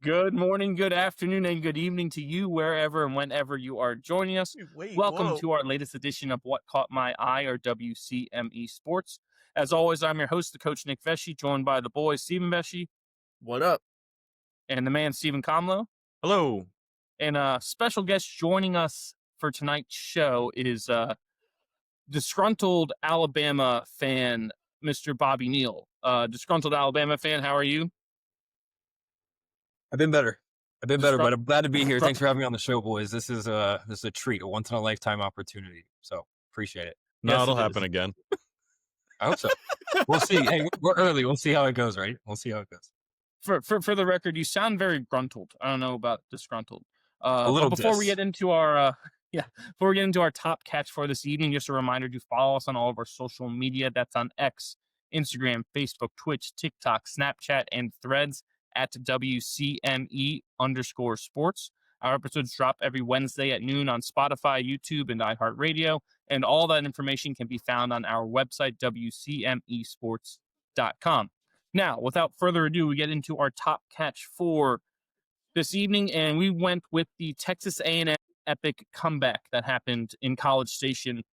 Good morning, good afternoon, and good evening to you, wherever and whenever you are joining us. Wait, Welcome whoa. to our latest edition of What Caught My Eye, or WCME Sports. As always, I'm your host, the coach Nick Vesci, joined by the boys Stephen Vesci What up? and the man Stephen Comlow. Hello. And a special guest joining us for tonight's show is disgruntled Alabama fan, Mr. Bobby Neal. Disgruntled Alabama fan, how are you? I've been better. Disgrunt- But I'm glad to be here. Thanks for having me on the show, boys. This is a treat, a once in a lifetime opportunity. So appreciate it. No, Yes, it'll it happen is. again. I hope so. We'll see. Hey, we're early. We'll see how it goes, right? We'll see how it goes. For the record, you sound very gruntled. I don't know about disgruntled. A little but before we diss. get into our before we get into our top catch for this evening, just a reminder to follow us on all of our social media. That's on X, Instagram, Facebook, Twitch, TikTok, Snapchat, and Threads at WCME_sports. Our episodes drop every Wednesday at noon on Spotify, YouTube, and iHeartRadio, and all that information can be found on our website, WCMEsports.com. Now, without further ado, we get into our top catch for this evening, and we went with the Texas A&M epic comeback that happened in College Station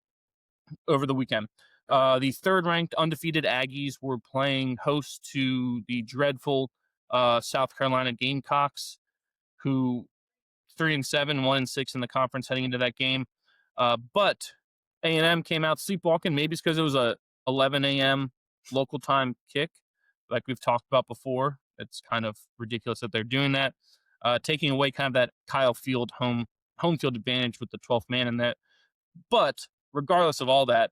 over the weekend. The third-ranked undefeated Aggies were playing host to the dreadful South Carolina Gamecocks, who 3-7, 1-6 in the conference heading into that game. But A&M came out sleepwalking. Maybe it's because it was a 11 a.m. local time kick, like we've talked about before. It's kind of ridiculous that they're doing that, taking away kind of that Kyle Field home field advantage with the 12th man in that. But regardless of all that,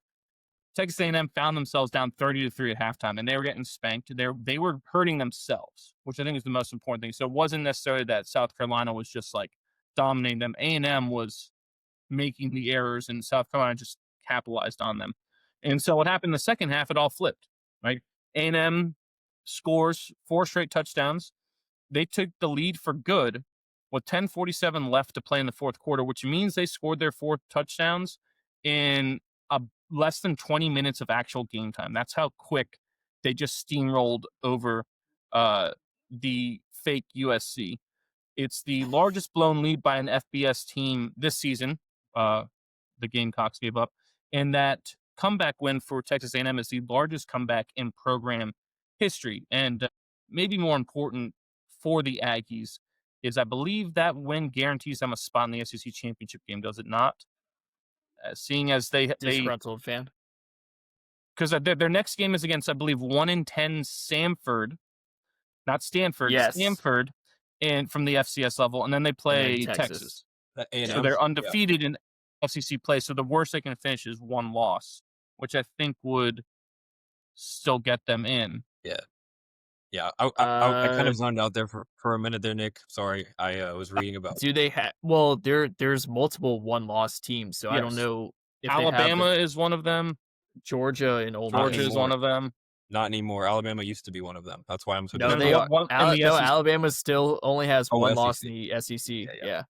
Texas A&M found themselves down 30-3 at halftime, and they were getting spanked. They were hurting themselves, which I think is the most important thing. So it wasn't necessarily that South Carolina was just like dominating them. A&M was making the errors, and South Carolina just capitalized on them. And so what happened in the second half, it all flipped, right? A&M scores 4 straight touchdowns. They took the lead for good with 10:47 left to play in the fourth quarter, which means they scored their 4 touchdowns in less than 20 minutes of actual game time. That's how quick they just steamrolled over the fake USC. It's the largest blown lead by an FBS team this season. The Gamecocks gave up, and that comeback win for Texas A&M is the largest comeback in program history. And maybe more important for the Aggies is I believe that win guarantees them a spot in the SEC championship game. Does it not? Seeing as they Disgruntled fan. because their next game is against, I believe, 1-10 Samford, not Stanford, Yes. Stanford, and from the FCS level, and then they play then Texas. A&M. So they're undefeated in FCC play. So the worst they can finish is 1 loss, which I think would still get them in. Yeah. I kind of zoned out there for a minute there, Nick. Sorry. I was reading about. Do they have? Well, there's multiple one-loss teams, so I don't Yes. know if Alabama is one of them. Georgia and Ole Georgia Miss. is one of them. Not anymore. Alabama used to be one of them. That's why I'm so. No, No, they no, are. one- in the SEC. Alabama still only has Oh, one loss SEC. in the SEC. Yeah.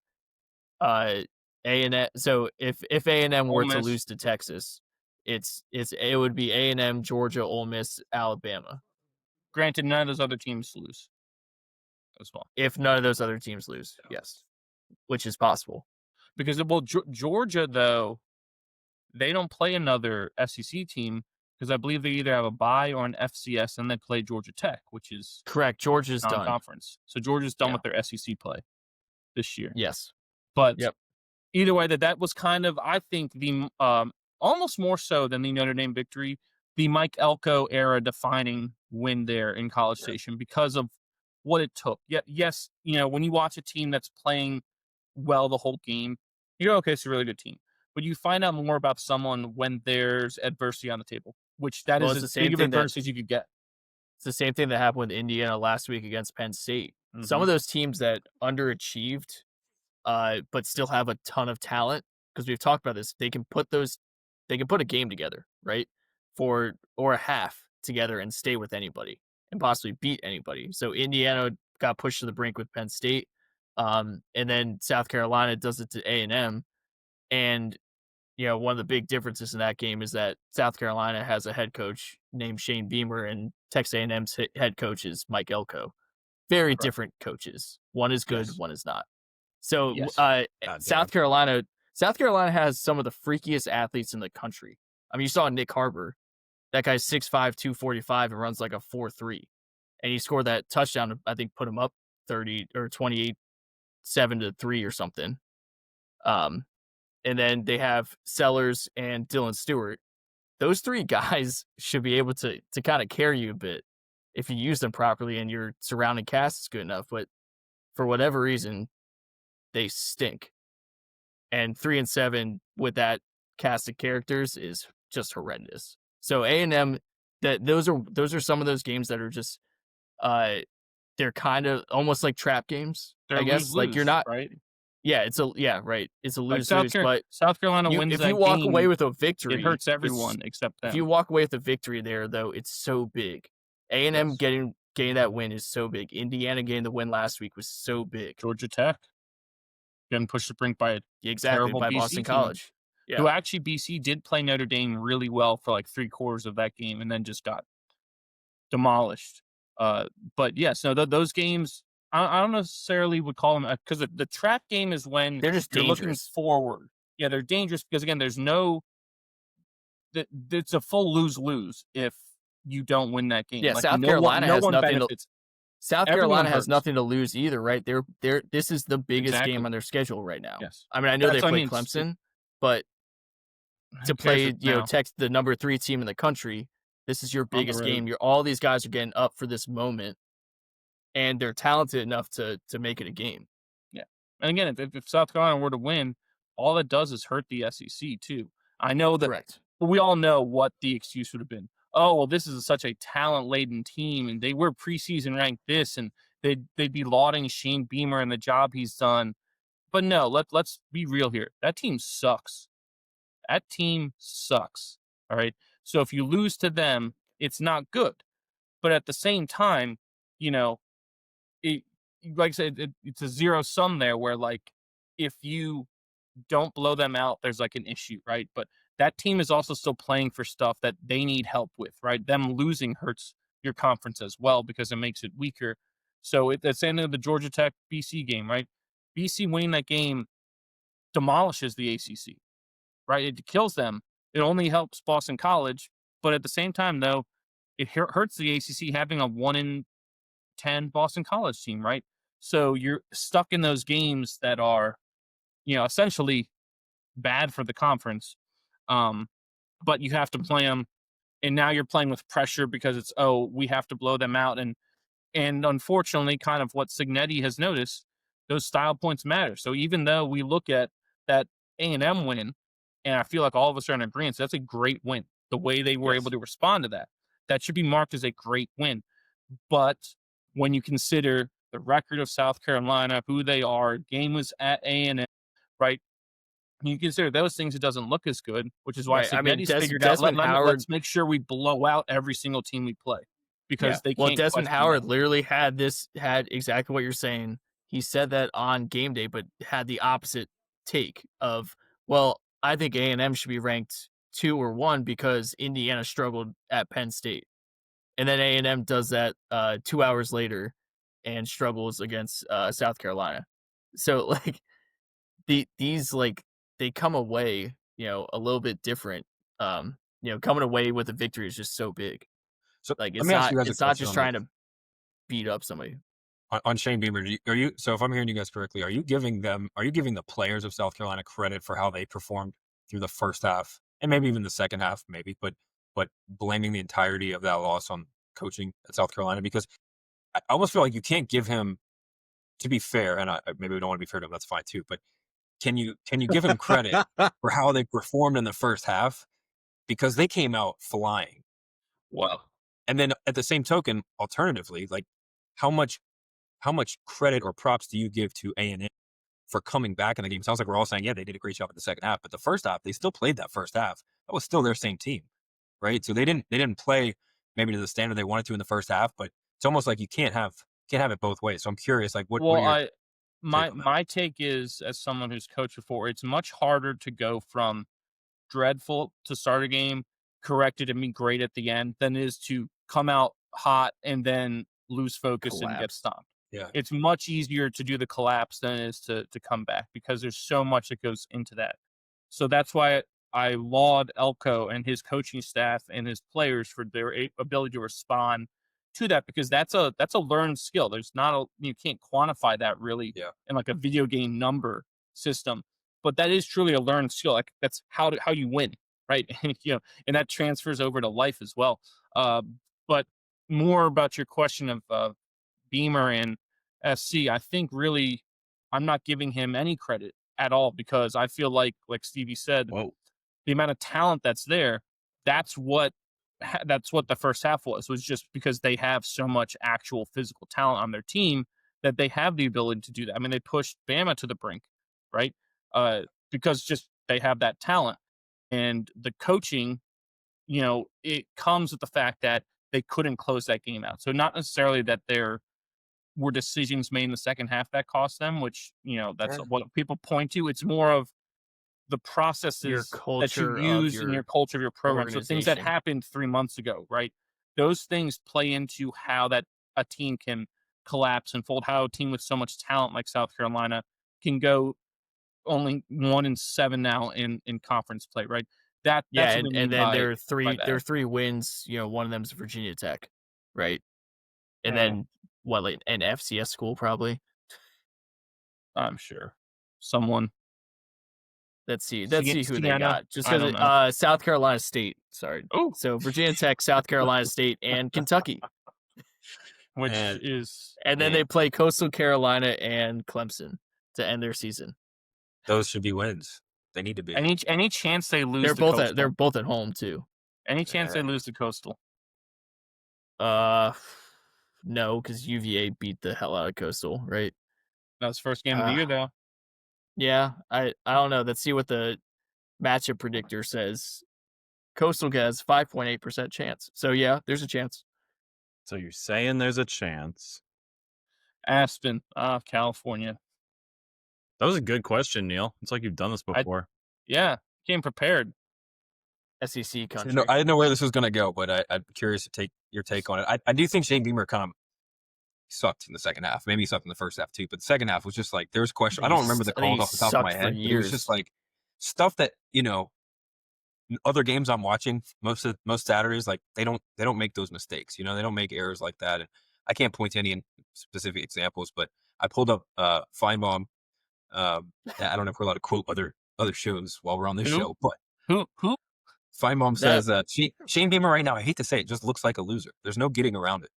A&M. So if A&M were Ole to Miss. lose to Texas, it would be A&M, Georgia, Ole Miss, Alabama. Granted, none of those other teams lose as well. If none of those other teams lose, yes, which is possible. Because, Georgia, though, they don't play another SEC team because I believe they either have a bye or an FCS, and they play Georgia Tech, which is Correct. Georgia's done. non-conference. So Georgia's done Yeah. with their SEC play this year. Yes. But Yep. either way, that was kind of, I think, the almost more so than the Notre Dame victory, the Mike Elko era defining win there in College Station because of what it took. Yes, when you watch a team that's playing well the whole game, you're okay, it's a really good team. But you find out more about someone when there's adversity on the table, which Well, is it's the as same big of thing that- adversity as you could get. It's the same thing that happened with Indiana last week against Penn State. Some of those teams that underachieved, but still have a ton of talent, because we've talked about this, they can put a game together, right? Or a half together and stay with anybody and possibly beat anybody. So Indiana got pushed to the brink with Penn State. And then South Carolina does it to A&M. And, one of the big differences in that game is that South Carolina has a head coach named Shane Beamer, and Texas A&M's head coach is Mike Elko. very Correct. different coaches. One is good, Yes. one is not. So Yes. South Carolina has some of the freakiest athletes in the country. I mean, you saw Nick Harbor. That guy's 6'5", 245 and runs like a 4.3. And he scored that touchdown, I think put him up 30 or 28, 7-3 or something. And then they have Sellers and Dylan Stewart. Those three guys should be able to kind of carry you a bit if you use them properly and your surrounding cast is good enough. But for whatever reason, they stink. And 3-7 with that cast of characters is just horrendous. So A&M, those are some of those games that are just they're kind of almost like trap games. They're I guess like you're lose-lose, not. right? Yeah, it's right. It's a Like lose-lose. But South Carolina wins if that you walk game, away with a victory, it hurts it's- everyone except If them. you walk away with a victory there, though, it's so big. A&M Yes. getting that win is so big. Indiana getting the win last week was so big. Georgia Tech getting pushed to the brink by a Exactly, terrible by BC Boston team, College. who Yeah, actually BC did play Notre Dame really well for like 3/4 of that game and then just got demolished. But yes, no, those games, I don't necessarily would call them, because the trap game is when they're just you're looking dangerous. forward. Yeah, they're dangerous because, again, there's no it's a full lose-lose if you don't win that game. Yeah, Like, South Carolina no has one nothing to. benefits. South Everyone Carolina has hurts. nothing to lose either, right? This is the biggest Exactly. game on their schedule right now. Yes. I mean, I know That's they what I play mean, Clemson, but Who to cares play, if now the number 3 team in the country, this is your on the biggest road? game. All these guys are getting up for this moment, and they're talented enough to make it a game. Yeah. And again, if South Carolina were to win, all it does is hurt the SEC too. I know that Correct. we all know what the excuse would have been. Oh, well, this is such a talent-laden team, and they were preseason ranked this, and they'd be lauding Shane Beamer and the job he's done. But no, let's be real here. That team sucks. That team sucks. All right. So if you lose to them, it's not good. But at the same time, you know, it, like I said, it's a zero sum there where, like, if you don't blow them out, there's like an issue, right? But that team is also still playing for stuff that they need help with, right? Them losing hurts your conference as well because it makes it weaker. So at the end of the Georgia Tech BC game, right? BC winning that game demolishes the ACC, right? It kills them. It only helps Boston College, but at the same time, though, it hurts the ACC having a 1-in-10 Boston College team, right? So you're stuck in those games that are, essentially bad for the conference, but you have to play them, and now you're playing with pressure because it's, oh, we have to blow them out, and unfortunately, kind of what Signetti has noticed, those style points matter. So even though we look at that A&M win, and I feel like all of us are in agreement, that's a great win. The way they were Yes. able to respond to that should be marked as a great win. But when you consider the record of South Carolina, who they are, game was at A&M, right? You consider those things, it doesn't look as good, which is why Right. I mean, Signetti's figured out, Desmond Howard. let's make sure we blow out every single team we play, because they can't Desmond question Howard that. literally had exactly what you're saying. He said that on game day, but had the opposite take of, well, I think A&M should be ranked 2 or 1 because Indiana struggled at Penn State. And then A&M does that 2 hours later and struggles against South Carolina. So like these like they come away, a little bit different. Coming away with a victory is just so big. So Like let me ask you guys a it's not question just on trying this. to beat up somebody. On Shane Beamer. Are you? So if I'm hearing you guys correctly, are you giving the players of South Carolina credit for how they performed through the first half and maybe even the second half, maybe, but blaming the entirety of that loss on coaching at South Carolina? Because I almost feel like you can't give him, to be fair, and maybe we don't want to be fair to him. That's fine too. But can you give him credit for how they performed in the first half? Because they came out flying. Well, And then at the same token, alternatively, like how much credit or props do you give to A&M for coming back in the game? It sounds like we're all saying, yeah, they did a great job in the second half, but the first half, they still played that first half. That was still their same team, right? So they didn't play maybe to the standard they wanted to in the first half, but it's almost like you can't have it both ways. So I'm curious, like what are your take on that? my take is, as someone who's coached before, it's much harder to go from dreadful to start a game, corrected and be great at the end, than it is to come out hot and then lose focus and get Collapse. stopped. Yeah. It's much easier to do the collapse than it is to come back because there's so much that goes into that. So that's why I laud Elko and his coaching staff and his players for their ability to respond to that, because that's a learned skill. There's not a you can't quantify that really Yeah. in like a video game number system, but that is truly a learned skill. Like that's how you win, right? And that transfers over to life as well. But more about your question of Beamer and SC, I think really I'm not giving him any credit at all, because I feel like Stevie said, Whoa. the amount of talent that's there, that's what the first half was just because they have so much actual physical talent on their team that they have the ability to do that. I mean, they pushed Bama to the brink, right? Because just they have that talent, and the coaching, it comes with the fact that they couldn't close that game out. So not necessarily that there were decisions made in the second half that cost them, which, that's Yeah. what people point to. It's more of the Your processes that you culture of use in your your culture of your program. So things that organization. happened 3 months ago, right? Those things play into how that a team can collapse and fold, how a team with so much talent like South Carolina can go only 1-7 now in conference play, right? That's Yeah, what we and mean then by there are that. 3 wins, one of them is Virginia Tech, right? And Yeah, then what, like an FCS school probably? I'm sure. Someone. Let's see who they Sienna? got. Just I don't know. because South Carolina State, sorry. Oh, So Virginia Tech, South Carolina State, and Kentucky. which And is And then they play Coastal Carolina and Clemson to end their season. those should be wins. They need to be. any chance they lose They're the both Coastal. they're both at home too. Any chance they Yeah. lose the Coastal. Uh no, because UVA beat the hell out of Coastal, right? That was first game of the year, though. Yeah, I don't know. Let's see what the matchup predictor says. Coastal has 5.8% chance. So yeah, there's a chance. So you're saying there's a chance. Aspen, California. That was a good question, Neil. It's like you've done this before. Yeah, came prepared. SEC I country. didn't know where this was going to go, but I'm curious to take your take on it. I do think Shane Beamer kind of sucked in the second half. Maybe he sucked in the first half too, but the second half was just like there was question. I don't remember the calls off the top of my head, but it was just like stuff that other games I'm watching most Saturdays, like they don't make those mistakes. They don't make errors like that. And I can't point to any specific examples, but I pulled up Feinbaum. I don't know if we're allowed to quote other shows while we're on this show, but Who? Feinbaum says Shane Beamer right now, I hate to say it, just looks like a loser. There's no getting around it.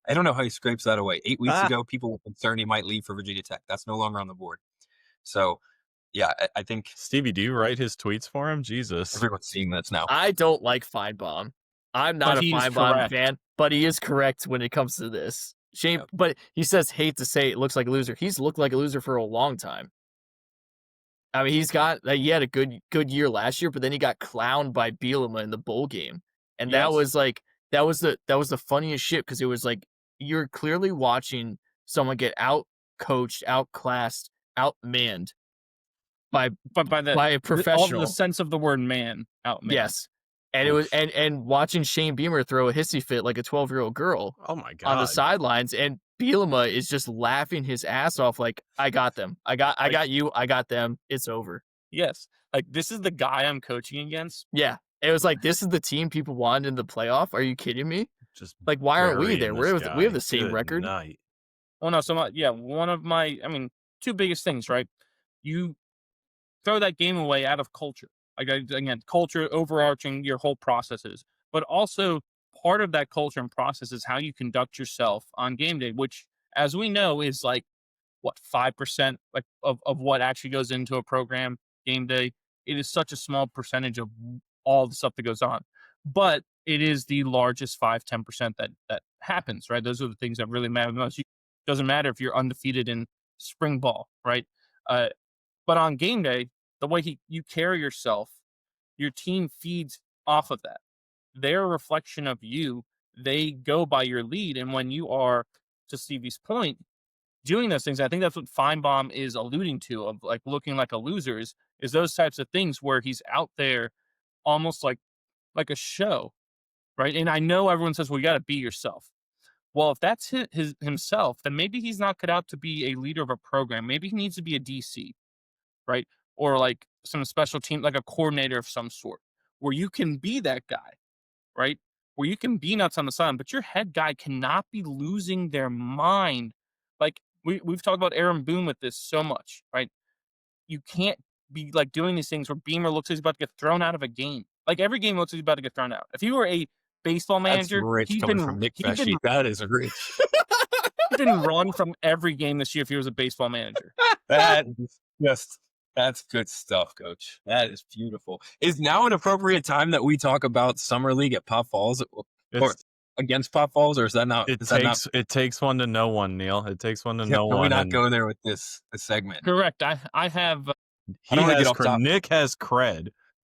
I don't know how he scrapes that away. 8 weeks ago, people were concerned he might leave for Virginia Tech. That's no longer on the board. So, yeah, I think Stevie, do you write his tweets for him? Jesus. everyone's seeing this now. I don't like Feinbaum. I'm not a Feinbaum fan, but he is correct when it comes to this. Shane, but he says, hate to say it looks like a loser. He's looked like a loser for a long time. I mean, he had a good year last year, but then he got clowned by Bielema in the bowl game, and that was the funniest shit, because it was like you're clearly watching someone get out coached, outclassed, outmanned by a professional. All the sense of the word man, outmanned. Yes. And it was and watching Shane Beamer throw a hissy fit like a 12-year-old girl Oh my god. on the sidelines, and Bielema is just laughing his ass off like, I got them. I got you. I got them. It's over. Yes. Like, this is the guy I'm coaching against. Yeah. It was like, this is the team people wanted in the playoff. Are you kidding me? Just like, why aren't we there? burying this We have guy. the same Good record. night. Well, no, so one of my, two biggest things, right? You throw that game away out of culture. Like, again, culture overarching your whole processes, but also part of that culture and process is how you conduct yourself on game day, which, as we know, is like what 5% like of what actually goes into a program game day. It is such a small percentage of all the stuff that goes on, but it is the largest 5-10% that happens, right? Those are the things that really matter most. It doesn't matter if you're undefeated in spring ball, right? But on game day, the way you carry yourself, your team feeds off of that. They're a reflection of you. They go by your lead. And when you are, to Stevie's point, doing those things, I think that's what Feinbaum is alluding to, of like looking like a loser, is those types of things where he's out there almost like a show, right? And I know everyone says, well, you got to be yourself. Well, if that's his himself, then maybe he's not cut out to be a leader of a program. Maybe he needs to be a DC, right? Or like some special team, like a coordinator of some sort, where you can be that guy, right? Where you can be nuts on the sun, but your head guy cannot be losing their mind. Like we've talked about Aaron Boone with this so much, right? You can't be like doing these things where Beamer looks like he's about to get thrown out of a game. Like every game looks like he's about to get thrown out. If he were a baseball That's manager, rich coming from Nick Pesci. That is rich. he'd been run from every game this year if he was a baseball manager. That is just that's good stuff, Coach. That is beautiful. Is now an appropriate time that we talk about summer league at Pop Falls or against Pop Falls, or is that not? It takes one to know one, Neil. It takes one to know Can one. we not go there with this segment? Correct. I have Nick has cred,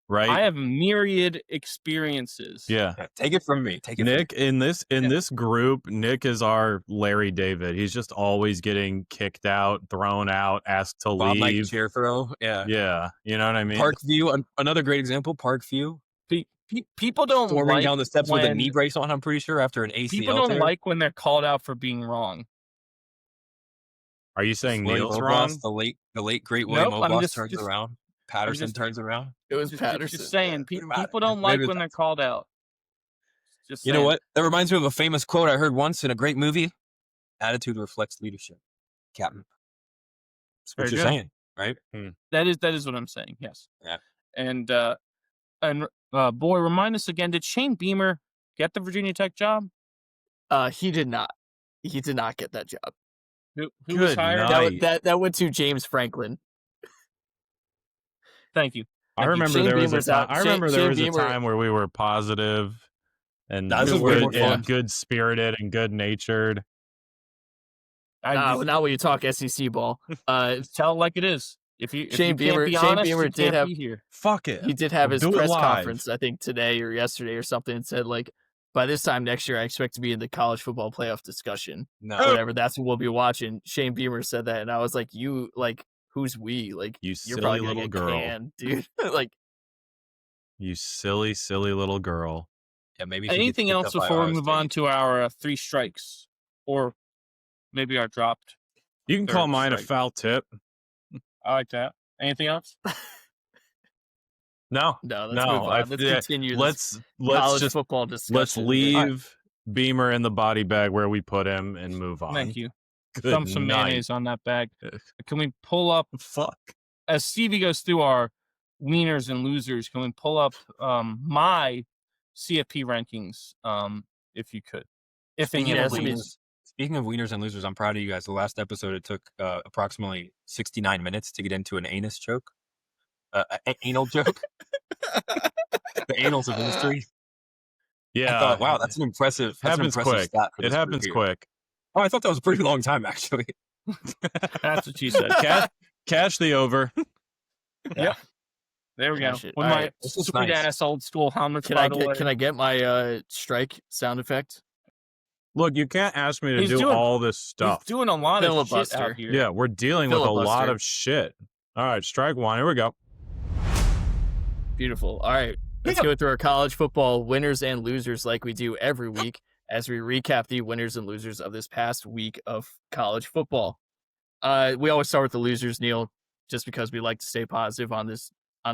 right? I have myriad experiences. Yeah. Take it from me. Nick in this group, Nick is our Larry David. He's just always getting kicked out, thrown out, asked to Bob Mike leave. chair throw. Yeah. Yeah. You know what I mean? Parkview, another great example. Parkview. People don't storming like down the steps with a knee when- brace on, I'm pretty sure, after an ACL People don't tear. like when they're called out for being wrong. Are you saying William Neil's Oblas, wrong? the late great William Nope, I'm Oblas just- turns just- around. Patterson just- turns around. It was Just Patterson. saying, What about people it? don't like Maybe when they're that's- called out. Just You know saying. what? That reminds me of a famous quote I heard once in a great movie. Attitude reflects leadership. Captain. That's what Very you're good. saying, right? That is what I'm saying. Yes. Yeah. And boy, remind us again. Did Shane Beamer get the Virginia Tech job? He did not. He did not get that job. Who was Good hired? night. That went to James Franklin. Thank you. I Thank you. remember Shane there was a Beamer's time. out. I remember there Shane was a Beamer- time where we were positive and That was way more fun. good spirited and good natured. I just Not when you talk SEC ball. tell it like it is. If you Shane can't Beamer- be Shane honest, Beamer you did can't have- be here. Fuck it. He did have his Do it press live. conference, I think today or yesterday or something, and said like, by this time next year, I expect to be in the college football playoff discussion. No. Whatever, that's what we'll be watching. Shane Beamer said that, and I was like, "You like who's we? Like You you're silly probably gonna little get girl. canned, dude." Like You silly, silly little girl. Yeah, maybe if he gets Anything picked else up by before we Ohio move on State. to our 3 strikes, or maybe our dropped? You can call Third mine a strike. foul tip. I like that. Anything else? No. no, let's No, move on. I- Let's yeah, continue. Let's college just football discussion. let's leave Beamer in the body bag where we put him and move on. Thank you. Good Dump some night. mayonnaise on that bag. Can we pull up Fuck. as Stevie goes through our wieners and losers? Can we pull up my CFP rankings, if you could? If Speaking any of of Yes, I mean- wieners, speaking of wieners and losers, I'm proud of you guys. The last episode, it took approximately 69 minutes to get into an anus joke. Anal joke. The annals of history. Yeah. I thought, wow, that's an impressive. That's an Happens impressive quick. stat for It this group happens here. quick. Oh, I thought that was a pretty long time, actually. That's what she said. Cash the over. There we go. Cash it. With All my right. This is sweet nice. ass old school helmets. Can by I the get way. can I get my strike sound effect? Look, you can't ask me to He's do doing- all this He's stuff. doing a lot of shit Filibuster. out here. Yeah, we're dealing with a lot Filibuster. of shit. All right, strike one. Here we go. Beautiful. All right. Let's go through our college football winners and losers like we do every week as we recap the winners and losers of this past week of college football. We always start with the losers, Neil, just because we like to stay positive on this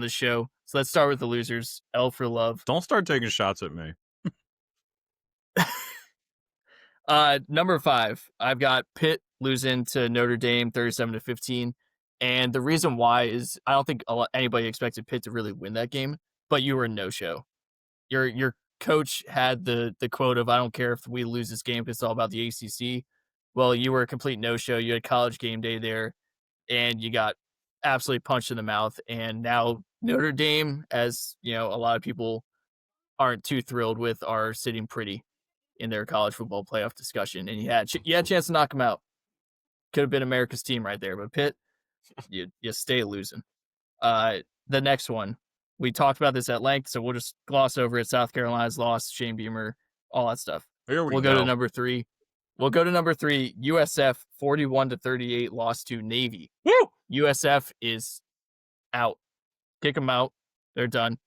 show. So let's start with the losers. L for love. Don't start taking shots at me. Number 5, I've got Pitt losing to Notre Dame 37-15. And the reason why is I don't think anybody expected Pitt to really win that game, but you were a no-show. Your coach had the quote of, "I don't care if we lose this game, it's all about the ACC." Well, you were a complete no-show. You had college game day there, and you got absolutely punched in the mouth. And now Notre Dame, as you know, a lot of people aren't too thrilled with, are sitting pretty in their college football playoff discussion. And you had a chance to knock them out. Could have been America's team right there, but Pitt, you stay losing. The next one, we talked about this at length, so we'll just gloss over it. South Carolina's lost, Shane Beamer, all that stuff. Here we We'll go to number 3. USF 41-38 lost to Navy. Woo! USF is out. Kick them out. They're done.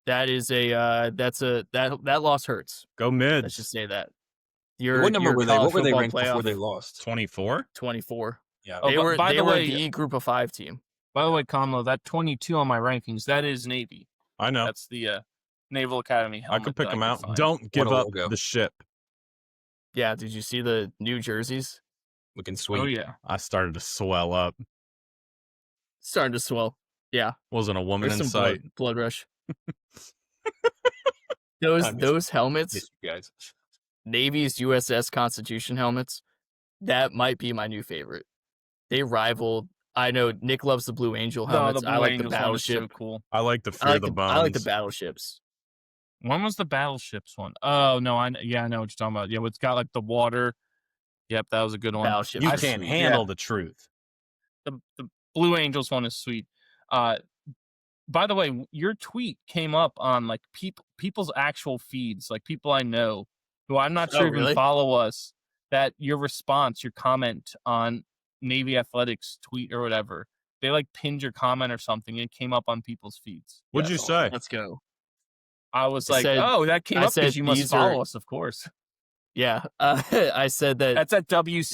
That is that loss hurts. Go Let's mids. just say that. Your What number your were they? college What were they football ranked before they playoff, lost? 24. 24. Yeah. Oh, They but were by they the were way- the group of 5 team. By the way, Kamlo, that 22 on my rankings, that is Navy. I know. That's the Naval Academy I helmet. could pick that them could out. find. Don't give a up logo. the ship. Yeah, did you see the new jerseys? Looking sweet. Oh yeah. I started to swell up. Starting to swell. Yeah, Wasn't a woman there's in some sight. blood rush. I miss- Those helmets, Yes, you guys. Navy's USS Constitution helmets, that might be my new favorite. They rival. I know Nick loves the Blue Angel No, helmets. the I Blue like the Angels one is so battleship. cool. I like the I Fear like the Bones. I like the battleships. When was the battleships one? Oh no, I know what you're talking about. Yeah, it's got like the water. Yep, that was a good one. Battleships. You are can't sweet. handle the truth. The Blue Angels one is sweet. By the way, your tweet came up on like people's actual feeds, like people I know who I'm not sure even really? follow us. That your response, your comment on Navy Athletics tweet or whatever, they like pinned your comment or something. And it came up on people's feeds. What'd you say? Let's go. I was I like, said- oh, that came I up because said you must these follow are- us, of course. Yeah, That's at That's at helmets-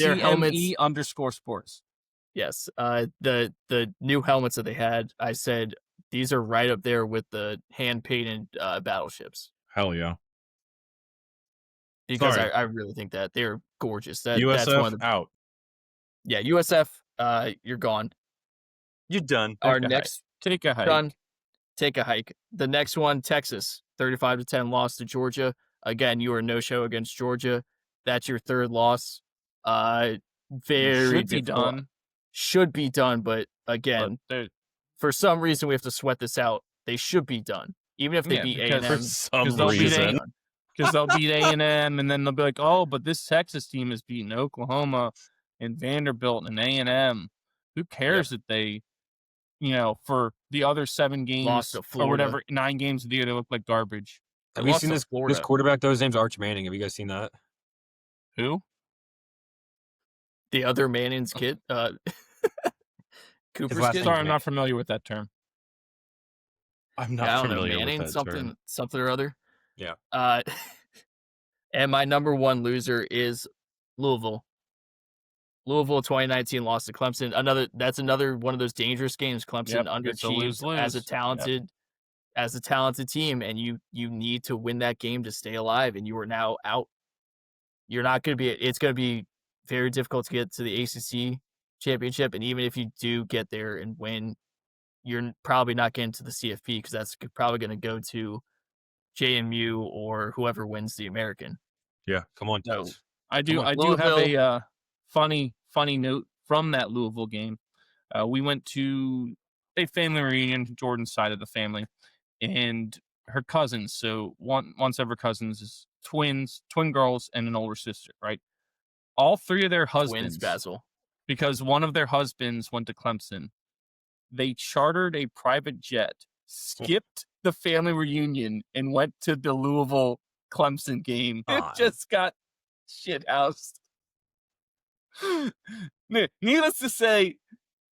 WCME_sports. yes. The new helmets that they had, I said these are right up there with the hand painted battleships Hell yeah. because Sorry. I really think that they're gorgeous. That's USF one of the, out. yeah, USF. You're gone. You're done. Our Take a hike. next Take a hike. done. Take a hike. The next one, Texas, 35-10 loss to Georgia. Again, you were no show against Georgia. That's your third loss. Very Should be difficult. done. Should be done, but But again, they're- for some reason we have to sweat this out. They should be done, even if they Yeah, beat because A&M. For some they'll beat reason. A&M. because they'll beat A&M, and then they'll be like, oh, but this Texas team is beating Oklahoma and Vanderbilt and A&M. Who cares that they, for the other 7 games Lost to or Florida. whatever, 9 games of the year, they look like garbage. Have They you lost seen to this Florida. quarterback though? His name's Arch Manning. Have you guys seen that? Who? The other Manning's kid, Cooper's last kid. name- Sorry, I'm not familiar with that term. I'm Yeah, I not don't know, familiar Manning, with that something, term. something or other. Yeah. And my number one loser is Louisville. Louisville 2019 lost to Clemson. That's another one of those dangerous games. Clemson Yep, it's a underachieved lose-lose. as a Yep. talented team, and you need to win that game to stay alive. And you are now out. You're not going to be. It's going to be very difficult to get to the ACC championship, and even if you do get there and win, you're probably not getting to the CFP because that's probably going to go to JMU or whoever wins the American. Come on, No. Teds. I do Come on, have Louisville. a funny note from that Louisville game. We went to a family reunion, Jordan's side of the family, and her cousins. So one set of her cousins is twin girls and an older sister, right? All 3 of their husbands, Twins, Basil. because one of their husbands went to Clemson. They chartered a private jet, skipped the family reunion, and went to the Louisville Clemson game. It God. just got shithoused. Needless to say,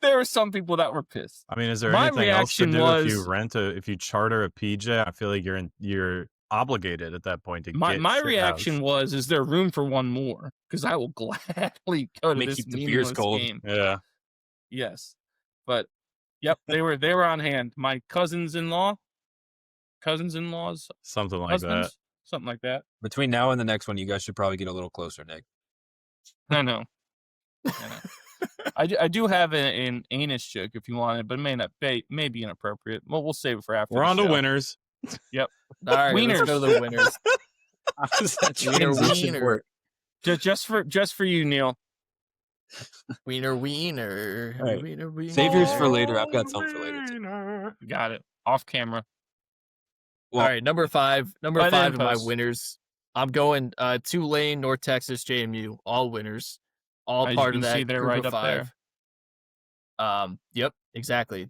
there were some people that were pissed. I mean, is there My anything else to reaction do if you charter a PJ? I feel like you're obligated at that point to My get my shit reaction housed. was, is there room for one more? Because I will gladly go to May this keep the beers meaningless cold. game. Yeah. Yes, but yep, they were on hand. My cousins-in-laws, Something like husbands, that. something like that. Between now and the next one, you guys should probably get a little closer, Nick. I know. I do have an anus joke if you want it, but it may be inappropriate. Well, we'll save it for after. We're the on to show. winners. All right, Wieners. let's go to the winners. How does that Wiener, transition wiener. work? Just for you, Neil. Wiener, wiener. All right. Wiener, wiener. Save yours for later. I've got some for later too. Got it. Off camera. Well, All right, number 5. Number By the 5 of my post. winners. I'm going Tulane, North Texas, JMU, all winners, all As you part can of that see, they're group right of up 5. there. Yep, exactly.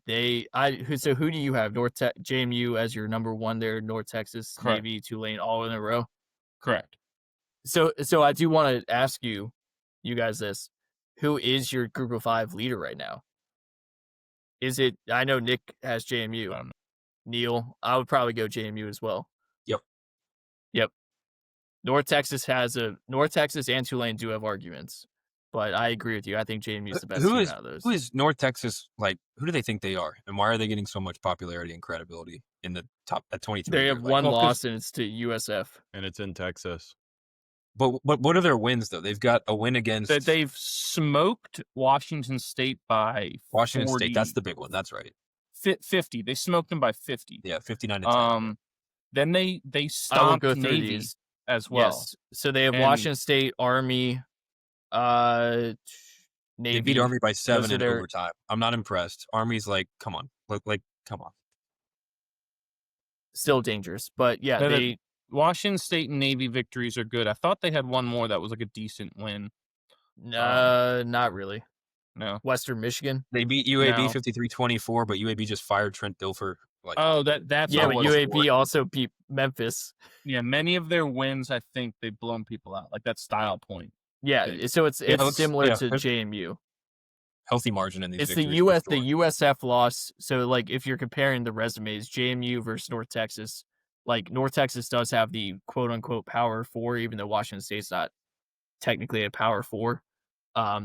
So who do you have? JMU as your number 1 there, North Texas, Correct. Navy, Tulane, all in a row. Correct. So I do want to ask you guys this: who is your group of 5 leader right now? Is it? I know Nick has JMU. Neil, I would probably go JMU as well. Yep. North Texas and Tulane do have arguments, but I agree with you. I think JMU's the best team out of those. Who is North Texas like? Who do they think they are, and why are they getting so much popularity and credibility in the top at 23? They have one loss, and it's to USF, and it's in Texas. But what are their wins though? They've got a win against. They've smoked Washington State by Washington 40, State. That's the big one. That's right. 50. They smoked them by 50. Yeah, 59-10. Then they stomped Navy as well. Yes. So they have Washington State, Army, Navy. They beat Army by 7 in overtime. I'm not impressed. Army's like, come on, come on. Still dangerous, but yeah, Washington State and Navy victories are good. I thought they had one more that was like a decent win. Not really. No. Western Michigan. They beat UAB 53-24, but UAB just fired Trent Dilfer. That's yeah, but UAB also beat Memphis. Yeah, many of their wins, I think they've blown people out, like that style point. Yeah, so it's similar to JMU. Healthy margin in these. It's the USF loss. So like if you're comparing the resumes, JMU versus North Texas, like North Texas does have the quote unquote Power 4, even though Washington State's not technically a Power 4.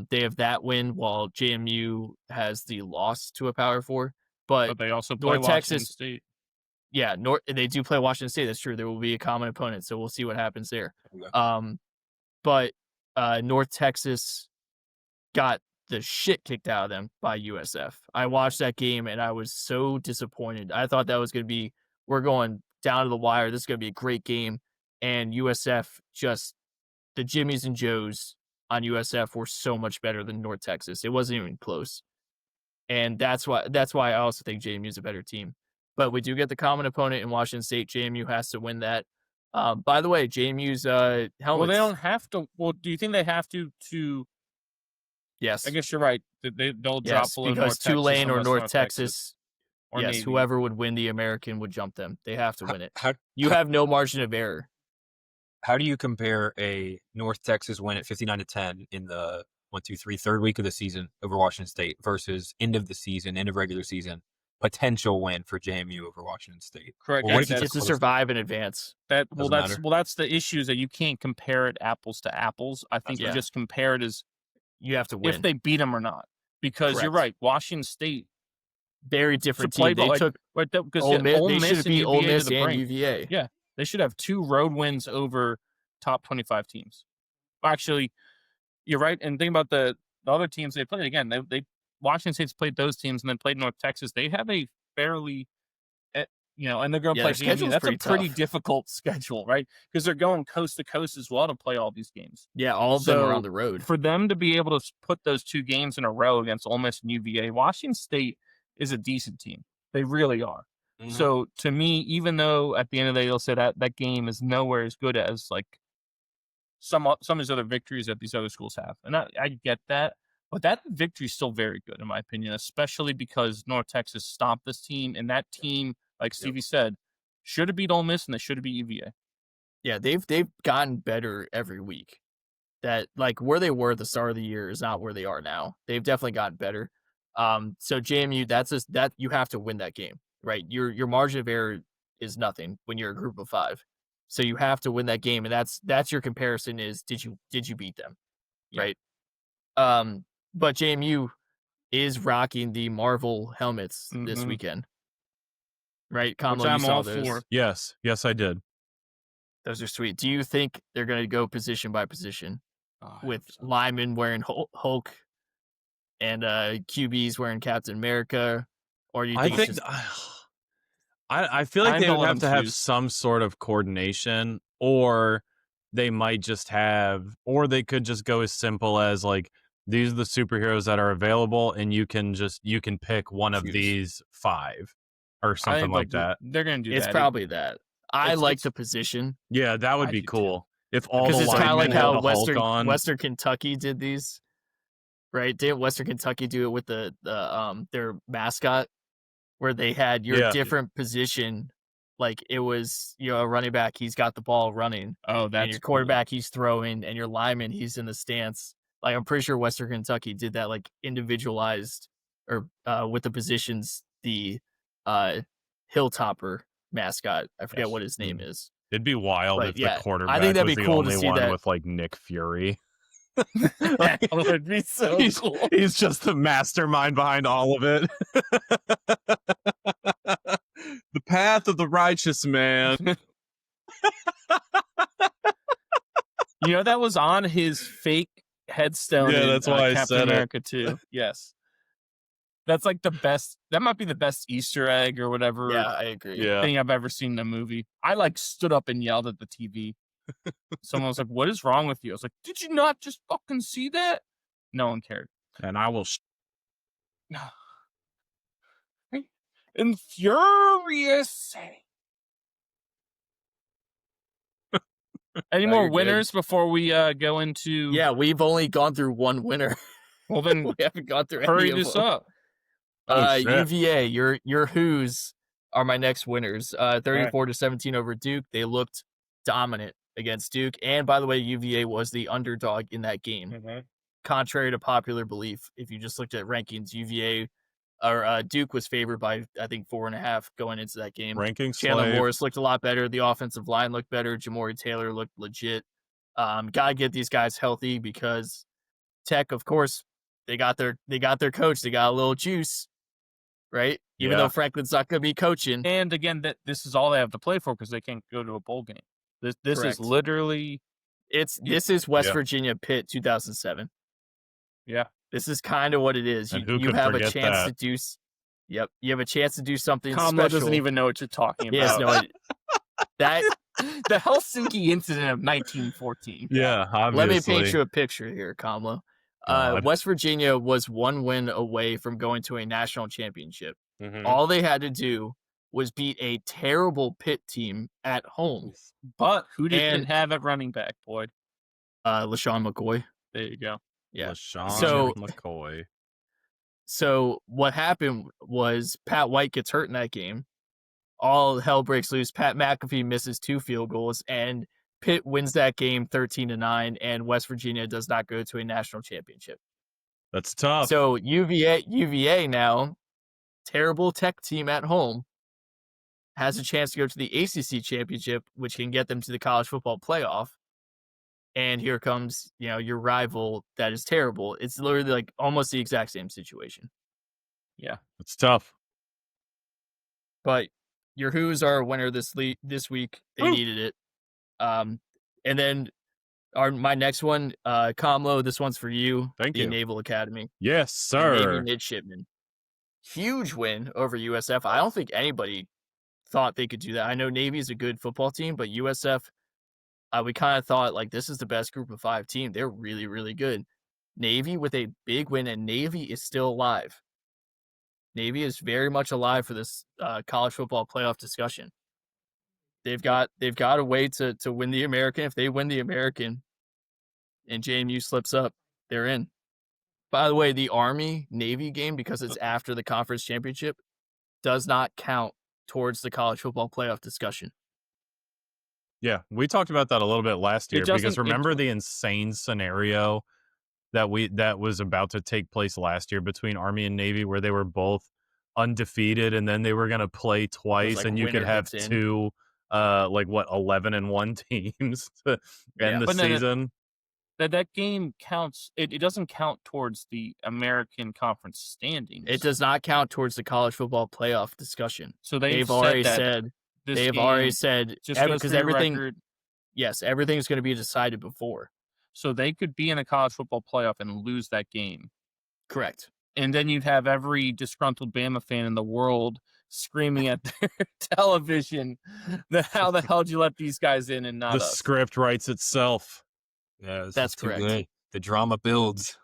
They have that win while JMU has the loss to a Power 4. But they also play Washington State. Yeah, they do play Washington State. That's true. There will be a common opponent, so we'll see what happens there. Okay. But North Texas got the shit kicked out of them by USF. I watched that game and I was so disappointed. I thought that was going to be, we're going down to the wire. This is going to be a great game. And USF the Jimmies and Joes on USF were so much better than North Texas. It wasn't even close. And that's why I also think JMU is a better team. But we do get the common opponent in Washington State. JMU has to win that. By the way, JMU's helmets. Well, they don't have to. Well, do you think they have to? Yes. I guess you're right. They'll drop below because Tulane or North Texas, or yes, Navy. whoever would win the American would jump them. They have to win it. You how- have no margin of error. How do you compare a North Texas win at 59-10 in the third week of the season over Washington State versus end of regular season potential win for JMU over Washington State? Correct. Well, it's to survive in advance. That's the issue is that you can't compare it apples to apples. I think you just compare it as you have to win if they beat them or not. Because you're right, Washington State, very different team. They took because Ole Miss, they should beat Ole Miss and UVA. Yeah, they should have 2 road wins over top 25 teams. Actually, you're right. And think about the other teams they played. Again, they Washington State's played those teams and then played North Texas. They have a fairly, and they're going to play JMU. That's a pretty difficult schedule, right? Because they're going coast to coast as well to play all these games. Yeah, all of them are on the road. For them to be able to put those 2 games in a row against Ole Miss and UVA, Washington State is a decent team. They really are. Mm-hmm. So to me, even though at the end of the day, they'll say that game is nowhere as good as like some of these other victories that these other schools have. And I get that. But that victory is still very good, in my opinion, especially because North Texas stomped this team. And that team, like Stevie said, should have beat Ole Miss and they should have beat UVA. Yeah, they've gotten better every week. That like where they were at the start of the year is not where they are now. They've definitely gotten better. So JMU, that you have to win that game, right? Your margin of error is nothing when you're a group of 5. So you have to win that game, and that's your comparison is did you beat them, right? But JMU is rocking the Marvel helmets this weekend, right? Kamala, you saw those. For. Yes, I did. Those are sweet. Do you think they're going to go position by position with linemen wearing Hulk and QBs wearing Captain America, or do you think? I feel like they would have to have some sort of coordination, or they might just have, or they could just go as simple as like, these are the superheroes that are available, and you can pick one of these 5 or something like that. They're going to do that. It's probably that. I like the position. Yeah, that would be cool. If all the it's kind of like how Western Kentucky did these, right? Didn't Western Kentucky do it with their mascot, where they had your different position? Like it was, a running back, he's got the ball running. Oh, that's and your quarterback, he's throwing, and your lineman, he's in the stance. Like I'm pretty sure Western Kentucky did that, like individualized or with the positions. The Hilltopper mascot, I forget what his name is. It'd be wild But if yeah, the quarterback I think that'd was be the cool to only see one that. with like Nick Fury. That would be so cool. He's just the mastermind behind all of it. The path of the righteous man. You know, that was on his fake headstone in that's why I Captain said America 2. Yes. That's like the best. That might be the best Easter egg or whatever Yeah, I agree. thing I've ever seen in a movie. I like stood up and yelled at the TV. Someone was like, "What is wrong with you?" I was like, "Did you not just fucking see that?" No one cared. And I will. Infurious. Any more winners before we go into? Yeah, we've only gone through one winner. Well, then We haven't gone through hurry any of this them. up. Shit. UVA, your Who's are my next winners. 34-17 over Duke. They looked dominant against Duke. And by the way, UVA was the underdog in that game. Contrary to popular belief, if you just looked at rankings, UVA or Duke was favored by, I think, 4.5 going into that game. Ranking Chandler slave. Morris looked a lot better. The offensive line looked better. Jamori Taylor looked legit. Gotta get these guys healthy because Tech, of course, they got their coach. They got a little juice, right? Even though Franklin's not going to be coaching. And again, this is all they have to play for because they can't go to a bowl game. This is literally this is West Virginia Pitt 2007. Yeah, this is kind of what it is. You have a chance to do. Yep, you have a chance to do something Combo special. doesn't even know what you're talking about. Yes, no, that the Helsinki incident of 1914. Yeah, obviously. Let me paint you a picture here, Kamla. West Virginia was one win away from going to a national championship. Mm-hmm. All they had to do was beat a terrible Pitt team at home. But who didn't have at running back, Boyd? LaShawn McCoy. There you go. Yeah. LaShawn McCoy. So what happened was Pat White gets hurt in that game. All hell breaks loose. Pat McAfee misses 2 field goals, and Pitt wins that game 13-9, and West Virginia does not go to a national championship. That's tough. So UVA now, terrible Tech team at home, has a chance to go to the ACC championship, which can get them to the college football playoff. And here comes, your rival that is terrible. It's literally like almost the exact same situation. Yeah, it's tough. But your Who's are a winner this week. They needed it. And then my next one, Kamlo, this one's for you. Thank you. Naval Academy. Yes, sir. The Navy midshipmen. Huge win over USF. I don't think anybody thought they could do that. I know Navy is a good football team, but USF, we kind of thought like this is the best group of 5 team. They're really, really good. Navy with a big win, and Navy is still alive. Navy is very much alive for this college football playoff discussion. They've got a way to win the American. If they win the American and JMU slips up, they're in. By the way, the Army-Navy game, because it's after the conference championship, does not count towards the college football playoff discussion. Yeah, we talked about that a little bit last year because remember the insane scenario that was about to take place last year between Army and Navy where they were both undefeated and then they were going to play twice and you could have 2 11-1 teams to end the season. That game counts. It doesn't count towards the American Conference standings. It does not count towards the college football playoff discussion. So they've already said because everything. Yes, everything's going to be decided before. So they could be in a college football playoff and lose that game. Correct. And then you'd have every disgruntled Bama fan in the world screaming at their television that how the hell did you let these guys in and not us? The script writes itself. Yeah, that's correct. Good. The drama builds.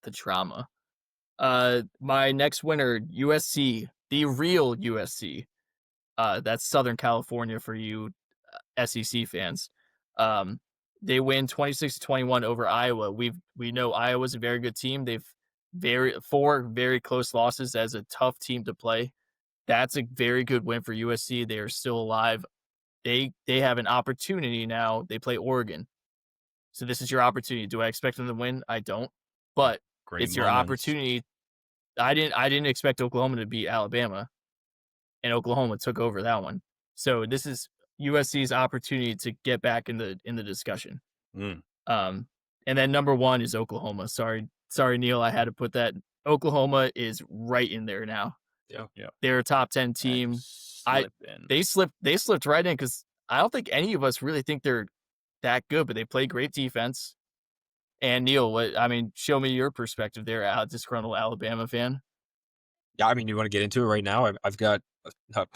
The drama. My next winner, USC, the real USC. That's Southern California for you SEC fans. They win 26-21 over Iowa. We know Iowa's a very good team. They've 4 very close losses as a tough team to play. That's a very good win for USC. They are still alive. They have an opportunity now. They play Oregon. So this is your opportunity. Do I expect them to win? I don't. But it's your opportunity. I didn't expect Oklahoma to beat Alabama, and Oklahoma took over that one. So this is USC's opportunity to get back in the discussion. Mm. And then number 1 is Oklahoma. Sorry, Neil, I had to put that. Oklahoma is right in there now. Yeah. They're a top 10 team. They slipped right in because I don't think any of us really think they're that good, but they play great defense. And Neil, show me your perspective there, a disgruntled Alabama fan. Yeah, I mean, you want to get into it right now? I've got a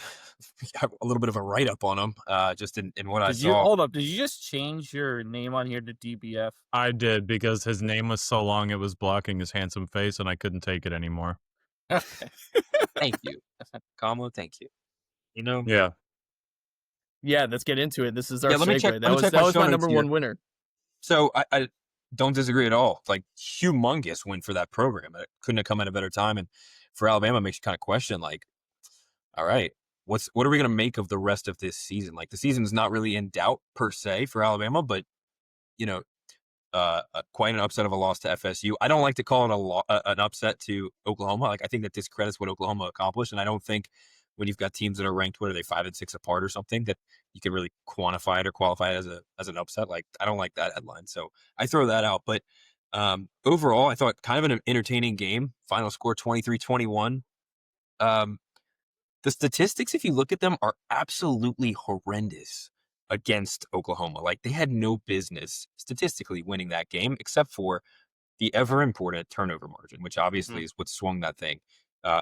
little bit of a write-up on him, just in what I saw. Hold up. Did you just change your name on here to DBF? I did, because his name was so long it was blocking his handsome face, and I couldn't take it anymore. Thank you. Kamala, thank you. You know? Yeah. Yeah, let's get into it. This is our let me segue. check That was show my notes number here. 1 winner. So I don't disagree at all. Like, humongous win for that program. It couldn't have come at a better time. And for Alabama, it makes you kind of question, like, all right, what are we going to make of the rest of this season? Like, the season's not really in doubt per se for Alabama, but, quite an upset of a loss to FSU. I don't like to call it an upset to Oklahoma. Like, I think that discredits what Oklahoma accomplished. And I don't think when you've got teams that are ranked, what are they, 5 and 6 apart or something, that you can really quantify it or qualify it as an upset. Like, I don't like that headline. So I throw that out. But overall, I thought kind of an entertaining game. Final score 23-21. The statistics, if you look at them, are absolutely horrendous against Oklahoma. Like, they had no business statistically winning that game, except for the ever important turnover margin, which obviously is what swung that thing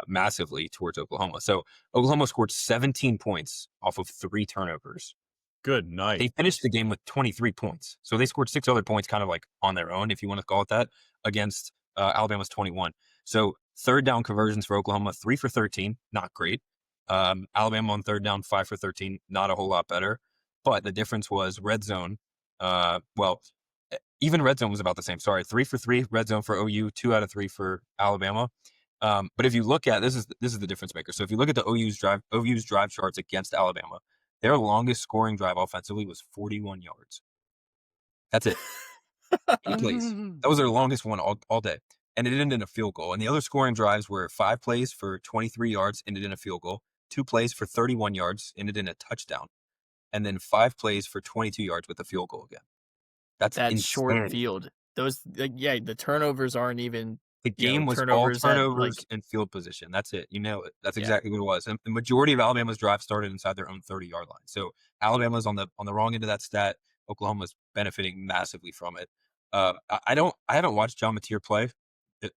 massively towards Oklahoma. So Oklahoma scored 17 points off of 3 turnovers. Good night. They finished the game with 23 points. So they scored 6 other points kind of like on their own, if you want to call it that, against Alabama's 21. So third down conversions for Oklahoma, 3 for 13, not great. Alabama on third down, 5 for 13, not a whole lot better. But the difference was red zone. Even red zone was about the same. Sorry, 3 for 3 red zone for OU, 2 out of 3 for Alabama. But if you look at this is the difference maker. So if you look at the OU's drive charts against Alabama, their longest scoring drive offensively was 41 yards. That's it. 8 plays. That was their longest one all day. And it ended in a field goal. And the other scoring drives were 5 plays for 23 yards, ended in a field goal. 2 plays for 31 yards, ended in a touchdown. And then 5 plays for 22 yards with a field goal again. That's short field. Those, the turnovers aren't even. The game was all turnovers and field position. That's it. You know it. That's exactly what it was. And the majority of Alabama's drive started inside their own 30-yard line. So Alabama's on the wrong end of that stat. Oklahoma's benefiting massively from it. I haven't watched John Mateer play.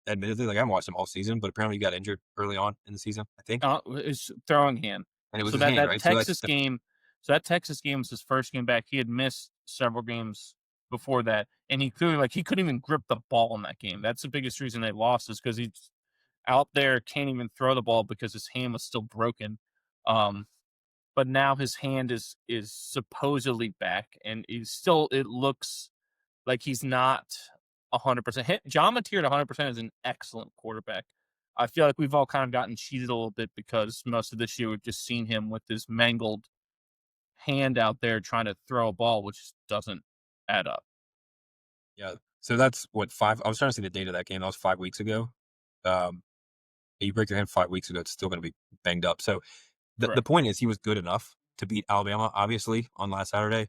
Admittedly, like, I haven't watched him all season, but apparently he got injured early on in the season, I think. His throwing hand. And it was so his that, hand, that right? Texas game. So that Texas game was his first game back. He had missed several games before that, and he clearly, he couldn't even grip the ball in that game. That's the biggest reason they lost, is because he's out there, can't even throw the ball because his hand was still broken. But now his hand is supposedly back, and it looks like he's not 100%. John Mateer at 100% is an excellent quarterback. I feel like we've all kind of gotten cheated a little bit because most of this year we've just seen him with his mangled hand out there trying to throw a ball, which doesn't add up. Yeah. So that's what, 5. I was trying to see the date of that game. That was 5 weeks ago. You break your hand 5 weeks ago, it's still going to be banged up. So the point is, he was good enough to beat Alabama, obviously, on last Saturday.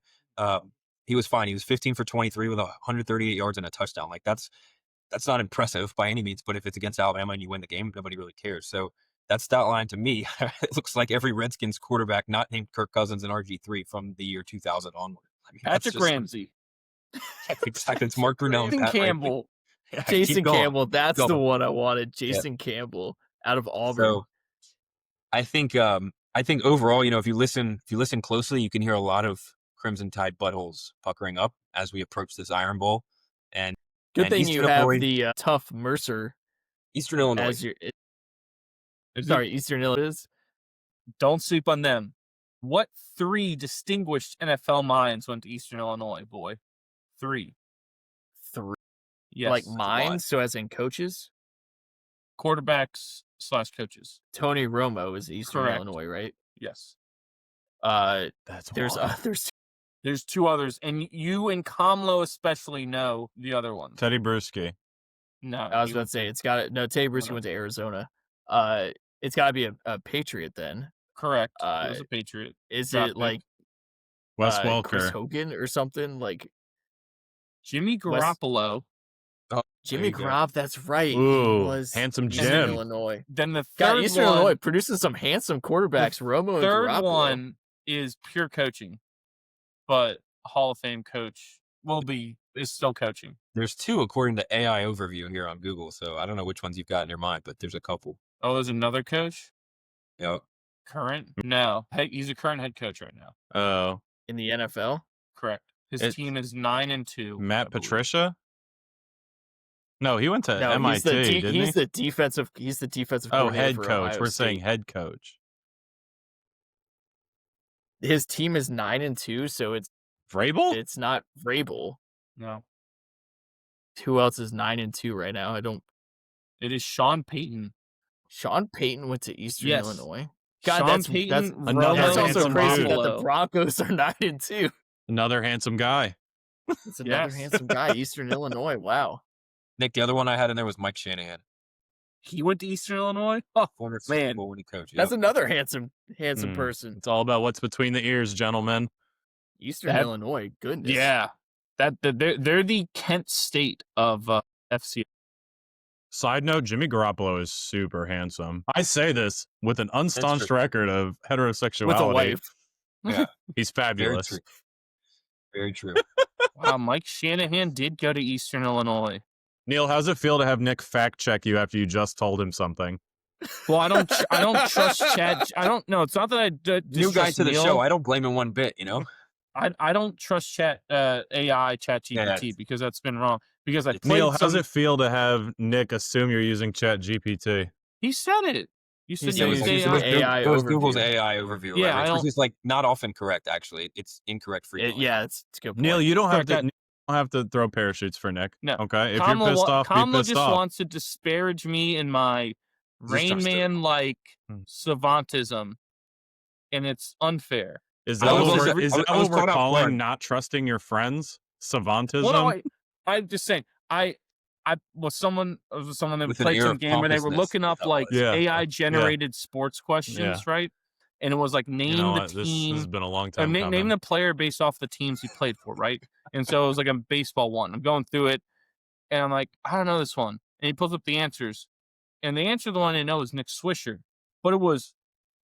He was fine. He was 15 for 23 with 138 yards and a touchdown. Like, that's not impressive by any means, but if it's against Alabama and you win the game, nobody really cares. So that stat line, to me, it looks like every Redskins quarterback not named Kirk Cousins and RG3 from the year 2000 onward. I mean, Patrick Ramsey. Exactly. It's Mark Brunell. Jason Campbell. Jason Campbell. That's the one I wanted. Jason Campbell out of Auburn. So I think overall, if you listen closely, you can hear a lot of Crimson Tide buttholes puckering up as we approach this Iron Bowl. And good thing you have the tough Mercer, Eastern Illinois. Eastern Illinois. Don't sleep on them. What 3 distinguished NFL minds went to Eastern Illinois, boy? 3. Yes. Like minds, so as in coaches? Quarterbacks / coaches. Tony Romo is Eastern Illinois, right? Yes. There's 2 others, and you and Kamlo especially know the other one. Teddy Bruschi. No, I was about to say Teddy Bruschi went to Arizona. It's got to be a Patriot then. Correct. It was a Patriot. Is it like Wes Chris Welker. Hogan or something like Jimmy Garoppolo. Jimmy Garoppolo, that's right. Ooh, he was handsome Eastern Jim. Illinois. Then the Got third Eastern one, Illinois producing some handsome quarterbacks. Romo and third Garoppolo. one is pure coaching, but Hall of Fame coach is still coaching. There's 2 according to AI overview here on Google, so I don't know which ones you've got in your mind, but there's a couple. Oh, there's another coach? Yep. Current? No. He's a current head coach right now. Oh. In the NFL? Correct. His team is 9-2. Matt Patricia? No, he went to MIT, didn't he? He's the defensive Oh, coordinator head for coach. Ohio We're State. saying head coach. His team is 9-2, so Vrabel? it's not Vrabel. No. Who else is 9-2 right now? It is Sean Payton. Sean Payton went to Eastern Illinois. God, Sean that's Payton. that's another That's also handsome crazy dude. that the Broncos are 9-2. Another handsome guy. It's another handsome guy, Eastern Illinois. Wow. Nick, the other one I had in there was Mike Shanahan. He went to Eastern Illinois? Oh, Former man. Super Bowl winning coach. That's another handsome person. It's all about what's between the ears, gentlemen. Eastern Illinois, goodness. Yeah. They're the Kent State of FC. Side note, Jimmy Garoppolo is super handsome. I say this with an unstaunched record of heterosexuality. With a wife. Yeah. He's fabulous. Very true. Wow, Mike Shanahan did go to Eastern Illinois. Neil, how's it feel to have Nick fact check you after you just told him something? Well, I don't trust Chad. I don't know. It's not that I New guy to the Neil. show. I don't blame him one bit, you know? I don't trust AI ChatGPT because that's been wrong. Because I Neil, how's it feel to have Nick assume you're using ChatGPT? He said it. You said He you said used he was AI. AI Goes overview. Google's AI overview. Yeah, right? Which is like not often correct. Actually, it's incorrect frequently. It's a good point. Neil, you don't have Correct, to. You don't have to throw parachutes for Nick. No. Okay. If Kamala, you're pissed off, be Kamala pissed just off. wants to disparage me in my Rain trust it. Man-like savantism, and it's unfair. Is that what we're caught off calling guard. not trusting your friends? Savantism? Well, no, I'm just saying. I was someone that With an played air some of game where they were pompousness, looking up that like was. AI generated sports questions, right? And it was like name You know the what? This team. has been a long time coming. Name the player based off the teams he played for, right? And so it was like a baseball one. I'm going through it, and I'm like, I don't know this one. And he pulls up the answers, and the answer to the one I know is Nick Swisher, but it was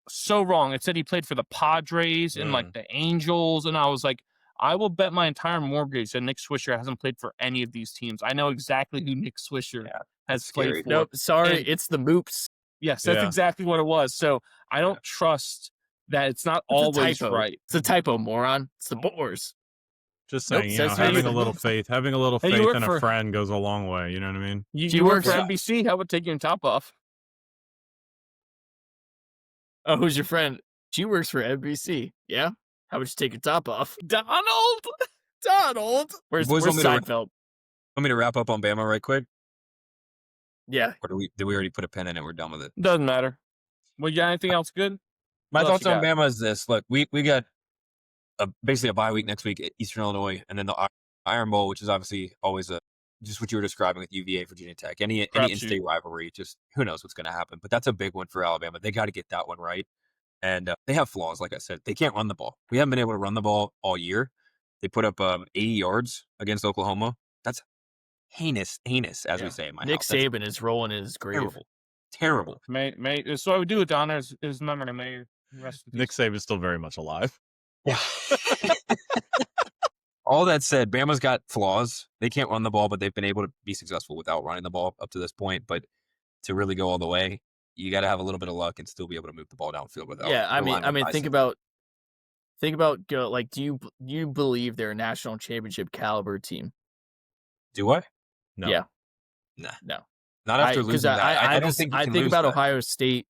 so wrong. It said he played for the Padres and like the Angels, and I was like, I will bet my entire mortgage that Nick Swisher hasn't played for any of these teams. I know exactly who Nick Swisher has played for. Nope, sorry, it's the Moops. Yes, that's exactly what it was. So I don't trust that it's not always right. It's a typo, moron. It's the Boars. Just saying, Nope, having a little faith in for- a friend goes a long way. You know what I mean? You work for NBC? How would take your top off? Oh, who's your friend? She works for NBC. Yeah? How would you take your top off? Donald? Where's Boys, want me to- Seinfeld? Want me to wrap up on Bama right quick? Yeah. Or did we already put a pin in it? We're done with it. Doesn't matter. Well, you got anything else good? My What else thoughts you on got? Bama is this. Look, we got basically a bye week next week at Eastern Illinois, and then the Iron Bowl, which is obviously always just what you were describing with UVA, Virginia Tech. Any in-state rivalry, just who knows what's going to happen. But that's a big one for Alabama. They got to get that one right. And they have flaws, like I said. They can't run the ball. We haven't been able to run the ball all year. They put up 80 yards against Oklahoma. That's heinous, as we say in my Nick house. That's Saban is rolling in his grave. terrible. May that's what we do with Donner is memory. May rest in Nick peace. Saban's still very much alive. Yeah. All that said, Bama's got flaws. They can't run the ball, but they've been able to be successful without running the ball up to this point. But to really go all the way, you got to have a little bit of luck and still be able to move the ball downfield without. Yeah, I mean, think about like, do you believe they're a national championship caliber team? Do I? No. Yeah. Nah. No. Not after losing that. I don't think you I can think lose about that. Ohio State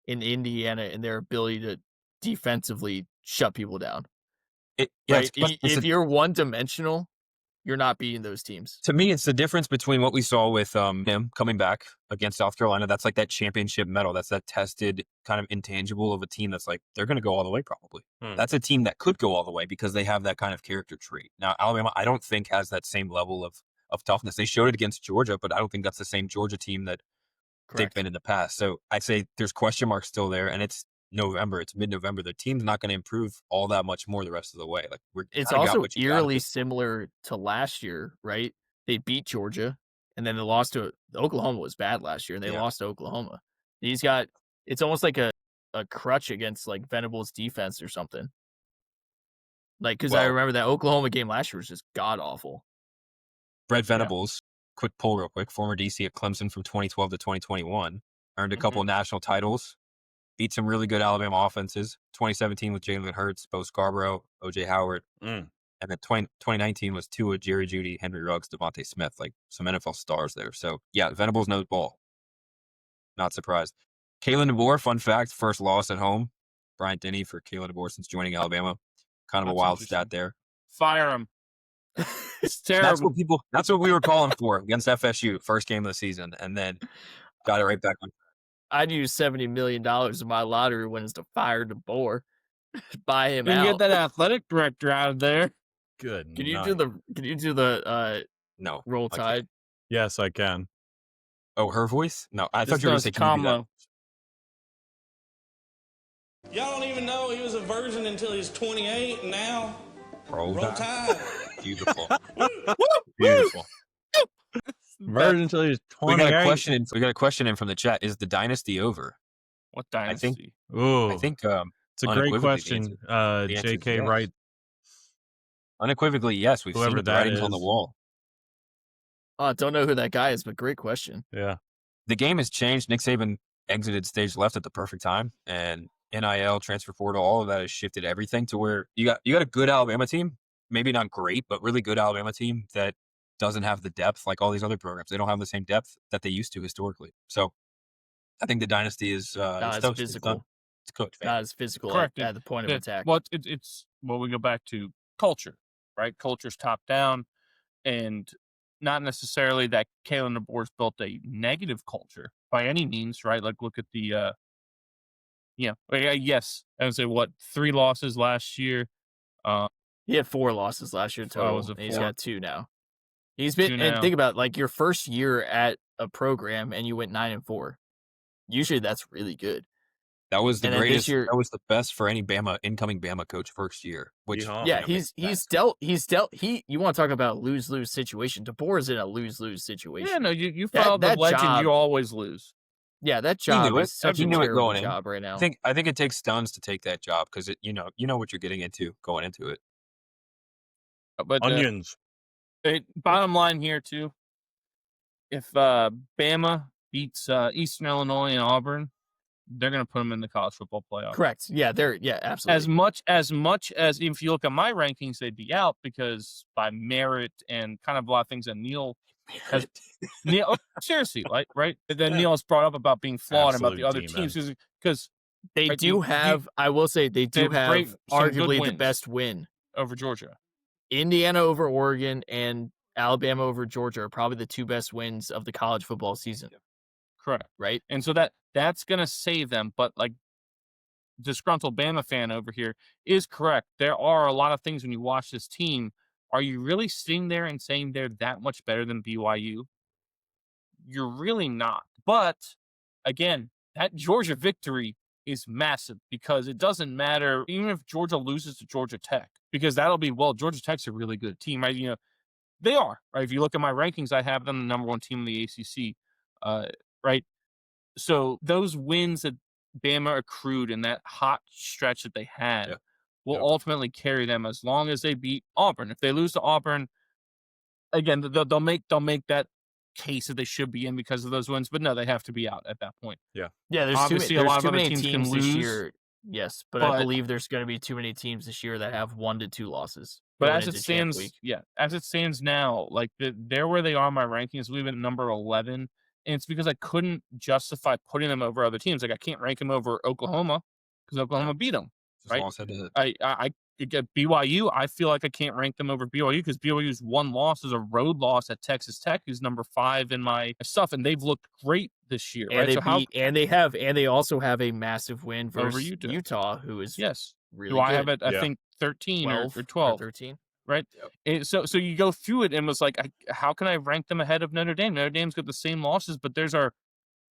and Indiana and their ability to defensively shut people down. Right? If you're one-dimensional, you're not beating those teams. To me, it's the difference between what we saw with him coming back against South Carolina. That's like that championship medal. That's that tested kind of intangible of a team that's like, they're going to go all the way probably. That's a team that could go all the way because they have that kind of character trait. Now, Alabama, I don't think has that same level of toughness. They showed it against Georgia, but I don't think that's the same Georgia team that they've been in the past. So I'd say there's question marks still there. And it's November. It's mid-November. The team's not going to improve all that much more the rest of the way. Like It's got also what you eerily got. similar to last year, right? They beat Georgia, and then they lost to Oklahoma. Was bad last year, and they lost to Oklahoma. He's got it's almost like a crutch against like Venables' defense or something. Like because I remember that Oklahoma game last year was just god awful. Brett Venables, quick poll real quick, former DC at Clemson from 2012 to 2021, earned a couple national titles, beat some really good Alabama offenses. 2017 with Jalen Hurts, Bo Scarborough, O.J. Howard. And then 2019 was Tua, Jerry Jeudy, Henry Ruggs, Devontae Smith, like some NFL stars there. So, yeah, Venables knows ball. Not surprised. Kalen DeBoer, fun fact, first loss at home. Bryant Denny for Kalen DeBoer since joining Alabama. Kind of a wild stat there. Fire him. It's terrible. That's what we were calling for against FSU, first game of the season, and then got it right back on. I'd use $70 million of my lottery winnings to fire DeBoer, buy him out. Get that athletic director out of there. Good. Can you do the no Roll Tide? Yes, I can. Oh, her voice? No, I thought you were going to say combo. Y'all don't even know he was a virgin until he's 28, and now Roll Tide. Beautiful. Beautiful. Virgin until he's 28. We got a question in from the chat. Is the dynasty over? What dynasty? I think it's a great question. JK yes. Wright. Unequivocally, yes. We've seen the writings on the wall. Don't know who that guy is, but great question. Yeah. The game has changed. Nick Saban exited stage left at the perfect time, and NIL, transfer portal, all of that has shifted everything to where you got a good Alabama team, maybe not great, but really good Alabama team that doesn't have the depth like all these other programs. They don't have the same depth that they used to historically. So I think the dynasty is not as physical. It's cooked. Not as physical at the point of attack. Well, we go back to culture, right? Culture's top down, and not necessarily that Kalen DeBoer's built a negative culture by any means, right? Like look at the yes, I would say 3 losses last year. He had 4 losses last year total. He's got 2 now. He's been and think about like your first year at a program and you went 9-4. Usually that's really good. That was the greatest. That was the best for any incoming Bama coach first year. Which he's dealt. You want to talk about lose-lose situation? DeBoer is in a lose-lose situation. Yeah, no, you follow the legend. Job, you always lose. Yeah, that job is such a terrible job right now. I think it takes stuns to take that job because you know what you're getting into going into it. But onions. Bottom line here too, if Bama beats Eastern Illinois and Auburn, they're going to put them in the college football playoff. Correct. Yeah, absolutely. As much as if you look at my rankings, they'd be out because by merit and kind of a lot of things that Neil has. Seriously, right? Then Neil has brought up about being flawed and about the other teams because they do have. I will say they do have arguably the best win over Georgia. Indiana over Oregon and Alabama over Georgia are probably the 2 best wins of the college football season. Correct. Right. And so that's going to save them. But like disgruntled Bama fan over here is correct. There are a lot of things when you watch this team. Are you really sitting there and saying they're that much better than BYU? You're really not. But again, that Georgia victory is massive because it doesn't matter even if Georgia loses to Georgia Tech, because that'll be, Georgia Tech's a really good team, right? You know, they are, right? If you look at my rankings, I have them the number 1 team in the ACC, right? So those wins that Bama accrued in that hot stretch that they had will ultimately carry them as long as they beat Auburn. If they lose to Auburn, again, they'll make that case that they should be in because of those wins, but no, they have to be out at that point. Yeah. There's obviously a lot of other teams can lose this year. Yes, but I believe there's going to be too many teams this year that have 1 to 2 losses. But as it stands now, like they're where they are in my rankings. We've been number 11, and it's because I couldn't justify putting them over other teams. Like I can't rank them over Oklahoma because Oklahoma beat them. Right? I get BYU. I feel like I can't rank them over BYU because BYU's 1 loss is a road loss at Texas Tech, who's number 5 in my stuff, and they've looked great this year. And right? they also have a massive win versus over Utah, who is really good. I have it? I think 13 or 12, 13. Right. Yep. So you go through it and was like, how can I rank them ahead of Notre Dame? Notre Dame's got the same losses, but theirs are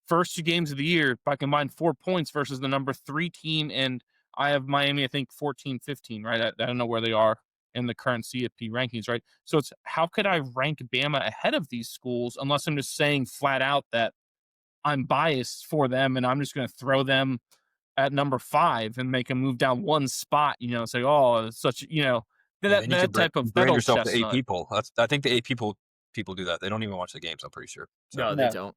first 2 games of the year by combined 4 points versus the number 3 team, and I have Miami, I think 14, 15, right? I don't know where they are in the current CFP rankings, right? So it's how could I rank Bama ahead of these schools unless I'm just saying flat out that I'm biased for them and I'm just going to throw them at number 5 and make them move down 1 spot, say, oh, it's such, that type of brand yourself the AP poll. I think the AP poll people do that. They don't even watch the games, I'm pretty sure. So, no, they don't.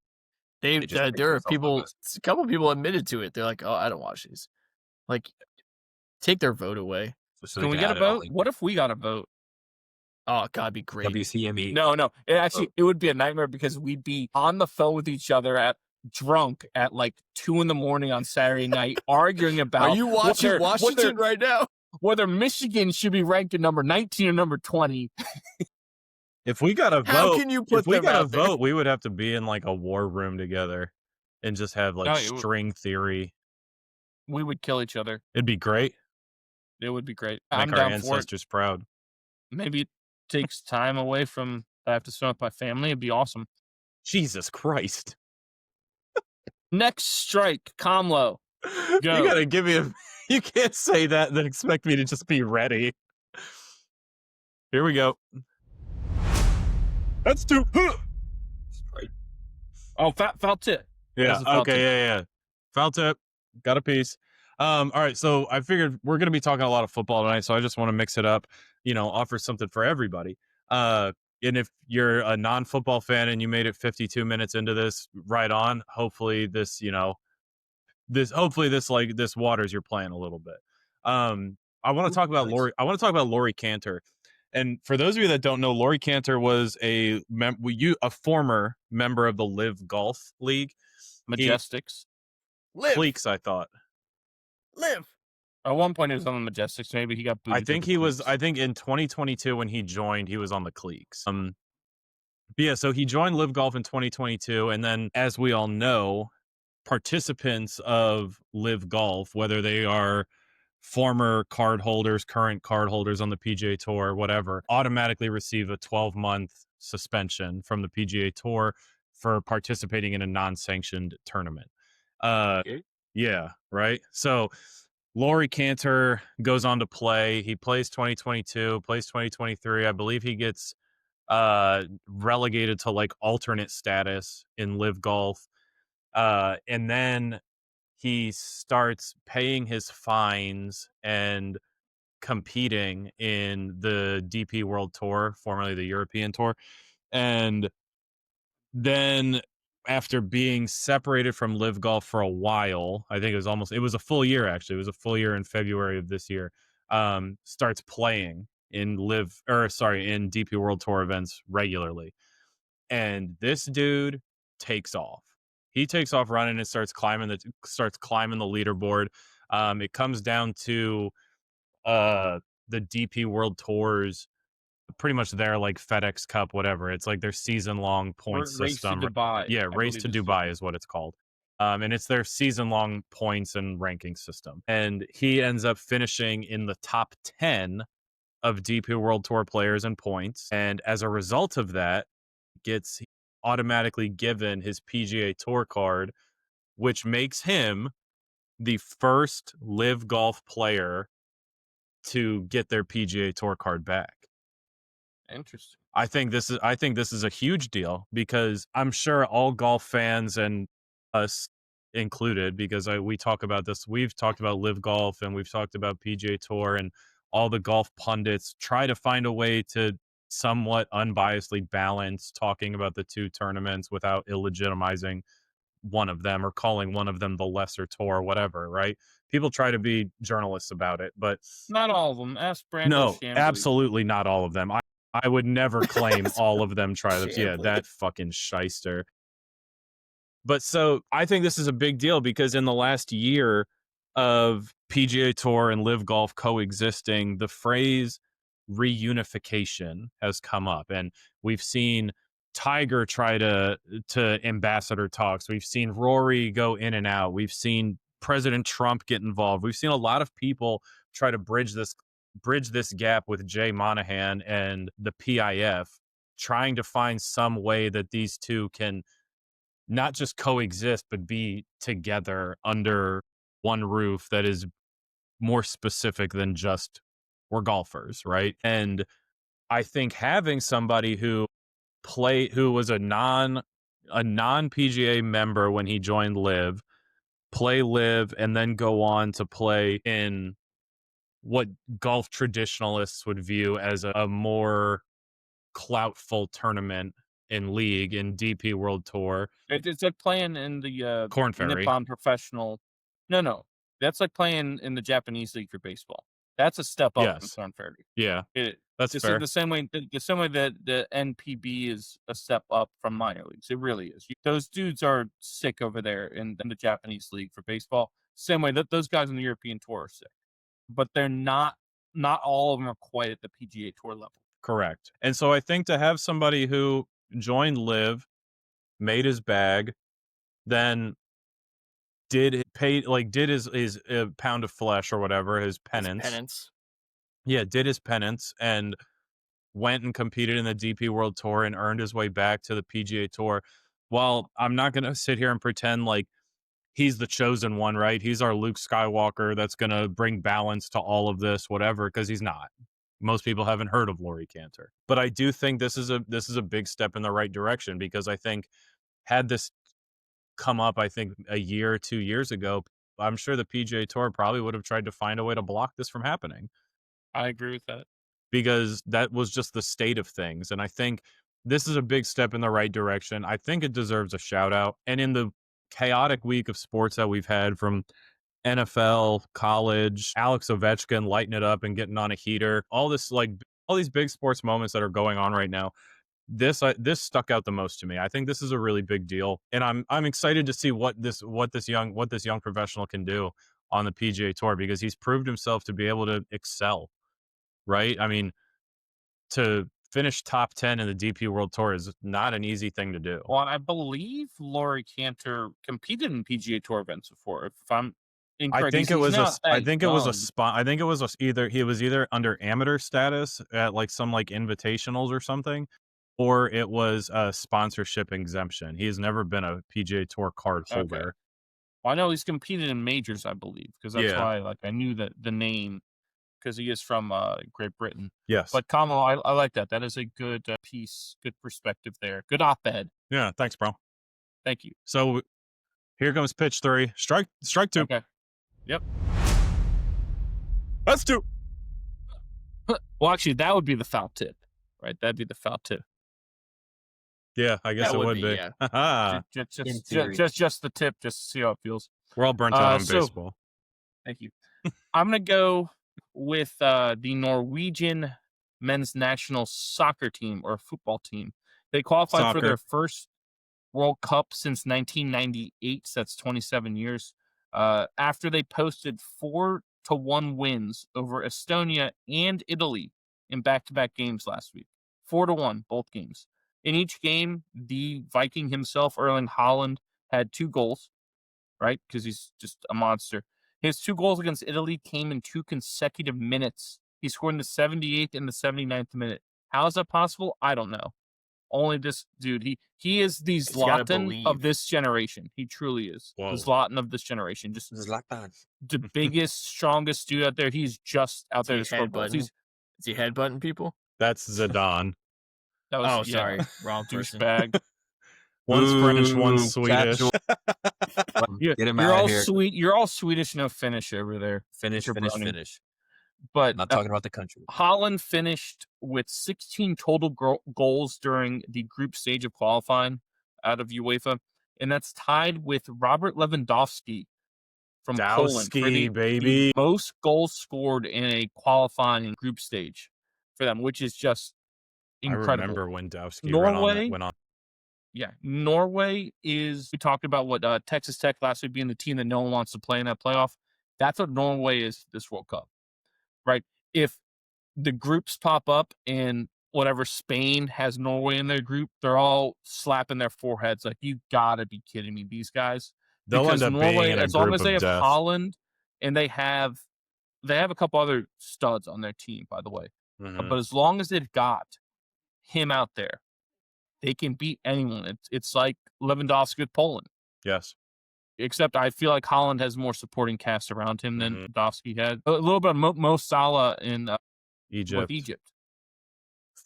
There are people, a couple people admitted to it. They're like, oh, I don't watch these. Like, take their vote away. So can we get a vote? What if we got a vote? Oh, God, it'd be great. WCME. No. It would be a nightmare because we'd be on the phone with each other drunk at like 2 a.m. on Saturday night, arguing about. Are you watching Washington right now? Whether Michigan should be ranked at number 19 or number 20. If we got a vote, how can you put them out there? We would have to be in like a war room together and just have like string theory. We would kill each other. It'd be great. It would be great. Make I'm our down ancestors proud. Maybe it takes time away from I have to spend with my family. It'd be awesome. Jesus Christ. Next strike, Comlo. Go. You gotta give me you can't say that and then expect me to just be ready. Here we go. That's 2. Oh, foul tip. Yeah. Okay. Yeah. Foul tip. Got a piece. All right. So I figured we're going to be talking a lot of football tonight. So I just want to mix it up, offer something for everybody. And if you're a non-football fan and you made it 52 minutes into this, right on. Hopefully this waters your plan a little bit. I want to talk about Laurie. I want to talk about Laurie Cantor. And for those of you that don't know, Laurie Cantor was a former member of the Live Golf League. Majestics. Cleeks, I thought. Live. At one point, he was on the Majestics. Maybe he got booted. I think in 2022 when he joined, he was on the Cleeks. But yeah, so he joined Live Golf in 2022, and then, as we all know, participants of Live Golf, whether they are former card holders, current card holders on the PGA Tour, whatever, automatically receive a 12-month suspension from the PGA Tour for participating in a non-sanctioned tournament. Yeah, right. So Laurie Cantor goes on to play. He plays 2022, plays 2023. I believe he gets relegated to like alternate status in Live Golf. And then he starts paying his fines and competing in the DP World Tour, formerly the European Tour. And then after being separated from Live Golf for a while, I think it was a full year, actually. It was a full year in February of this year. Starts playing in DP World Tour events regularly. And this dude takes off. He takes off running and starts climbing the leaderboard. It comes down to the DP World Tours, pretty much their like FedEx Cup, whatever. It's like their season-long points system. Race to Dubai. Yeah, Race to Dubai is what it's called. And it's their season-long points and ranking system. And he ends up finishing in the top 10 of DP World Tour players and points. And as a result of that, gets automatically given his PGA Tour card, which makes him the first Live Golf player to get their PGA Tour card back. Interesting. I think this is a huge deal because I'm sure all golf fans, and us included, because we talk about this. We've talked about Live Golf and we've talked about PGA Tour, and all the golf pundits try to find a way to somewhat unbiasedly balance talking about the two tournaments without illegitimizing one of them or calling one of them the lesser tour or whatever, right? People try to be journalists about it, but not all of them. Ask Brando. No, Chambly. Absolutely not all of them. I would never claim all of them try this. Yeah, that fucking shyster. But so I think this is a big deal because in the last year of PGA Tour and Live Golf coexisting, the phrase reunification has come up, and we've seen Tiger try to ambassador talks. We've seen Rory go in and out. We've seen President Trump get involved. We've seen a lot of people try to bridge this gap with Jay Monahan and the PIF, trying to find some way that these two can not just coexist, but be together under one roof that is more specific than just we're golfers, right? And I think having somebody who was a non PGA member when he joined Live, play Live, and then go on to play in what golf traditionalists would view as a more cloutful tournament in League in DP World Tour. It's like playing in the Corn Ferry. Nippon Professional. No, that's like playing in the Japanese League for baseball. That's a step up from Corn Ferry. Yeah, that's fair. The same way that the NPB is a step up from minor leagues. It really is. Those dudes are sick over there in the Japanese League for baseball. Same way that those guys on the European Tour are sick, but they're not all of them are quite at the PGA Tour level. Correct. And so I think to have somebody who joined Live, made his bag, then did his pound of flesh or whatever, his penance. Yeah, did his penance and went and competed in the DP World Tour and earned his way back to the PGA Tour. While I'm not going to sit here and pretend like he's the chosen one, right? He's our Luke Skywalker that's going to bring balance to all of this, whatever, because he's not. Most people haven't heard of Laurie Cantor. But I do think this is a big step in the right direction, because I think had this come up, I think a year or 2 years ago, I'm sure the PGA Tour probably would have tried to find a way to block this from happening. I agree with that. Because that was just the state of things. And I think this is a big step in the right direction. I think it deserves a shout out. And in the chaotic week of sports that we've had, from NFL, college, Alex Ovechkin lighting it up and getting on a heater, all these big sports moments that are going on right now, this stuck out the most to me. I think this is a really big deal, and I'm excited to see what this young professional can do on the PGA Tour, because he's proved himself to be able to excel. Right? I mean, to finish top 10 in the DP World Tour is not an easy thing to do. Well, I believe Laurie Cantor competed in PGA Tour events before. If I'm incorrect, I think it was either under amateur status at like some like invitationals or something, or it was a sponsorship exemption. He has never been a PGA Tour card holder. Okay. Well, I know he's competed in majors, I believe, because that's why I knew that the name, because he is from Great Britain. Yes. But Kamala, I like that. That is a good piece, good perspective there. Good op-ed. Yeah, thanks, bro. Thank you. So here comes pitch 3. Strike 2. Okay. Yep. That's 2. Well, actually, that would be the foul tip, right? That'd be the foul tip. Yeah, I guess it would be. Yeah. just the tip, just to see how it feels. We're all burnt out on baseball. Thank you. I'm going to go with the Norwegian men's national soccer team, or football team. They qualified for their first World Cup since 1998. So that's 27 years. After they posted 4-1 wins over Estonia and Italy in back-to-back games last week. 4-1, both games. In each game, the Viking himself, Erling Haaland, had 2 goals, right? Because he's just a monster. His 2 goals against Italy came in 2 consecutive minutes. He scored in the 78th and the 79th minute. How is that possible? I don't know. Only this dude. He is the Zlatan of this generation. He truly is. Whoa. The Zlatan of this generation. Just Zlatan. The biggest, strongest dude out there. He's just out there to score goals. Is he headbutting people? That's Zidane. That was, sorry. Wrong douchebag. One's French, one's Swedish. You're all sweet. You're all Swedish, no Finnish over there. Finish. But I'm not talking about the country. Holland finished with 16 total goals during the group stage of qualifying out of UEFA, and that's tied with Robert Lewandowski from Poland for the most goals scored in a qualifying group stage for them, which is just incredible. I remember when Dowski went on. Yeah, Norway is. We talked about what Texas Tech last week being the team that no one wants to play in that playoff. That's what Norway is this World Cup, right? If the groups pop up and whatever Spain has Norway in their group, they're all slapping their foreheads like, "You gotta be kidding me, these guys!" They'll because end up Norway, being in a as long group as they of have death. Holland and they have a couple other studs on their team, by the way. Mm-hmm. But as long as they've got him out there, they can beat anyone. It's like Lewandowski with Poland. Yes. Except I feel like Holland has more supporting cast around him than Lewandowski had. A little bit of Mo Salah in Egypt. with Egypt.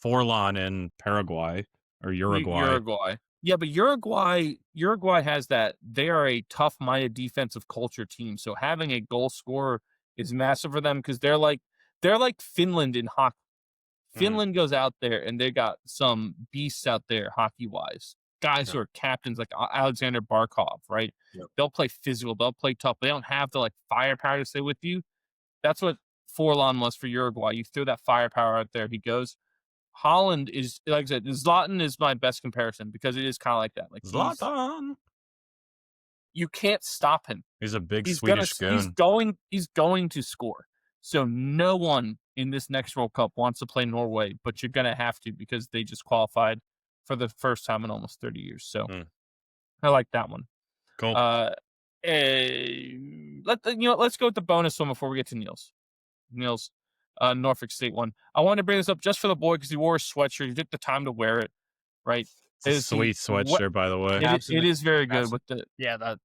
Forlan in Paraguay or Uruguay. Yeah, but Uruguay has that. They are a tough-minded defensive culture team. So having a goal scorer is massive for them because they're like Finland in hockey. Finland goes out there and they got some beasts out there hockey-wise. Guys who are captains like Alexander Barkov, right? Yep. They'll play physical. They'll play tough. They don't have the firepower to stay with you. That's what Forlan was for Uruguay. You throw that firepower out there, he goes. Holland is, like I said, Zlatan is my best comparison because it is kind of like that. Like Zlatan, you can't stop him. He's a big Swedish goon. He's going to score. So no one in this next World Cup wants to play Norway, but you're gonna have to because they just qualified for the first time in almost 30 years. So I like that one. Cool. Let's go with the bonus one before we get to Neil's. Norfolk State one. I wanted to bring this up just for the boy because he wore a sweatshirt. He took the time to wear it, right? It's a sweet sweatshirt, by the way. It is very good with the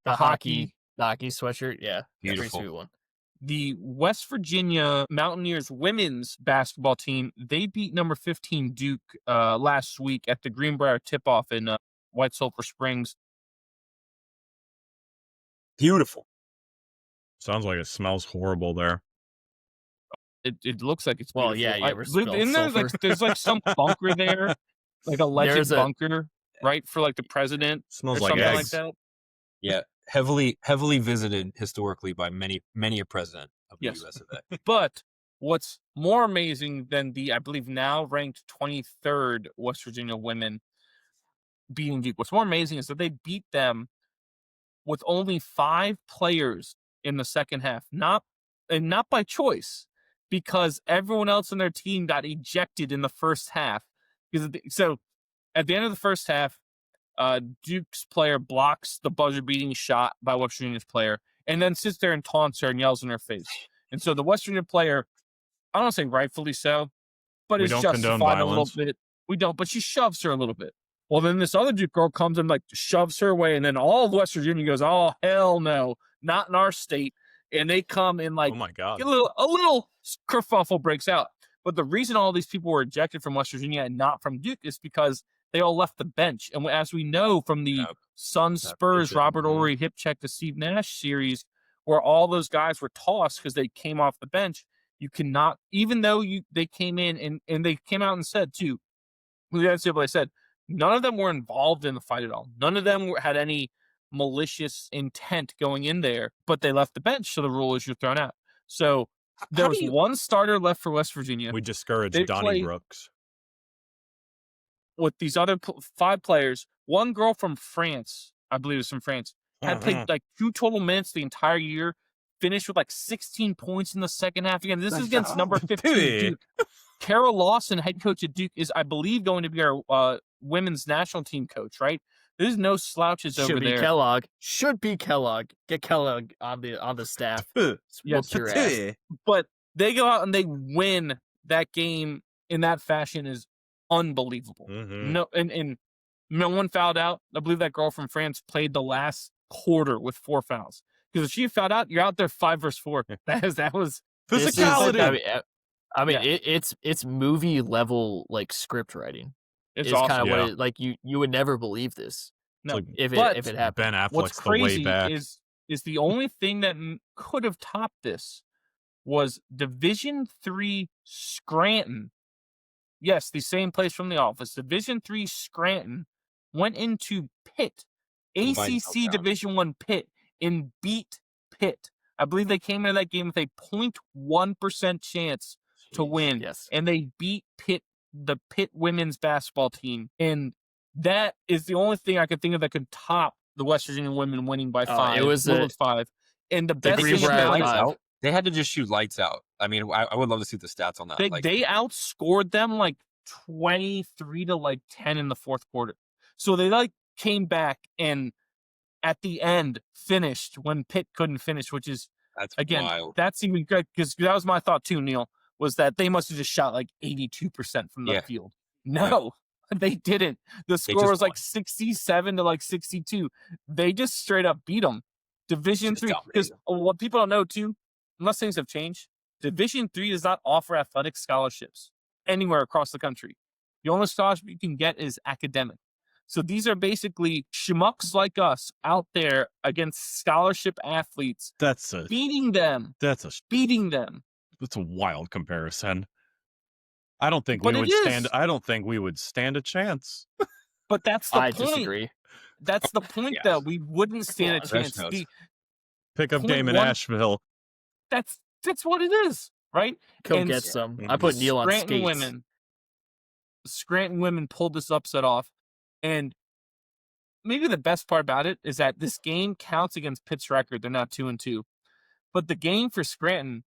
hockey sweatshirt. Yeah, beautiful. Pretty sweet one. The West Virginia Mountaineers women's basketball team, they beat number 15 Duke last week at the Greenbrier tip-off in White Sulphur Springs. Beautiful. Sounds like it smells horrible there. It looks like it's beautiful. Well, yeah. There's some bunker there, like a legend bunker, right, for the president. Smells or like something eggs. like that. Yeah, heavily visited historically by many a president of the U.S. of A. But what's more amazing than the, I believe, now ranked 23rd West Virginia women beating Duke, what's more amazing is that they beat them with only 5 players in the second half, not by choice, because everyone else in their team got ejected in the first half. So at the end of the first half, Duke's player blocks the buzzer-beating shot by West Virginia's player and then sits there and taunts her and yells in her face. And so the West Virginia player, I don't want to say rightfully so, but it's justified a little bit. We don't, but she shoves her a little bit. Well, then this other Duke girl comes and shoves her away, and then all of West Virginia goes, "Oh, hell no, not in our state." And they come in oh my God, a little kerfuffle breaks out. But the reason all these people were ejected from West Virginia and not from Duke is because they all left the bench. And as we know from the Suns Spurs Robert Ory hip check to Steve Nash series, where all those guys were tossed because they came off the bench, you cannot, even though they came in and they came out and said too, they said none of them were involved in the fight at all. None of them had any malicious intent going in there, but they left the bench, so the rule is you're thrown out. So there was one starter left for West Virginia. We discouraged Donnie Brooks. With these other 5 players, one girl from France, I believe it was from France, had played 2 total minutes the entire year, finished with 16 points in the second half. Again, this is against number 15 Duke. Carol Lawson, head coach at Duke, is, I believe, going to be our women's national team coach, right? There's no slouches over there. Should be Kellogg. Get Kellogg on the staff. Yes, your ass. But they go out and they win that game in that fashion is unbelievable. No, and no one fouled out. I believe that girl from France played the last quarter with 4 fouls. Because if she fouled out, you're out there 5 versus 4. That was physicality. I mean, it's movie level script writing. It's awesome. Kind of what you would never believe this. No, if it happened. Ben Affleck's what's crazy the way back. is the only thing that could have topped this was Division III Scranton. Yes, the same place from The Office. Division III Scranton went into Pitt, ACC Division I Pitt, and beat Pitt. I believe they came into that game with a 0.1% chance to win. Yes. And they beat Pitt, the Pitt women's basketball team. And that is the only thing I could think of that could top the West Virginia women winning by 5. It was 5. And the best thing about they had to just shoot lights out. I mean, I would love to see the stats on that. They outscored them 23 to 10 in the fourth quarter. So they came back and at the end finished when Pitt couldn't finish, which is wild. That's even good because that was my thought too, Neil, was that they must have just shot 82% from the field. No, They didn't. The score was like 67 to like 62. They just straight up beat them. Division 3. Because what people don't know too, unless things have changed, Division 3 does not offer athletic scholarships anywhere across the country. The only scholarship you can get is academic. So these are basically schmucks like us out there against scholarship athletes. Beating them. Beating them. That's a wild comparison. I don't think we would stand a chance. But that's the point. Disagree. That's the point, though. We wouldn't stand a chance. Pick up game in Asheville. That's what it is, right? Go get some. I put Neil on skates. Scranton women pulled this upset off, and maybe the best part about it is that this game counts against Pitt's record. They're not 2-2, but the game for Scranton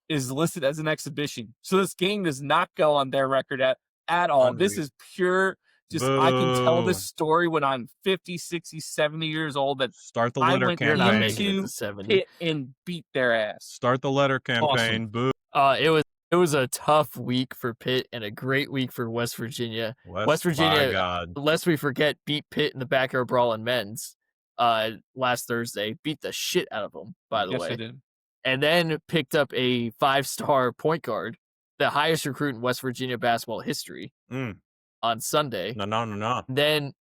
is listed as an exhibition, so this game does not go on their record at all. Unreal. This is pure. Just I can tell this story when I'm 50, 60, 70 years old that start the letter campaign into Pitt and beat their ass. Start the letter campaign. Awesome. It was a tough week for Pitt and a great week for West Virginia. West Virginia, lest we forget, beat Pitt in the backyard brawl in men's last Thursday. Beat the shit out of them, by the way. Yes, they did. And then picked up a 5-star point guard, the highest recruit in West Virginia basketball history, on Sunday. No. Then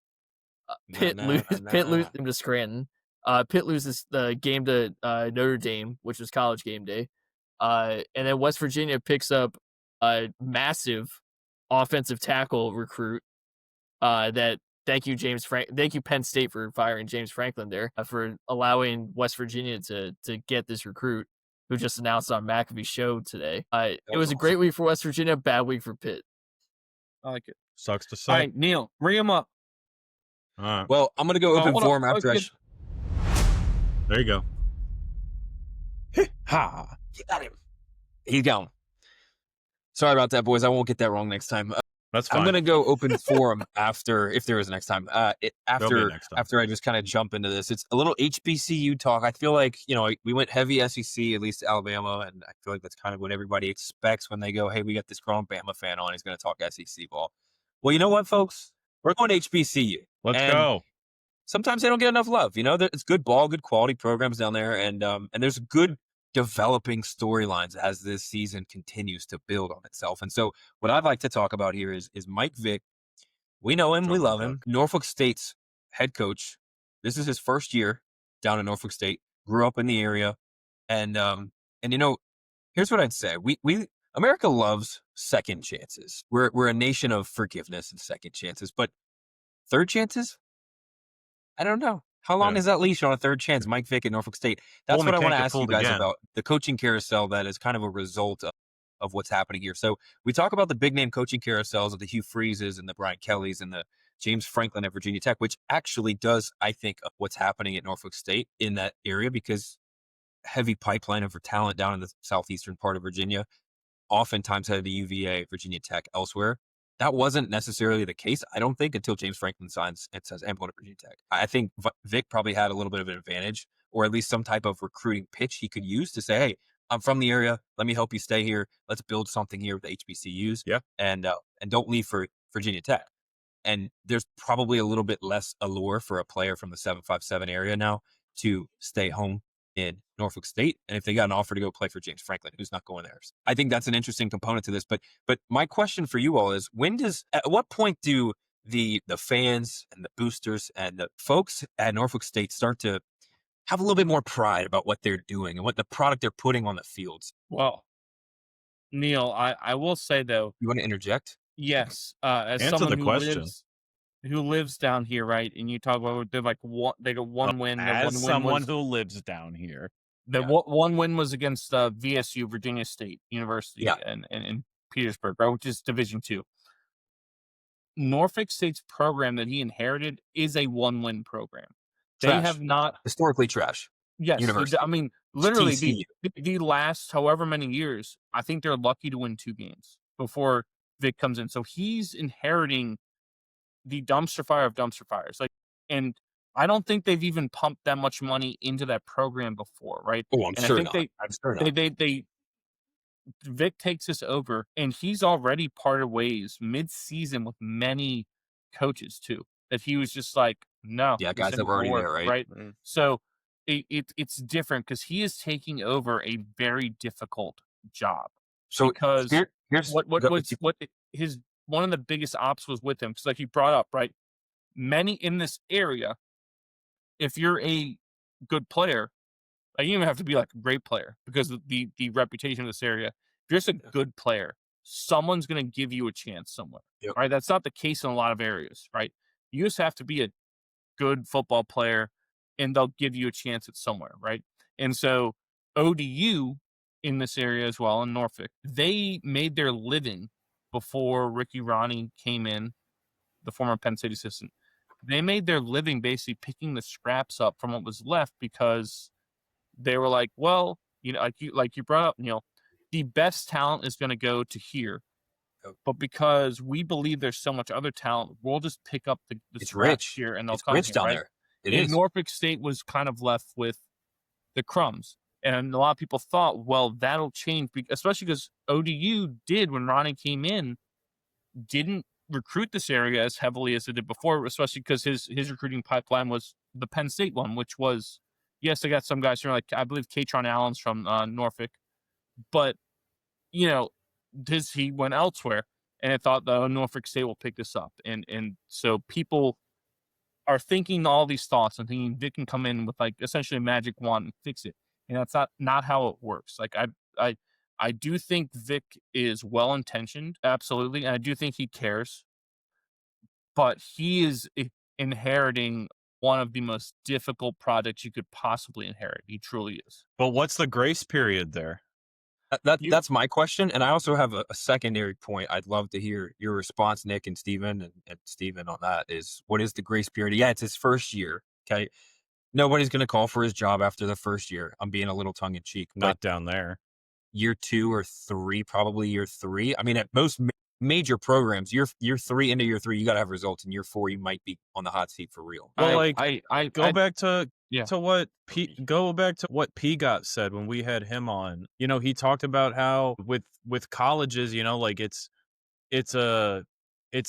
Pitt loses them to Scranton. Pitt loses the game to Notre Dame, which was college game day. And then West Virginia picks up a massive offensive tackle recruit. Thank you Penn State for firing James Franklin there, for allowing West Virginia to get this recruit who just announced on McAfee's show today. It was a great week for West Virginia, bad week for Pitt. I like it. Sucks to say. All right, Neil, ring him up. All right. Well, I'm going to go open forum after There you go. Ha! He got him. He's gone. Sorry about that, boys. I won't get that wrong next time. That's fine. I'm going to go open forum after, if there is next time. After I just kind of jump into this. It's a little HBCU talk. I feel like, we went heavy SEC, at least Alabama, and I feel like that's kind of what everybody expects when they go, hey, we got this grown Bama fan on. He's going to talk SEC ball. Well, you know what, folks? We're going to HBCU. Let's go. Sometimes they don't get enough love. It's good ball, good quality programs down there, and there's good developing storylines as this season continues to build on itself. And so what I'd like to talk about here is Mike Vick. We know him. We love him. Norfolk State's head coach. This is his first year down in Norfolk State. Grew up in the area. And here's what I'd say. We America loves second chances. We're a nation of forgiveness and second chances, but third chances? I don't know. How long is that leash on a third chance? Mike Vick at Norfolk State. That's what I want to ask you guys about, the coaching carousel that is kind of a result of what's happening here. So we talk about the big name coaching carousels of the Hugh Freezes and the Brian Kellys and the James Franklin at Virginia Tech, which actually does, I think, of what's happening at Norfolk State in that area, because heavy pipeline of talent down in the southeastern part of Virginia, oftentimes headed to UVA, Virginia Tech, elsewhere. That wasn't necessarily the case, I don't think, until James Franklin signs and says, I'm going to Virginia Tech. I think Vic probably had a little bit of an advantage, or at least some type of recruiting pitch he could use to say, hey, I'm from the area. Let me help you stay here. Let's build something here with the HBCUs. Yeah. And don't leave for Virginia Tech. And there's probably a little bit less allure for a player from the 757 area now to stay home in Norfolk State. And if they got an offer to go play for James Franklin, who's not going there? I think that's an interesting component to this. But my question for you all is, at what point do the fans and the boosters and the folks at Norfolk State start to have a little bit more pride about what they're doing and what the product they're putting on the fields? Well, Neil, I will say, though. You want to interject? Yes. As Answer someone the question. Who lives down here, right? And you talk about they got one win. As someone who lives down here, one win was against VSU, Virginia State University, in Petersburg, right, which is Division II. Norfolk State's program that he inherited is a one-win program. They have not historically trash. Yes, university. I mean, literally the last however many years, I think they're lucky to win 2 games before Vic comes in. So he's inheriting the dumpster fire of dumpster fires. And I don't think they've even pumped that much money into that program before, right? Oh, I'm sure not. Vic takes this over, and he's already parted ways mid-season with many coaches too. That he was just like, no, Yeah, this guys that ain't were gonna already work, there, right? right? So it's different because he is taking over a very difficult job So because here's what his one of the biggest obstacles with him, because like you brought up, right? Many in this area, if you're a good player, like, you don't even have to be like a great player because of the reputation of this area. If you're just a good player, someone's going to give you a chance somewhere, Yep. right? That's not the case in a lot of areas, right? You just have to be a good football player, and they'll give you a chance at somewhere, right? And so ODU in this area as well, in Norfolk, they made their living before Ricky Ronnie came in, the former Penn State assistant. They made their living basically picking the scraps up from what was left because they were like, well, like you brought up, the best talent is going to go to here. Yep. But because we believe there's so much other talent, we'll just pick up the It's scraps rich. here and they'll It's come rich here, down right? there. It And is. Norfolk State was kind of left with the crumbs. And a lot of people thought, well, that'll change, especially because ODU did, when Ronnie came in, didn't recruit this area as heavily as it did before, especially because his recruiting pipeline was the Penn State one, which was, yes, they got some guys from, like, I believe Katron Allen's from Norfolk, but he went elsewhere, and I thought Norfolk State will pick this up, and so people are thinking all these thoughts and thinking Vic can come in with like essentially a magic wand and fix it, and that's not how it works. Like I do think Vic is well intentioned, absolutely, and I do think he cares, but he is inheriting one of the most difficult projects you could possibly inherit. He truly is. But what's the grace period there? That's my question, and I also have a secondary point. I'd love to hear your response, Nick and Steven, and Steven on that. Is what is the grace period? Yeah, it's his first year. Okay, nobody's going to call for his job after the first year. I'm being a little tongue in cheek. Not down there. Year 2 or 3, probably year 3. I mean, at most major programs, year 3 into year 3, you got to have results. In year 4, you might be on the hot seat for real. Well, go back to what P got said when we had him on. He talked about how with colleges, like it's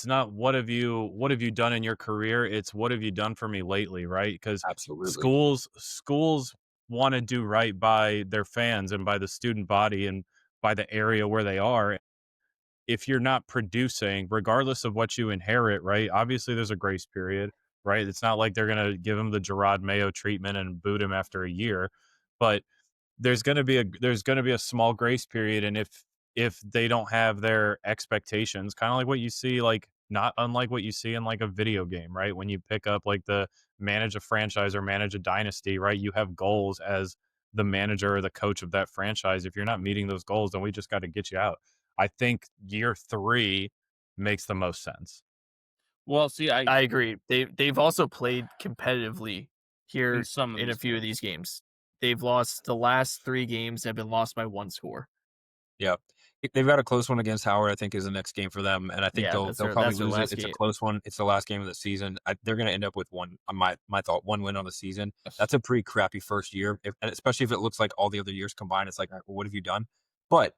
not what have you done in your career, it's what have you done for me lately, right? Because absolutely, schools want to do right by their fans and by the student body and by the area where they are. If you're not producing, regardless of what you inherit, right? Obviously, there's a grace period, right? It's not like they're going to give him the Gerard Mayo treatment and boot him after a year, but there's going to be a small grace period. And if they don't have their expectations, kind of like what you see, like not unlike what you see in like a video game, right? When you pick up like the manage a franchise or manage a dynasty, right? You have goals as the manager or the coach of that franchise. If you're not meeting those goals, then we just got to get you out. I think year 3 makes the most sense. Well, see, I agree. They've also played competitively here in a few of these games. They've lost the last 3 games have been lost by 1 score. Yeah. They've got a close one against Howard, I think, is the next game for them. And I think they'll probably lose it. It's a close one. It's the last game of the season. They're going to end up with one win on the season. That's a pretty crappy first year, especially if it looks like all the other years combined. It's like, well, what have you done? But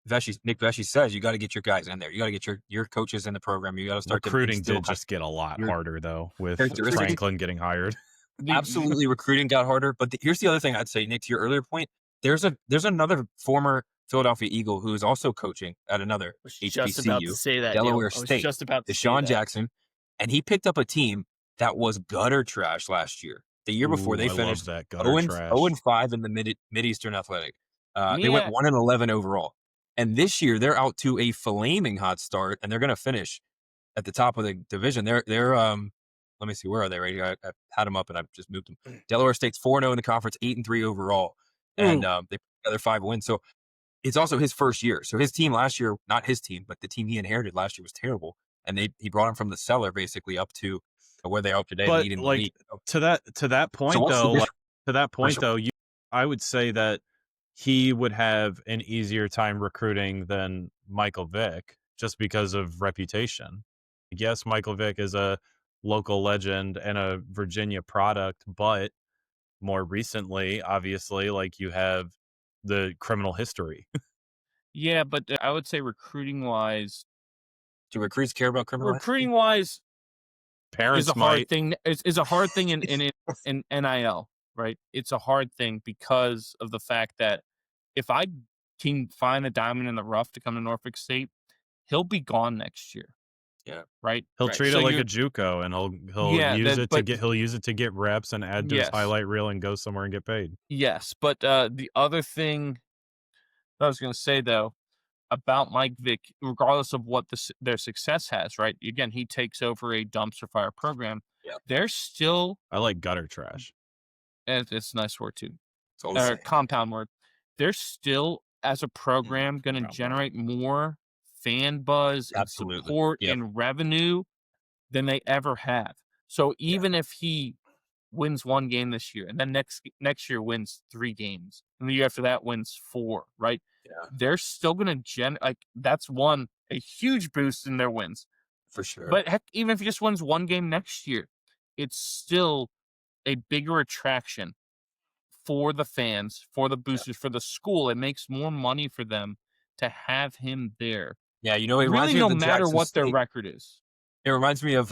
Nick Vesci says you got to get your guys in there. You got to get your coaches in the program. You got to start recruiting. Did just get a lot harder though with Franklin getting hired. Absolutely, recruiting got harder. But here's the other thing I'd say, Nick, to your earlier point. There's another former Philadelphia Eagle who is also coaching at another HBCU, Delaware State, Deshaun Jackson, and he picked up a team that was gutter trash last year. The year before, they finished 0-5 in the Mid-Eastern Athletic. They went 1-11 overall. And this year, they're out to a flaming hot start, and they're going to finish at the top of the division. They're let me see, where are they right here? I had them up, and I've just moved them. Delaware State's 4-0 in the conference, 8-3 overall, and they put together 5 wins. So it's also his first year. So his team last year, not his team, but the team he inherited last year was terrible, and he brought him from the cellar basically up to where they are today, leading the league. To that point, though, I would say that he would have an easier time recruiting than Michael Vick just because of reputation. Yes, Michael Vick is a local legend and a Virginia product, but more recently, obviously, like you have the criminal history. Yeah, but I would say recruiting wise, do recruits care about criminal history? Recruiting wise, parents is a hard might. thing. Is a hard thing in NIL, right? It's a hard thing because of the fact that if I can find a diamond in the rough to come to Norfolk State, he'll be gone next year. Yeah. Right. He'll Right. treat So it like you're- a JUCO, and he'll Yeah, use that- it to but- get he'll use it to get reps and add to his Yes. highlight reel and go somewhere and get paid. Yes, but the other thing I was going to say though about Mike Vick, regardless of what their success has, right? Again, he takes over a dumpster fire program. Yep. They're still, I like gutter trash. and it's a nice word too, It's all the same. compound word. They're still, as a program, going to compound generate more fan buzz and Absolutely. support Yep. and revenue than they ever have. So even if he wins one game this year and then next year wins 3 games and the year after that wins 4, right? Yeah. They're still going to that's a huge boost in their wins. For sure. But heck, even if he just wins one game next year, it's still a bigger attraction for the fans, for the boosters, for the school. It makes more money for them to have him there. Yeah, it reminds Really, me no of the matter Jackson what their State. record is. It reminds me of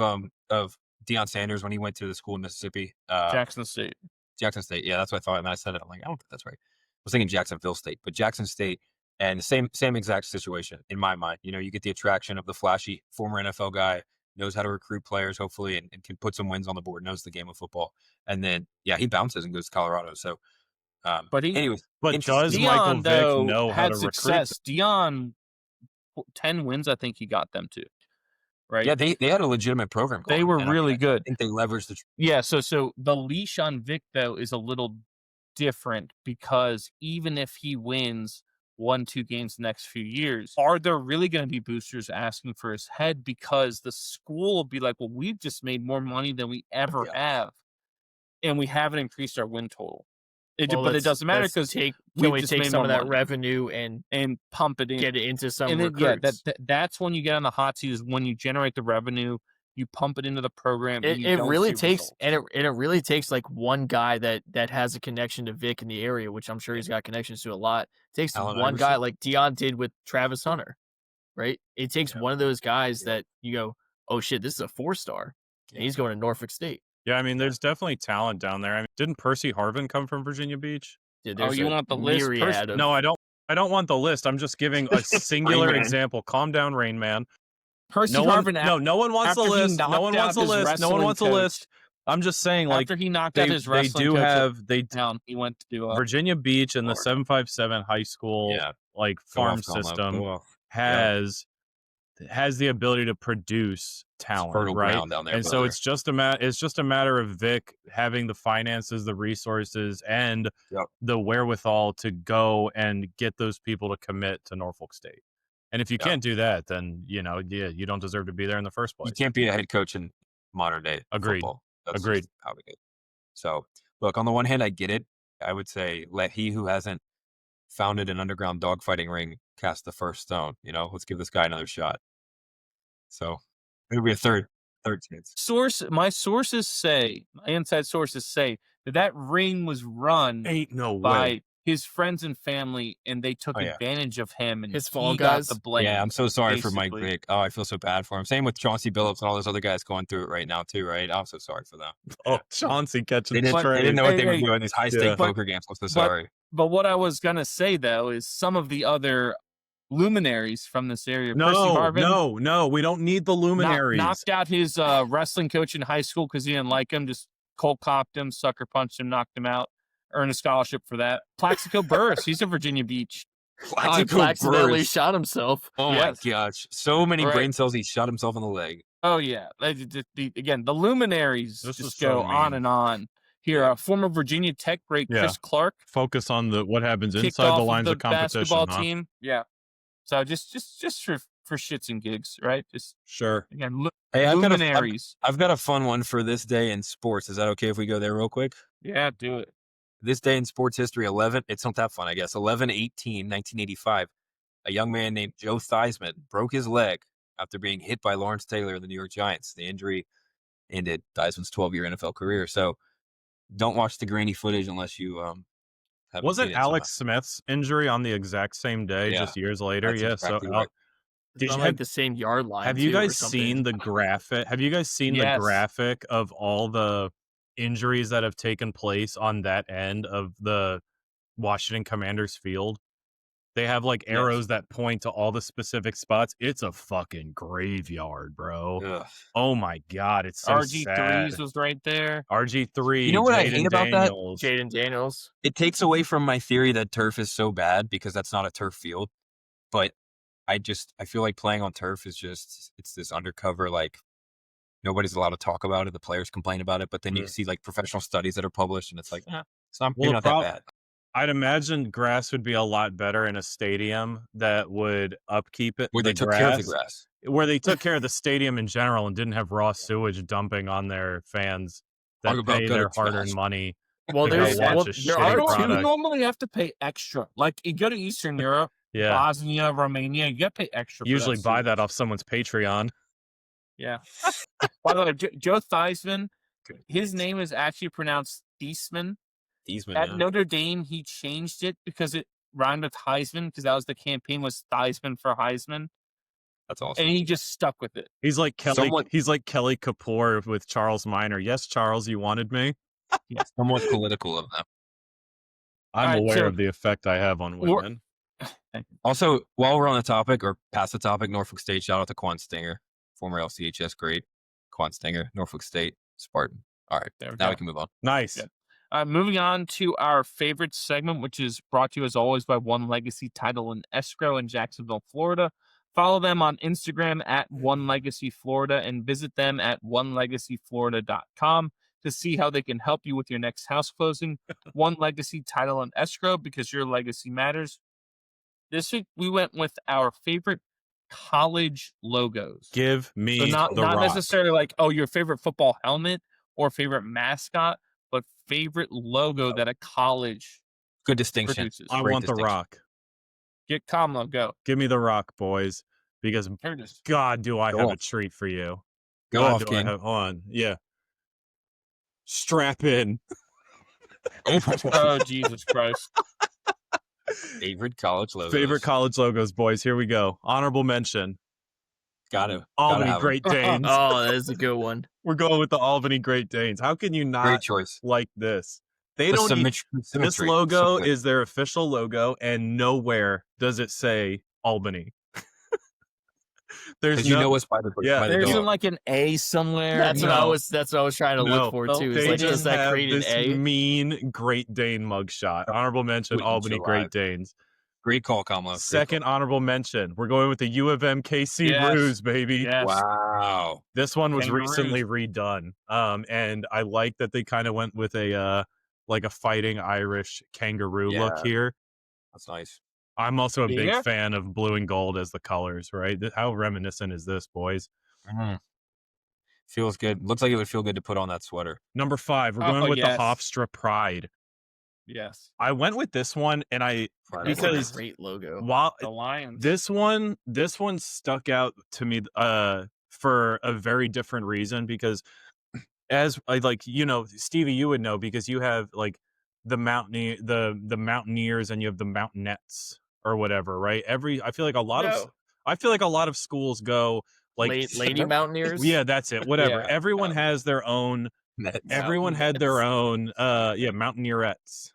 Deion Sanders when he went to the school in Mississippi. Jackson State. Jackson State. Yeah, that's what I thought. And I said it. I'm like, I don't think that's right. I was thinking Jacksonville State, but Jackson State, and the same exact situation in my mind. You get the attraction of the flashy former NFL guy, knows how to recruit players, hopefully, and can put some wins on the board, knows the game of football. And then, he bounces and goes to Colorado. So, But anyways, does Deion, Michael Vick though, know how had to recruit? success. Deion, 10 wins, I think he got them to. Right? Yeah, they had a legitimate program. They going, were and really I good. think they leveraged the. Yeah, so the leash on Vic, though, is a little different because even if he wins 1-2 games the next few years, are there really going to be boosters asking for his head? Because the school will be like, well, we've just made more money than we ever have, and we haven't increased our win total. But it doesn't matter because can we take some of that revenue and pump it in, get it into some and then, recruits? that's when you get on the hot seat, is when you generate the revenue, you pump it into the program. And It really takes results. and it really takes like one guy that has a connection to Vic in the area, which I'm sure he's got connections to a lot. It takes Allen one guy Iverson. like Deion did with Travis Hunter, right? It takes one of those guys that you go, oh shit, this is a 4-star, and he's going to Norfolk State. Yeah, I mean, there's definitely talent down there. I mean, didn't Percy Harvin come from Virginia Beach? Dude, Oh, there's you a want the list? myriad of- No, I don't. I don't want the list. I'm just giving a singular Rain Man. example. Calm down, Rain Man. Percy No one, Harvin. no one wants the after he list. No knocked one out wants the his list. No one wrestling wants the coach. list. I'm just saying, like, After he knocked out his they wrestling do coach have down, he went to do Virginia Beach and the Lord. 757 high school like Go farm off, Colin, system go off. has the ability to produce talent, fertile right? ground down there, And so brother. it's just a matter of Vic having the finances, the resources, and the wherewithal to go and get those people to commit to Norfolk State. And if you can't do that, then you don't deserve to be there in the first place. You can't be a head coach in modern day Agreed. football. That's Agreed. just how it is. So, look, on the one hand, I get it. I would say let he who hasn't founded an underground dogfighting ring cast the first stone. Let's give this guy another shot. So maybe a third chance. My inside sources say that ring was run Ain't no by way. his friends and family, and they took Oh, yeah. advantage of him, and His he fall got guys? the blame. Yeah, I'm so sorry for Mike basically. Vick. Oh, I feel so bad for him. Same with Chauncey Billups and all those other guys going through it right now too, right? I'm so sorry for them. Oh, Chauncey catching They didn't, the they didn't know what they were Hey, doing. These high stake yeah. poker games. I'm so sorry. But what I was gonna say though is some of the other luminaries from this area. Percy Harvin No, we don't need the luminaries. knocked out his wrestling coach in high school because he didn't like him. Just cold copped him, sucker punched him, knocked him out. Earned a scholarship for that. Plaxico Burris, he's in Virginia Beach. Plaxico accidentally Burris. shot himself. Oh Yes. my gosh. So many Right. brain cells he shot himself in the leg. Oh yeah. Again, the luminaries This is just so go on mean. and on. Here, former Virginia Tech great Yeah. Chris Clark Focus on what happens kicked inside off the lines the of competition. basketball Huh? team. Yeah. So just for shits and gigs, right? Just Sure. again, Hey, luminaries. I've got a fun one for this day in sports. Is that okay if we go there real quick? Yeah, do it. This day in sports history, it's not that fun, I guess. 11/18/1985, a young man named Joe Theismann broke his leg after being hit by Lawrence Taylor of the New York Giants. The injury ended Theismann's 12-year NFL career. So don't watch the grainy footage unless you haven't Was seen it it Alex Smith's injury on the exact same day, Yeah, just years later? that's Yeah. exactly So right. like the same yard line. Have you guys seen the graphic? Have you guys seen the graphic of all the injuries that have taken place on that end of the Washington Commanders field? They have like arrows that point to all the specific spots. It's a fucking graveyard, bro. Ugh. Oh my God, it's so RG3's sad. was right there. RG3. You know what I hate about that? Jaden Daniels. It takes away from my theory that turf is so bad because that's not a turf field. But I feel like playing on turf is it's this undercover, like nobody's allowed to talk about it. The players complain about it, but then you see like professional studies that are published and it's like, it's not, maybe not that bad. I'd imagine grass would be a lot better in a stadium that would upkeep it. Where they took care of the grass. Where they took care of the stadium in general and didn't have raw sewage dumping on their fans that pay their hard-earned money. Well, there are two normally have to pay extra. Like you go to Eastern Europe, Bosnia, Romania, you got to pay extra. Usually buy that off someone's Patreon. Yeah. By the way, Joe Theismann, his name is actually pronounced Theismann. At Notre Dame, he changed it because it rhymed with Heisman, because that was the campaign was Theismann for Heisman. That's awesome. And he just stuck with it. He's like Kelly. He's like Kelly Kapoor with Charles Minor. Yes, Charles, you wanted me. Yes, somewhat political of them. I'm aware of the effect I have on women. Also, while we're on the topic, or past the topic, Norfolk State, shout out to Quan Stinger, former LCHS great. Quan Stinger, Norfolk State, Spartan. All right, now we can move on. Nice. Yeah. Moving on to our favorite segment, which is brought to you as always by One Legacy Title and Escrow in Jacksonville, Florida. Follow them on Instagram at One Legacy Florida and visit them at onelegacyflorida.com to see how they can help you with your next house closing. One Legacy Title and Escrow, because your legacy matters. This week we went with our favorite college logos. Give me so not Rock. necessarily like, oh, your favorite football helmet or favorite mascot, but favorite logo that a college good distinction produces. I want the Rock. Get Kamlo, go. Give me the Rock, boys, because God, do I have a treat for you. Go off, King. Hold on. Yeah. Strap in. Oh, Jesus Christ. Favorite college logos. Favorite college logos, boys. Here we go. Honorable mention. Albany Great Danes. Oh, that is a good one. We're going with the Albany Great Danes. How can you not like this? They don't. This logo is their official logo, and nowhere does it say Albany. There's what's by the there isn't like an A somewhere. That's what I was trying to look for too. They like, just does that create this an A? mean Great Dane mugshot. Honorable mention: Albany Great Danes. Great call, Kamala. Second honorable mention. We're going with the U of M KC Roos, baby. Yes. Wow. This one was recently redone. And I like that they kind of went with a like a fighting Irish kangaroo look here. That's nice. I'm also a big fan of blue and gold as the colors, right? How reminiscent is this, boys? Mm-hmm. Feels good. Looks like it would feel good to put on that sweater. Number 5, we're going with the Hofstra Pride. Yes. I went with this one, and because a great logo. While the Lions. This one stuck out to me for a very different reason, because as Stevie, you would know, because you have like the Mountaineers and you have the Mountainettes or whatever, right? I feel like a lot of schools go like Lady Mountaineers. Yeah, that's it. Whatever. Yeah. Everyone has their own. Everyone had their own Mountaineerettes,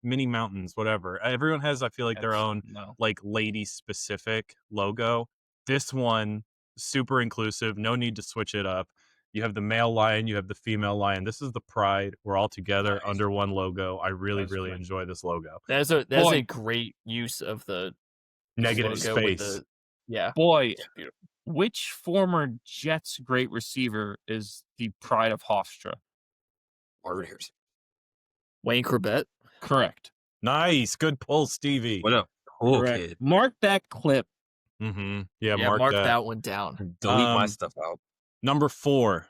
mini mountains, whatever. Everyone has, I feel like, their own like lady specific logo. This one, super inclusive, no need to switch it up. You have the male lion, you have the female lion. This is the Pride. We're all together under one logo. I really enjoy this logo. That's a great use of the negative space. Boy, which former Jets great receiver is the Pride of Hofstra? Marvin Harrison. Wayne Corbett. Correct. Nice. Good pull, Stevie. What up? Cool kid. Mark that clip. Mm-hmm. Mark that one down. Delete my stuff out. Number 4.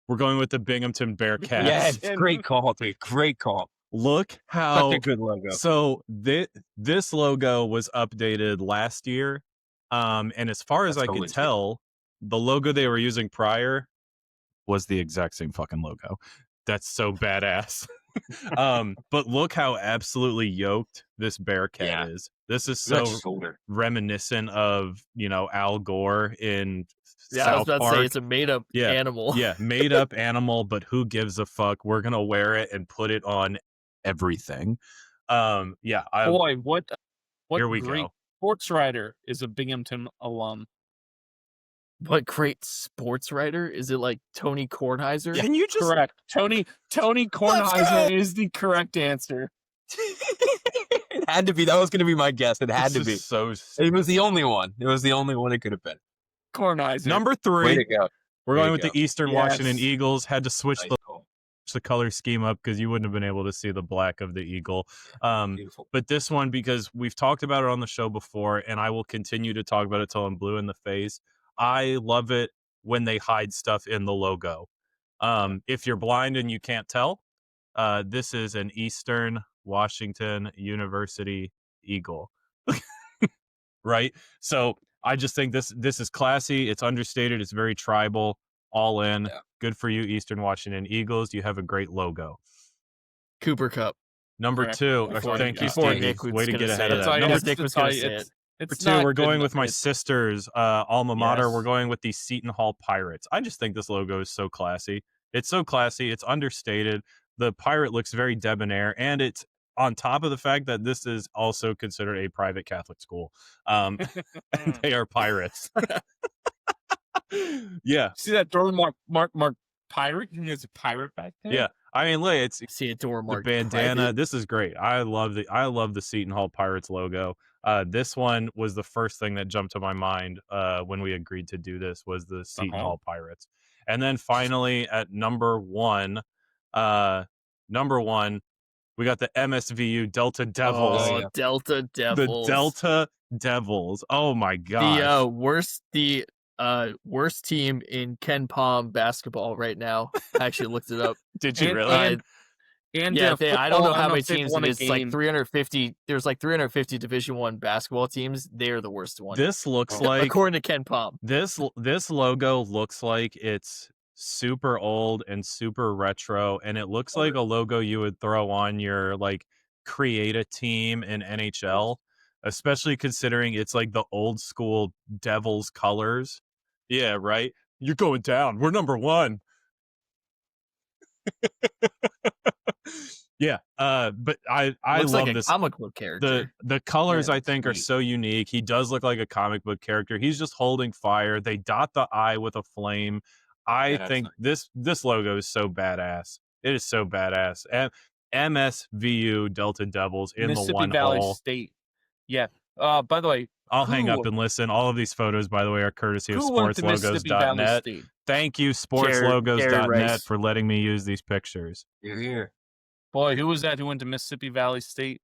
We're going with the Binghamton Bearcats. Yes, great call, dude. Great call. Look how such a good logo. So this logo was updated last year. And as far as I could tell, the logo they were using prior was the exact same fucking logo. That's so badass. But look how absolutely yoked this Bearcat is. This is so reminiscent of, Al Gore in I was South about Park. to say it's a made-up animal. Yeah, made-up animal, but who gives a fuck? We're gonna wear it and put it on everything. What here we great go. Sports writer is a Binghamton alum. What great sports writer? Is it like Tony Kornheiser? Can you just correct? Tony Kornheiser is the correct answer. It had to be. That was going to be my guess. It had to be. It was the only one. It was the only one it could have been. Kornheiser. Number 3. Way to go. We're going with the Eastern Washington Eagles. Had to switch the color scheme up because you wouldn't have been able to see the black of the eagle. But this one, because we've talked about it on the show before, and I will continue to talk about it till I'm blue in the face. I love it when they hide stuff in the logo. If you're blind and you can't tell, this is an Eastern Washington University Eagle. Right? So I just think this is classy. It's understated. It's very tribal. All in. Yeah. Good for you, Eastern Washington Eagles. You have a great logo. Cooper Cup. Number 2. Thank you, Steve. Way to get ahead of that. Number Nick was going to say it. Number 2, we're going with my sister's alma mater. Yes. We're going with the Seton Hall Pirates. I just think this logo is so classy. It's so classy. It's understated. The pirate looks very debonair, and it's on top of the fact that this is also considered a private Catholic school. And they are pirates. Yeah. See that door mark pirate? You think there's a pirate back there? Yeah. I mean, look, it's see a door mark. The bandana. Private. This is great. I love the Seton Hall Pirates logo. This one was the first thing that jumped to my mind when we agreed to do this was the Seton Hall Pirates. And then finally at number 1, we got the MSVU Delta Devils. Oh, yeah. Delta Devils. The Delta Devils. Oh my god. The worst team in Ken Palm basketball right now. I actually looked it up. Did you really? I don't know how many teams it is. It's like 350. There's like 350 Division I basketball teams. They're the worst one. This looks like, according to Ken Palm, this logo looks like it's super old and super retro, and it looks like a logo you would throw on your create a team in NHL, especially considering it's like the old school Devils colors. Yeah, right. You're going down. We're number 1. Yeah, but I love like this comic book character. The colors I think are so unique. He does look like a comic book character. He's just holding fire. They dot the I with a flame. I think this logo is so badass. It is so badass. MSVU Delta Devils in the one Valley hole. State. Yeah. By the way, I'll hang up and listen. All of these photos, by the way, are courtesy of sportslogos.net. Thank you, sportslogos.net, for letting me use these pictures. You're here. Boy, who was that who went to Mississippi Valley State?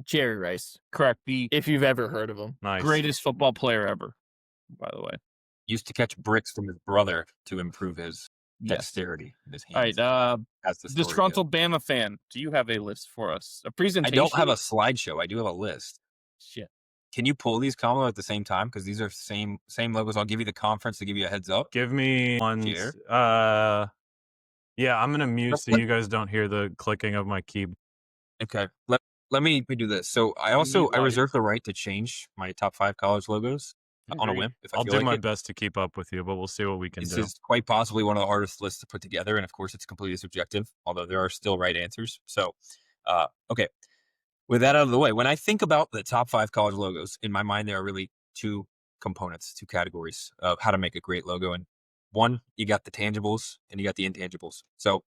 Jerry Rice. Correct. If you've ever heard of him. Nice. Greatest football player ever, by the way. Used to catch bricks from his brother to improve his dexterity in his hands. All right. Disgruntled Bama fan, do you have a list for us? A presentation? I don't have a slideshow. I do have a list. Shit. Can you pull these, Kamala, at the same time? Because these are same logos. I'll give you the conference to give you a heads up. Give me one. Yeah, I'm going to mute so you guys don't hear the clicking of my keyboard. Okay. Let me do this. So I reserve the right to change my top 5 college logos on a whim. If I'll do my best to keep up with you, but we'll see what we can do. This is quite possibly one of the hardest lists to put together. And of course, it's completely subjective, although there are still right answers. So, okay. With that out of the way, when I think about the top 5 college logos, in my mind, there are really 2 components, 2 categories of how to make a great logo. And one, you got the tangibles and you got the intangibles. So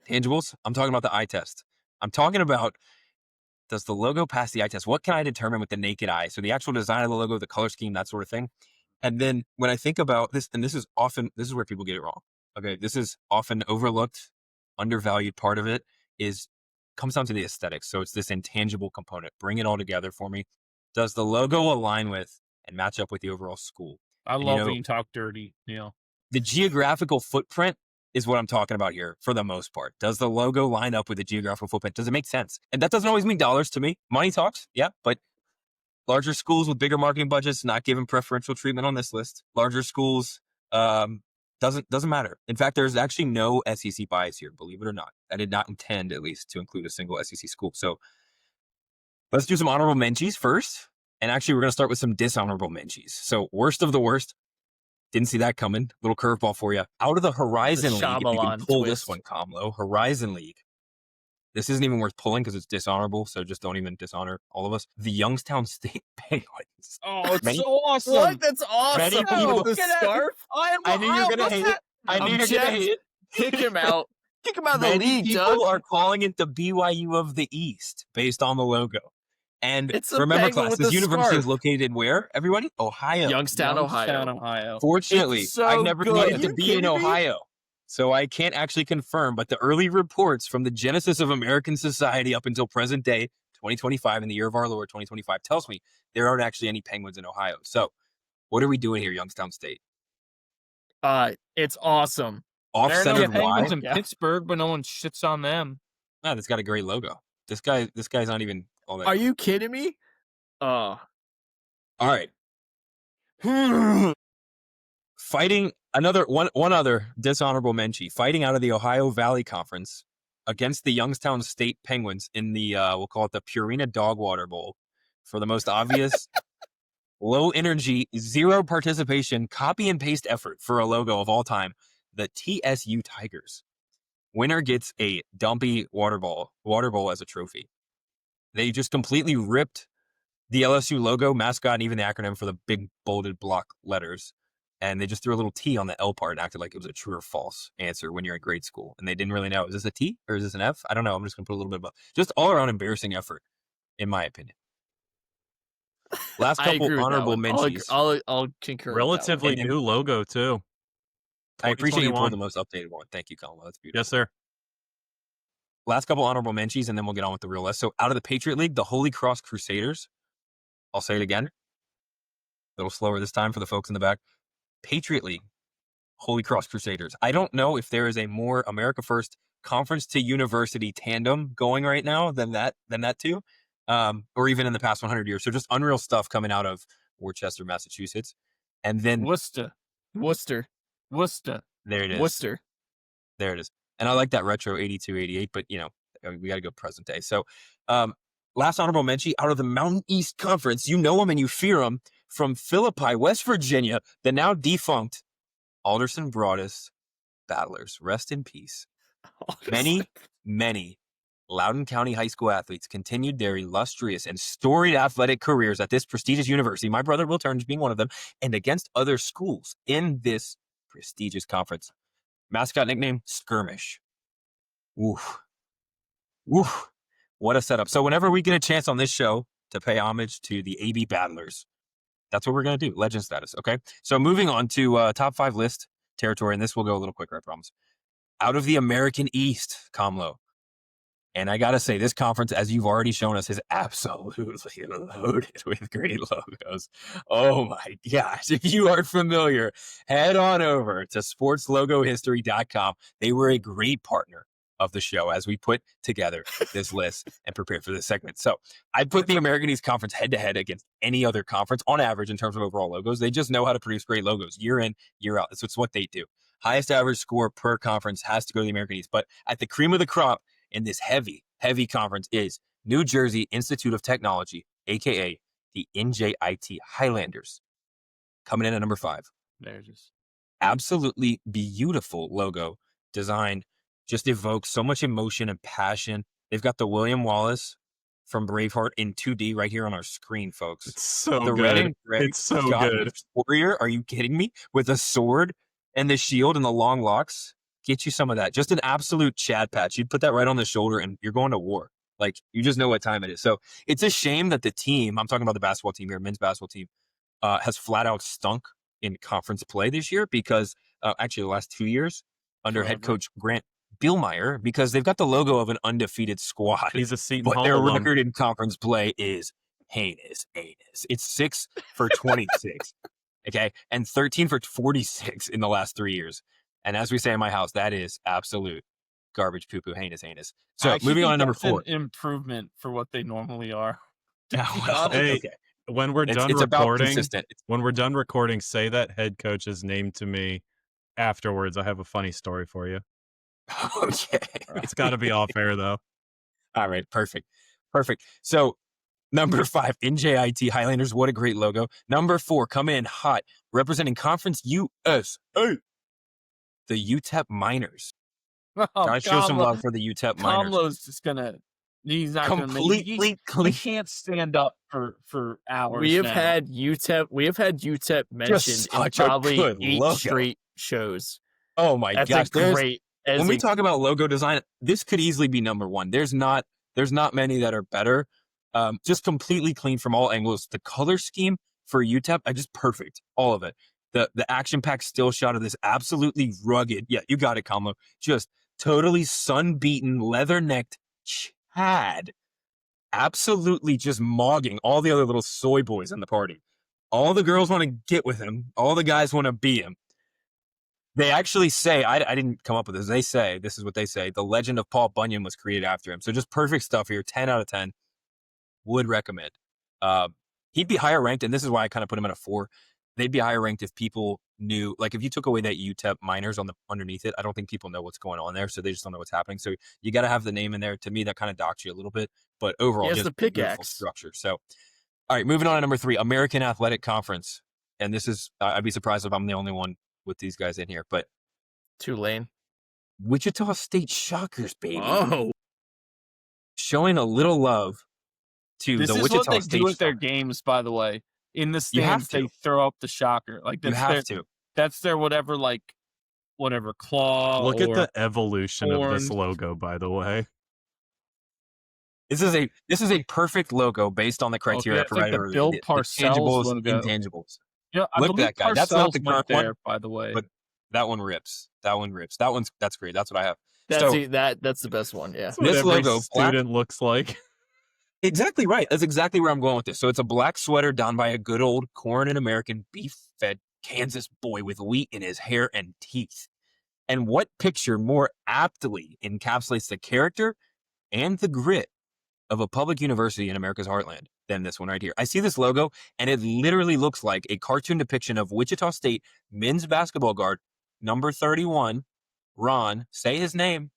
tangibles, I'm talking about the eye test. I'm talking about, does the logo pass the eye test? What can I determine with the naked eye? So the actual design of the logo, the color scheme, that sort of thing. And then when I think about this, and this is where people get it wrong. Okay. This is often overlooked, undervalued part of it comes down to the aesthetics. So it's this intangible component. Bring it all together for me. Does the logo align with and match up with the overall school? I love when you talk dirty, Neil. The geographical footprint is what I'm talking about here for the most part. Does the logo line up with the geographical footprint? Does it make sense? And that doesn't always mean dollars to me. Money talks, yeah, but larger schools with bigger marketing budgets not given preferential treatment on this list. Larger schools Doesn't matter. In fact, there's actually no SEC bias here, believe it or not. I did not intend, at least, to include a single SEC school. So let's do some honorable mentions first. And actually, we're going to start with some dishonorable mentions. So worst of the worst. Didn't see that coming. Little curveball for you. Out of the Horizon League, if you can pull this one, Comlo. Horizon League. This isn't even worth pulling because it's dishonorable, so just don't even dishonor all of us. The Youngstown State Penguins. Oh, it's so awesome. What? That's awesome. Many people- The scarf? I knew you were going to hate it. I knew you were going to hate it. Kick him out. Kick him out of the Many league, people Doug. are calling it the BYU of the East based on the logo. And It's a remember, penguin class, with this a university is scarf. located in where, everybody? Ohio. Youngstown, Ohio. Ohio. Fortunately, It's so I've never good. needed Are to you be in kidding me? Ohio, so I can't actually confirm. But the early reports from the genesis of American society up until present day, 2025, in the year of our Lord, 2025, tells me there aren't actually any Penguins in Ohio. So what are we doing here, Youngstown State? It's awesome. There are no Off-centered Penguins Y? in Pittsburgh, but no one shits on them. Ah, that's got a great logo. This guy's not even all that. Are you kidding me? All right. Fighting one other dishonorable mention. Fighting out of the Ohio Valley Conference against the Youngstown State Penguins in the we'll call it the Purina Dogwater Bowl for the most obvious low energy, zero participation, copy and paste effort for a logo of all time, the TSU Tigers. Winner gets a dumpy water bowl as a trophy. They just completely ripped the LSU logo, mascot, and even the acronym for the big bolded block letters. And they just threw a little T on the L part and acted like it was a true or false answer when you're in grade school. And they didn't really know, is this a T or is this an F? I don't know. I'm just going to put a little bit of just all around embarrassing effort, in my opinion. Last couple honorable mentions. I'll concur. Relatively new logo, too. I appreciate you 2021. pulled the most updated one. Thank you, Colin. That's beautiful. Yes, sir. Last couple honorable mentions, and then we'll get on with the real list. So out of the Patriot League, the Holy Cross Crusaders. I'll say it again. A little slower this time for the folks in the back. Patriot League, Holy Cross Crusaders. I don't know if there is a more America First conference to university tandem going right now than that too, or even in the past 100 years. So just unreal stuff coming out of Worcester, Massachusetts, and then Worcester. Worcester. There it is. Worcester. There it is. And I like that retro 82, 88, but we got to go present day. So last honorable mention out of the Mountain East Conference, you know them and you fear them, from Philippi, West Virginia, the now defunct Alderson Broadus Battlers. Rest in peace. Many Loudoun County high school athletes continued their illustrious and storied athletic careers at this prestigious university. My brother Will Turns being one of them, and against other schools in this prestigious conference. Mascot nickname, Skirmish. Oof. What a setup. So whenever we get a chance on this show to pay homage to the AB Battlers, that's what we're going to do. Legend status. Okay. So moving on to top 5 list territory, and this will go a little quicker, I promise. Out of the American East, Comlo. And I got to say, this conference, as you've already shown us, is absolutely loaded with great logos. Oh my gosh. If you aren't familiar, head on over to sportslogohistory.com. They were a great partner of the show as we put together this list and prepared for this segment. So I put the American East Conference head to head against any other conference on average in terms of overall logos. They just know how to produce great logos year in, year out. It's what they do. Highest average score per conference has to go to the American East. But at the cream of the crop in this heavy conference is New Jersey Institute of Technology, aka the NJIT Highlanders, coming in at number 5. They're just Absolutely beautiful logo design. Just evokes so much emotion and passion. They've got the William Wallace from Braveheart in 2D right here on our screen, folks. It's so the good. red and gray It's so Scottish good. warrior. Are you kidding me? With a sword and the shield and the long locks. Get you some of that. Just an absolute Chad patch. You'd put that right on the shoulder and you're going to war. Like, you just know what time it is. So it's a shame that the team, I'm talking about the basketball team here, men's basketball team, has flat out stunk in conference play this year because actually the last 2 years under head coach Grant Bielmeyer, because they've got the logo of an undefeated squad. He's a Seton but Hall their alum. record in conference play is heinous. It's 6 for 26. Okay. And 13 for 46 in the last 3 years. And as we say in my house, that is absolute garbage, poo-poo, heinous. So moving on to number 4. An improvement for what they normally are. Hey, okay. When we're done It's about recording, consistent. when we're done recording, say that head coach's name to me afterwards. I have a funny story for you. Okay. It's got to be off air, though. All right. Perfect. So, number 5, NJIT Highlanders. What a great logo. Number 4, coming in hot, representing Conference USA, the UTEP Miners. Gotta show some love for the UTEP Miners. Kamlo's just gonna. He's not completely gonna make. clean. He can't stand up for hours. We have had UTEP mentioned in probably 8 logo. straight shows. Oh my gosh! Great. When we talk about logo design, this could easily be number 1. There's not many that are better. Just completely clean from all angles. The color scheme for UTEP, just perfect. All of it. The action-packed still shot of this absolutely rugged. Yeah, you got it, Kamlo. Just totally sun-beaten, leather-necked Chad. Absolutely just mogging all the other little soy boys in the party. All the girls want to get with him. All the guys want to be him. They actually say, I didn't come up with this. This is what they say. The legend of Paul Bunyan was created after him. So just perfect stuff here. 10 out of 10. Would recommend. He'd be higher ranked, and this is why I kind of put him at a 4. They'd be higher ranked if people knew, like if you took away that UTEP Miners on the underneath it, I don't think people know what's going on there, so they just don't know what's happening. So you got to have the name in there. To me, that kind of docks you a little bit, but overall, just the beautiful pickaxe structure. So, all right, moving on to number 3, American Athletic Conference, and this is I'd be surprised if I'm the only one with these guys in here, but Tulane, Wichita State Shockers, baby. Oh, showing a little love to this the is Wichita what they State do with their Shockers. games, by the way. In the You have stands, to. they throw up the shocker. Like You have to. That's their whatever claw. Look or at the evolution of this horn. logo, by the way. This is a perfect logo based on the criteria provided. Like the Bill Parcells intangibles, logo. intangibles. Yeah, Look at that guy. That's not the current there, one, by the way. but that one rips. That's great. That's what I have. That's the best one. Yeah. That's what This every logo, student looks like. Exactly right. That's exactly where I'm going with this. So it's a black sweater donned by a good old corn and American beef-fed Kansas boy with wheat in his hair and teeth. And what picture more aptly encapsulates the character and the grit of a public university in America's heartland than this one right here? I see this logo, and it literally looks like a cartoon depiction of Wichita State men's basketball guard, number 31, Ron, say his name,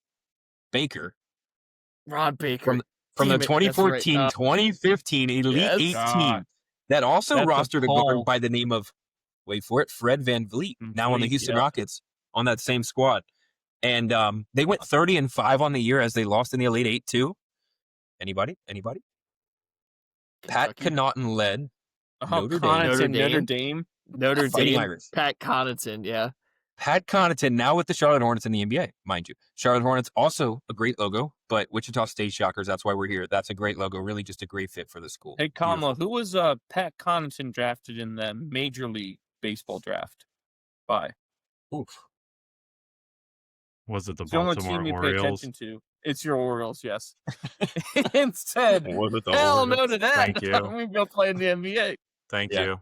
Baker. Ron Baker. From the 2014-2015 Elite 8 team that also rostered a guard by the name of, wait for it, Fred Van Vliet, now on the Houston Rockets on that same squad. And they went 30-5 on the year as they lost in the Elite 8 too. Anybody? Pat Connaughton led Notre Dame. Pat Connaughton, yeah. Pat Connaughton now with the Charlotte Hornets in the NBA, mind you. Charlotte Hornets, also a great logo, but Wichita State Shockers, that's why we're here. That's a great logo, really just a great fit for the school. Hey, Kamala, who was Pat Connaughton drafted in the Major League Baseball draft by? Oof. Was it the only Baltimore team you Orioles? pay attention to. It's your Orioles, yes. Instead, Was it the hell Orioles? no to that. Thank you. We go play in the NBA. Thank Yeah. you.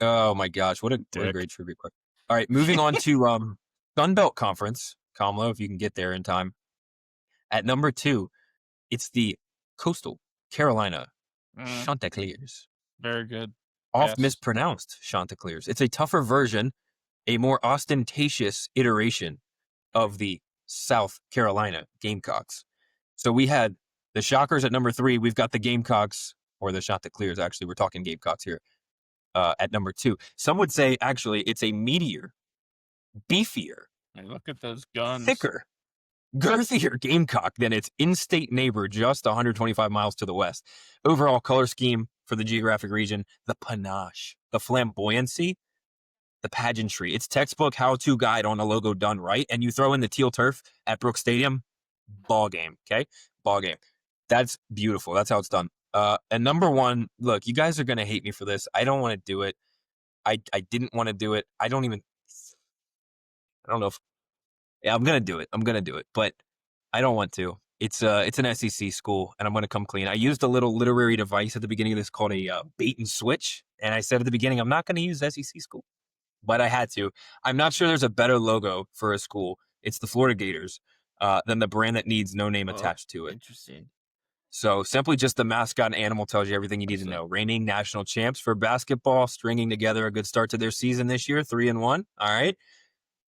Oh my gosh, what a great trivia question. All right, moving on to Sunbelt Conference, Kamlo, if you can get there in time. At number 2, it's the Coastal Carolina Chanticleers. Very good. Mispronounced Chanticleers. It's a tougher version, a more ostentatious iteration of the South Carolina Gamecocks. So we had the Shockers at number 3. We've got the Gamecocks, or the Chanticleers, actually. We're talking Gamecocks here. At number 2. Some would say, actually, it's a meatier, beefier, Hey, look at those guns. thicker, girthier Gamecock than its in-state neighbor just 125 miles to the west. Overall color scheme for the geographic region, the panache, the flamboyancy, the pageantry. It's textbook how-to guide on a logo done right, and you throw in the teal turf at Brooks Stadium, ball game, okay? Ball game. That's beautiful. That's how it's done. And number 1, look, you guys are going to hate me for this. I don't want to do it. I didn't want to do it. I don't know if, I'm going to do it, but I don't want to. It's an SEC school, and I'm going to come clean. I used a little literary device at the beginning of this called a bait and switch. And I said at the beginning, I'm not going to use SEC school, but I had to. I'm not sure there's a better logo for a school. It's the Florida Gators than the brand that needs no name attached to it. Interesting. So simply just the mascot animal tells you everything you need to know. Reigning national champs for basketball, stringing together a good start to their season this year, 3-1. All right.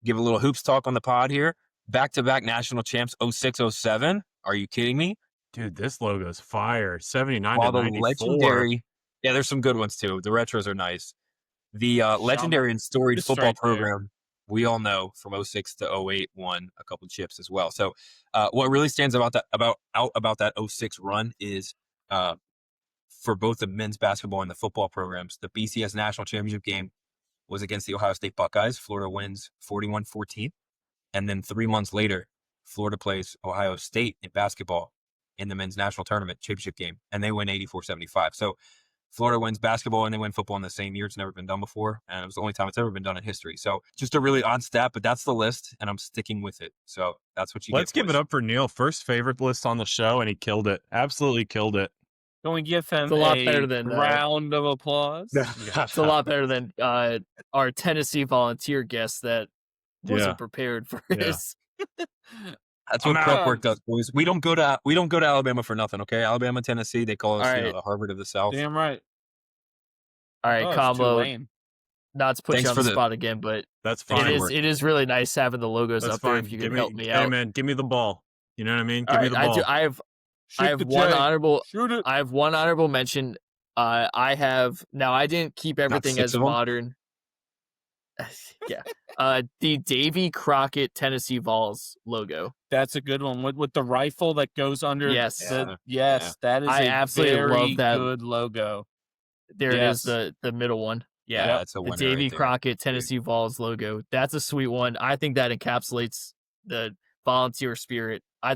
Give a little hoops talk on the pod here. Back-to-back national champs, 06-07. Are you kidding me? Dude, this logo's fire. 79 While to the 94. legendary, yeah, there's some good ones too. The retros are nice. The legendary and storied football program, we all know from 06 to 08 won a couple chips as well. So what really stands out about that 06 run is for both the men's basketball and the football programs, the BCS national championship game was against the Ohio State Buckeyes. Florida wins 41-14. And then 3 months later, Florida plays Ohio State in basketball in the men's national tournament championship game, and they win 84-75. So Florida wins basketball and they win football in the same year. It's never been done before, and it was the only time it's ever been done in history. So just a really odd stat, but that's the list, and I'm sticking with it. So that's what you Let's get. Give it up for Neil. First favorite list on the show, and he killed it. Absolutely killed it. Can we give him a lot better than round of applause? It's a lot better than our Tennessee Volunteer guest that wasn't prepared for his. That's what prep work does, boys. We don't go to Alabama for nothing, okay? Alabama, Tennessee, they call us the Harvard of the South. Damn right. All right, Combo. Not to put you on the spot again, but that's fine. It is really nice having the logos up there. If you can help me out, hey man, give me the ball. You know what I mean? Give me the ball. I have one honorable. I have one honorable mention. I didn't keep everything as modern. Yeah. The Davy Crockett Tennessee Vols logo. That's a good one with the rifle that goes under. Yes. That is absolutely love that. Good logo. There it is, the middle one. Yeah, that's a winner. The Davy Crockett Tennessee Vols logo. That's a sweet one. I think that encapsulates the volunteer spirit. I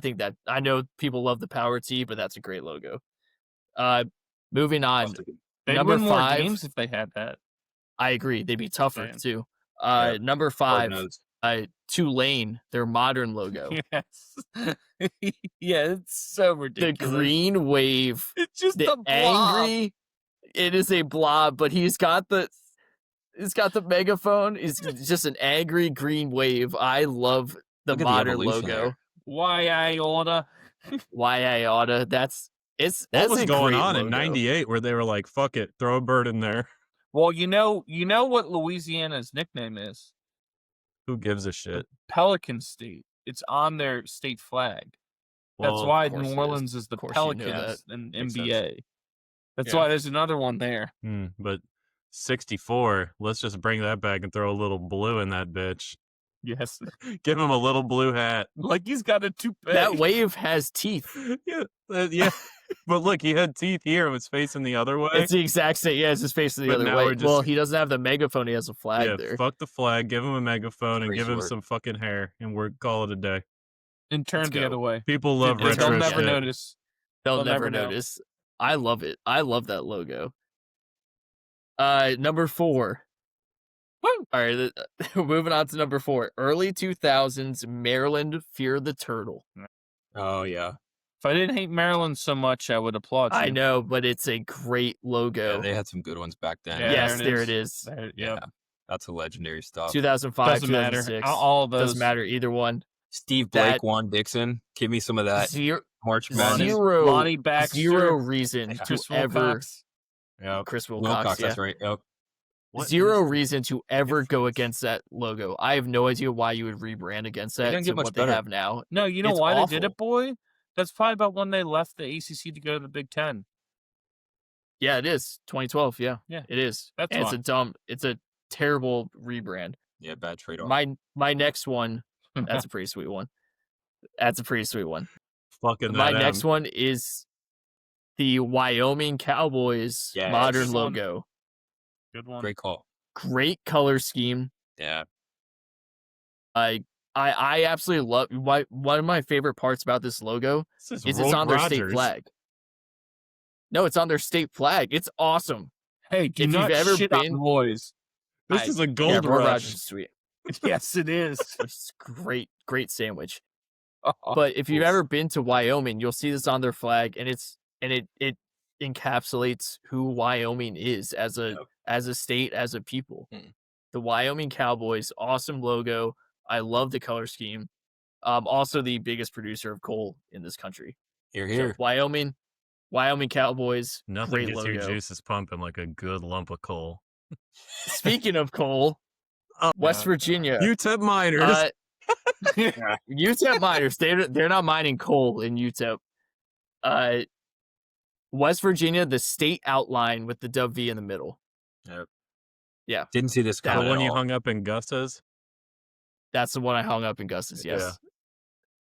know people love the Power T, but that's a great logo. Moving on. They'd number win 5 more games if they had that. I agree. They'd be tougher too. Number 5, Tulane, their modern logo. Yes. Yeah, it's so ridiculous. The green wave. It's just the angry. It is a blob, but he's got the megaphone. It's just an angry green wave. I love the modern logo. Why I oughta. Why I oughta. That's what was going on logo. In '98 where they were like, "Fuck it, throw a bird in there." Well, you know what Louisiana's nickname is. Who gives a shit? Pelican State. It's on their state flag. That's why New Orleans is the Pelicans in NBA. That's why there's another one there. But 64, let's just bring that back and throw a little blue in that bitch. Yes. Give him a little blue hat. Like he's got a toupee. That wave has teeth. Yeah. But look, he had teeth here. It was facing the other way. It's the exact same. Yeah, it's just facing the other way. Well, he doesn't have the megaphone. He has a flag there. Fuck the flag. Give him a megaphone and give him some fucking hair. And we're call it a day. And turn the other way. People love retro They'll never shit. notice. They'll never notice. I love it. I love that logo. Number 4. Woo! All right, moving on to number 4. Early 2000s Maryland Fear the Turtle. Oh yeah. If I didn't hate Maryland so much, I would applaud you. I know, but it's a great logo. Yeah, they had some good ones back then. Yeah, yes, there it is. Yeah, that's a legendary stuff. 2005, doesn't 2006. matter. All of those. Doesn't matter, either one. Steve Blake, Juan Dixon. Give me some of that. March Madness. Lonnie Baxter. Zero reason Chris to ever. Wilcox. Chris Wilcox, that's right. Yep. Zero reason to ever go against that logo. I have no idea why you would rebrand against that to what they have now. No, you know why they did it, boy? That's probably about when they left the ACC to go to the Big Ten. Yeah, it is. 2012, yeah. It is. That's it's a terrible rebrand. Yeah, bad trade-off. My next one, that's a pretty sweet one. Fucking my next one is the Wyoming Cowboys modern logo. Good one. Great call. Great color scheme. Yeah. I absolutely love one of my favorite parts about this logo is it's on their state flag. No, it's on their state flag. It's awesome. Hey, if you've ever been, boys, this is a gold rush. Rogers is sweet. Yes, it is. It's great sandwich. But if you've ever been to Wyoming, you'll see this on their flag, and it encapsulates who Wyoming is as a state, as a people. The Wyoming Cowboys, awesome logo. I love the color scheme. Also the biggest producer of coal in this country. Here. So Wyoming, Wyoming Cowboys. Nothing great gets logo. your juices pumping like a good lump of coal. Speaking of coal, West Virginia. UTEP miners. UTEP miners. They're not mining coal in UTEP. West Virginia, the state outline with the W in the middle. Yep. Yeah. Didn't see this coming. The one you hung up in Gus's? That's the one I hung up in Gus's, yes. Yeah.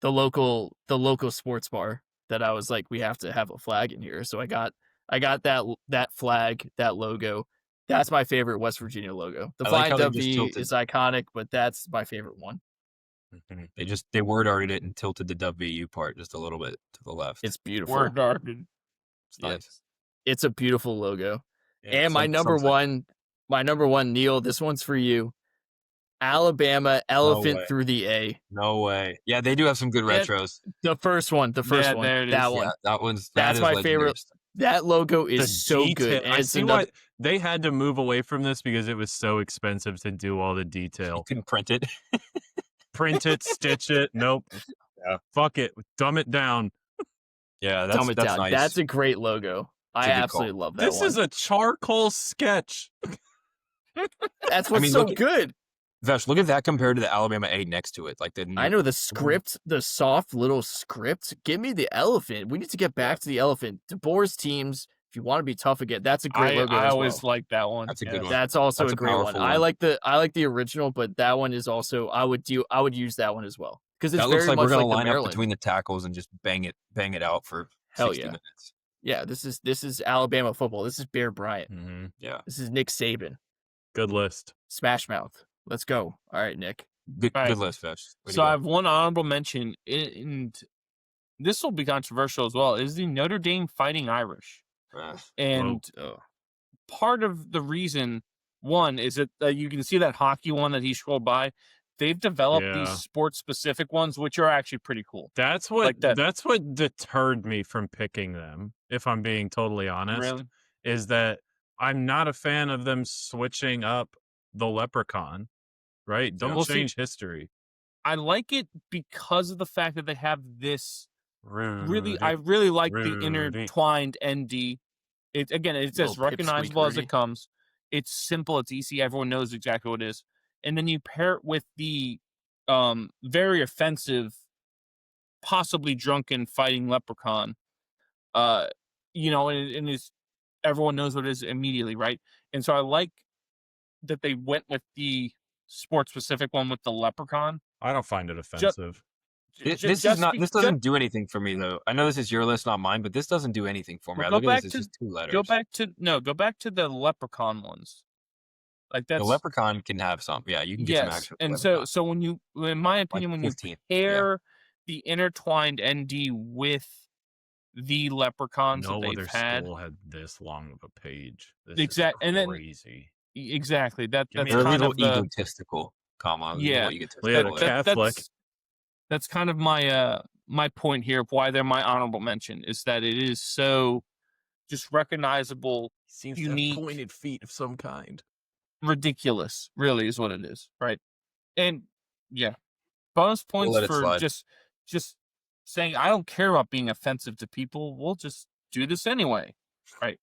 The local sports bar that I was like, we have to have a flag in here. So I got that flag, that logo. That's my favorite West Virginia logo. The flying W is iconic, but that's my favorite one. They word arted it and tilted the WU part just a little bit to the left. It's beautiful. Word arted. It's nice. It's a beautiful logo. Yeah, and my number one, Neil, this one's for you. Alabama elephant through the A. No way. Yeah, they do have some good retros. The first one. There it is. That one. Yeah, that's my favorite. That logo is so good. And I see why they had to move away from this because it was so expensive to do all the detail. You couldn't print it. Print it, stitch it. Nope. Yeah. Fuck it. Dumb it down. Yeah, that's nice. That's a great logo. I absolutely love that This is a charcoal sketch. That's what's so good. Vesh, look at that compared to the Alabama A next to it. I know the script, the soft little script. Give me the elephant. We need to get back to the elephant. DeBoer's teams, if you want to be tough again, that's a great logo. I always like that one. That's a good one. That's also a great one. I like the original, but that one is also I would use that one as well because it's that looks very like much we're gonna like line Maryland. up between the tackles and just bang it out for 60 minutes. Yeah, this is Alabama football. This is Bear Bryant. Mm-hmm. Yeah, this is Nick Saban. Good list. Smash Mouth. Let's go. All right, Nick. Good list, Vesh. So I have one honorable mention, and this will be controversial as well. Is the Notre Dame Fighting Irish, and part of the reason one is that you can see that hockey one that he scrolled by. They've developed these sports-specific ones, which are actually pretty cool. That's what deterred me from picking them. If I'm being totally honest, is that I'm not a fan of them switching up the leprechaun. Right? Don't change history. I like it because of the fact that they have this. Rudy. I really like the intertwined ND. It's as recognizable as it comes. It's simple. It's easy. Everyone knows exactly what it is. And then you pair it with the very offensive, possibly drunken fighting leprechaun. And it's everyone knows what it is immediately, right? And so I like that they went with the sports specific one with the leprechaun. I don't find it offensive. This doesn't do anything for me though. I know this is your list, not mine, but this doesn't do anything for me. I look at this as just 2 letters. Go back to the leprechaun ones. Like that's the leprechaun can have some. Yeah, you can get some actual. And so when you, in my opinion, when you pair the intertwined ND with the leprechauns that they've had, school had this long of a page. Exactly, and then crazy. Exactly. That's kind of egotistical. Catholic. That's kind of my point here of why they're my honorable mention is that it is so just recognizable, seems unique, to have pointed feet of some kind. Ridiculous, really, is what it is, right? And bonus points for just saying I don't care about being offensive to people. We'll just do this anyway, right?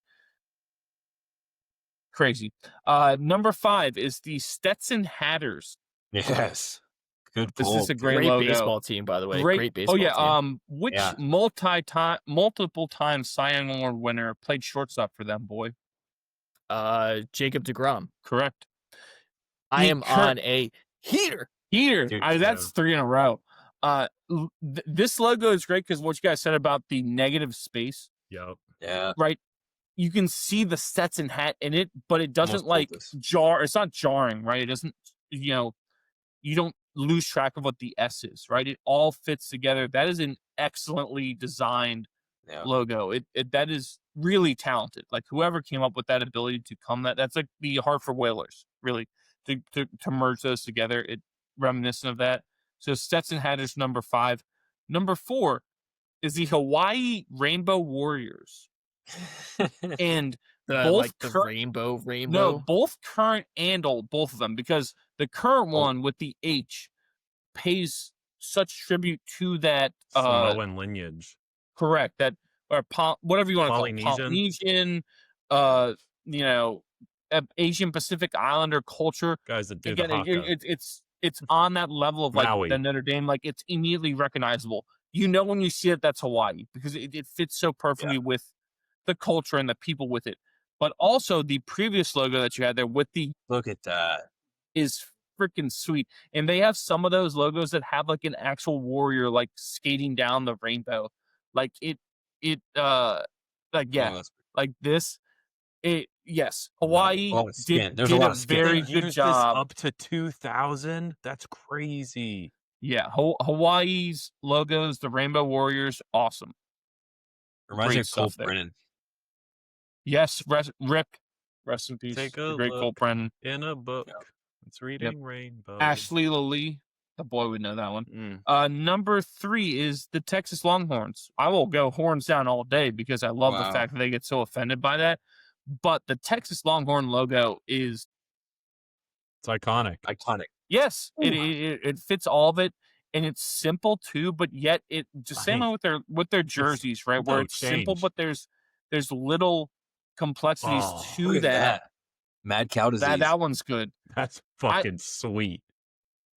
Crazy. Number 5 is the Stetson Hatters. Yes. Good pull. This is a great logo. Baseball team, by the way. Great baseball team. Which multiple time Cy Young Award winner played shortstop for them, boy? Jacob deGrom. Correct. I am on a heater. Dude, that's 3 in a row. This logo is great because what you guys said about the negative space. Yep. Yeah. Right. You can see the Stetson hat in it, but it doesn't jar. It's not jarring, right? It doesn't, you don't lose track of what the S is, right? It all fits together. That is an excellently designed logo. That is really talented. Like whoever came up with that ability to that's like the Hartford Whalers, really, to merge those together. It reminiscent of that. So Stetson Hatters number 5. Number 4 is the Hawaii Rainbow Warriors. And the rainbow. No, both current and old, both of them, because the current one with the H pays such tribute to that Samoan lineage. Correct. That or whatever you want to call it, Polynesian, Asian Pacific Islander culture. Guys that do Again, the haka. it's on that level of like Maui. the Notre Dame, like it's immediately recognizable. You know when you see it, that's Hawaii because it fits so perfectly with the culture and the people with it. But also the previous logo that you had there with the look at that is freaking sweet. And they have some of those logos that have like an actual warrior like skating down the rainbow. Like like this. Hawaii did a very good job. Up to 2,000. That's crazy. Yeah, Hawaii's logos, the Rainbow Warriors, awesome. Reminds me of Cole Brennan. Yes, rest in peace. Take the a great look Cole Brennan in a book. It's reading Rainbow. Ashley Lilly, the boy would know that one. Number 3 is the Texas Longhorns. I will go horns down all day because I love the fact that they get so offended by that. But the Texas Longhorn logo is iconic. Yes, it fits all of it, and it's simple too. But yet, it just same with their jerseys, right? Where it's simple, but there's little complexities to that. Mad cow disease. That one's good. That's fucking sweet.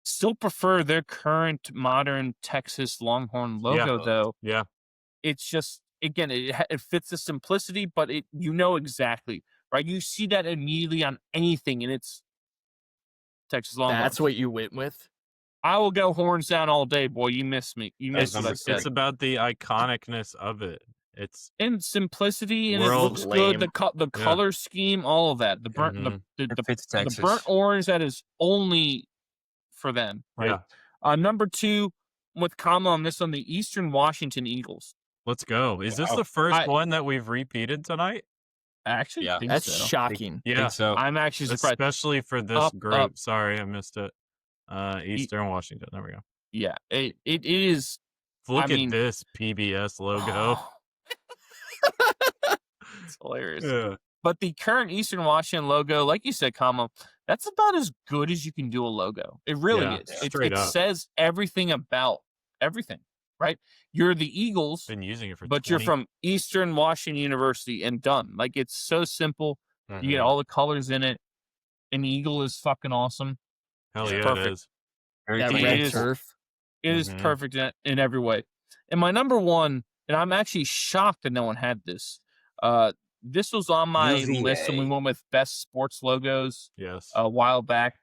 Still prefer their current modern Texas Longhorn logo, though. Yeah, it's just. Again, it fits the simplicity, but exactly, right? You see that immediately on anything, and it's Texas Longhorns. That's what you went with? I will go horns down all day, boy. You missed me. You missed what I said. It's about the iconicness of it. It's in simplicity, and it looks good. The color scheme, all of that. The burnt, the burnt orange that is only for them, right? Yeah. Number 2, with comma on this one, the Eastern Washington Eagles. Let's go. Is this the first one that we've repeated tonight? Actually, that's shocking. Yeah, think so. I'm actually surprised, especially for this group. Sorry, I missed it. Eastern Washington. There we go. Yeah, it is. Look at this PBS logo. It's hilarious. Yeah. But the current Eastern Washington logo, like you said, comma, that's about as good as you can do a logo. It really is. It says everything about everything. Right, you're the Eagles. Been using it for, but you're from Eastern Washington University, and done. Like it's so simple. You get all the colors in it. An eagle is fucking awesome. Hell yeah, perfect. It is. Red turf. It is perfect in every way. And my number 1, and I'm actually shocked that no one had this. This was on my list, and we went with best sports logos. Yes, a while back.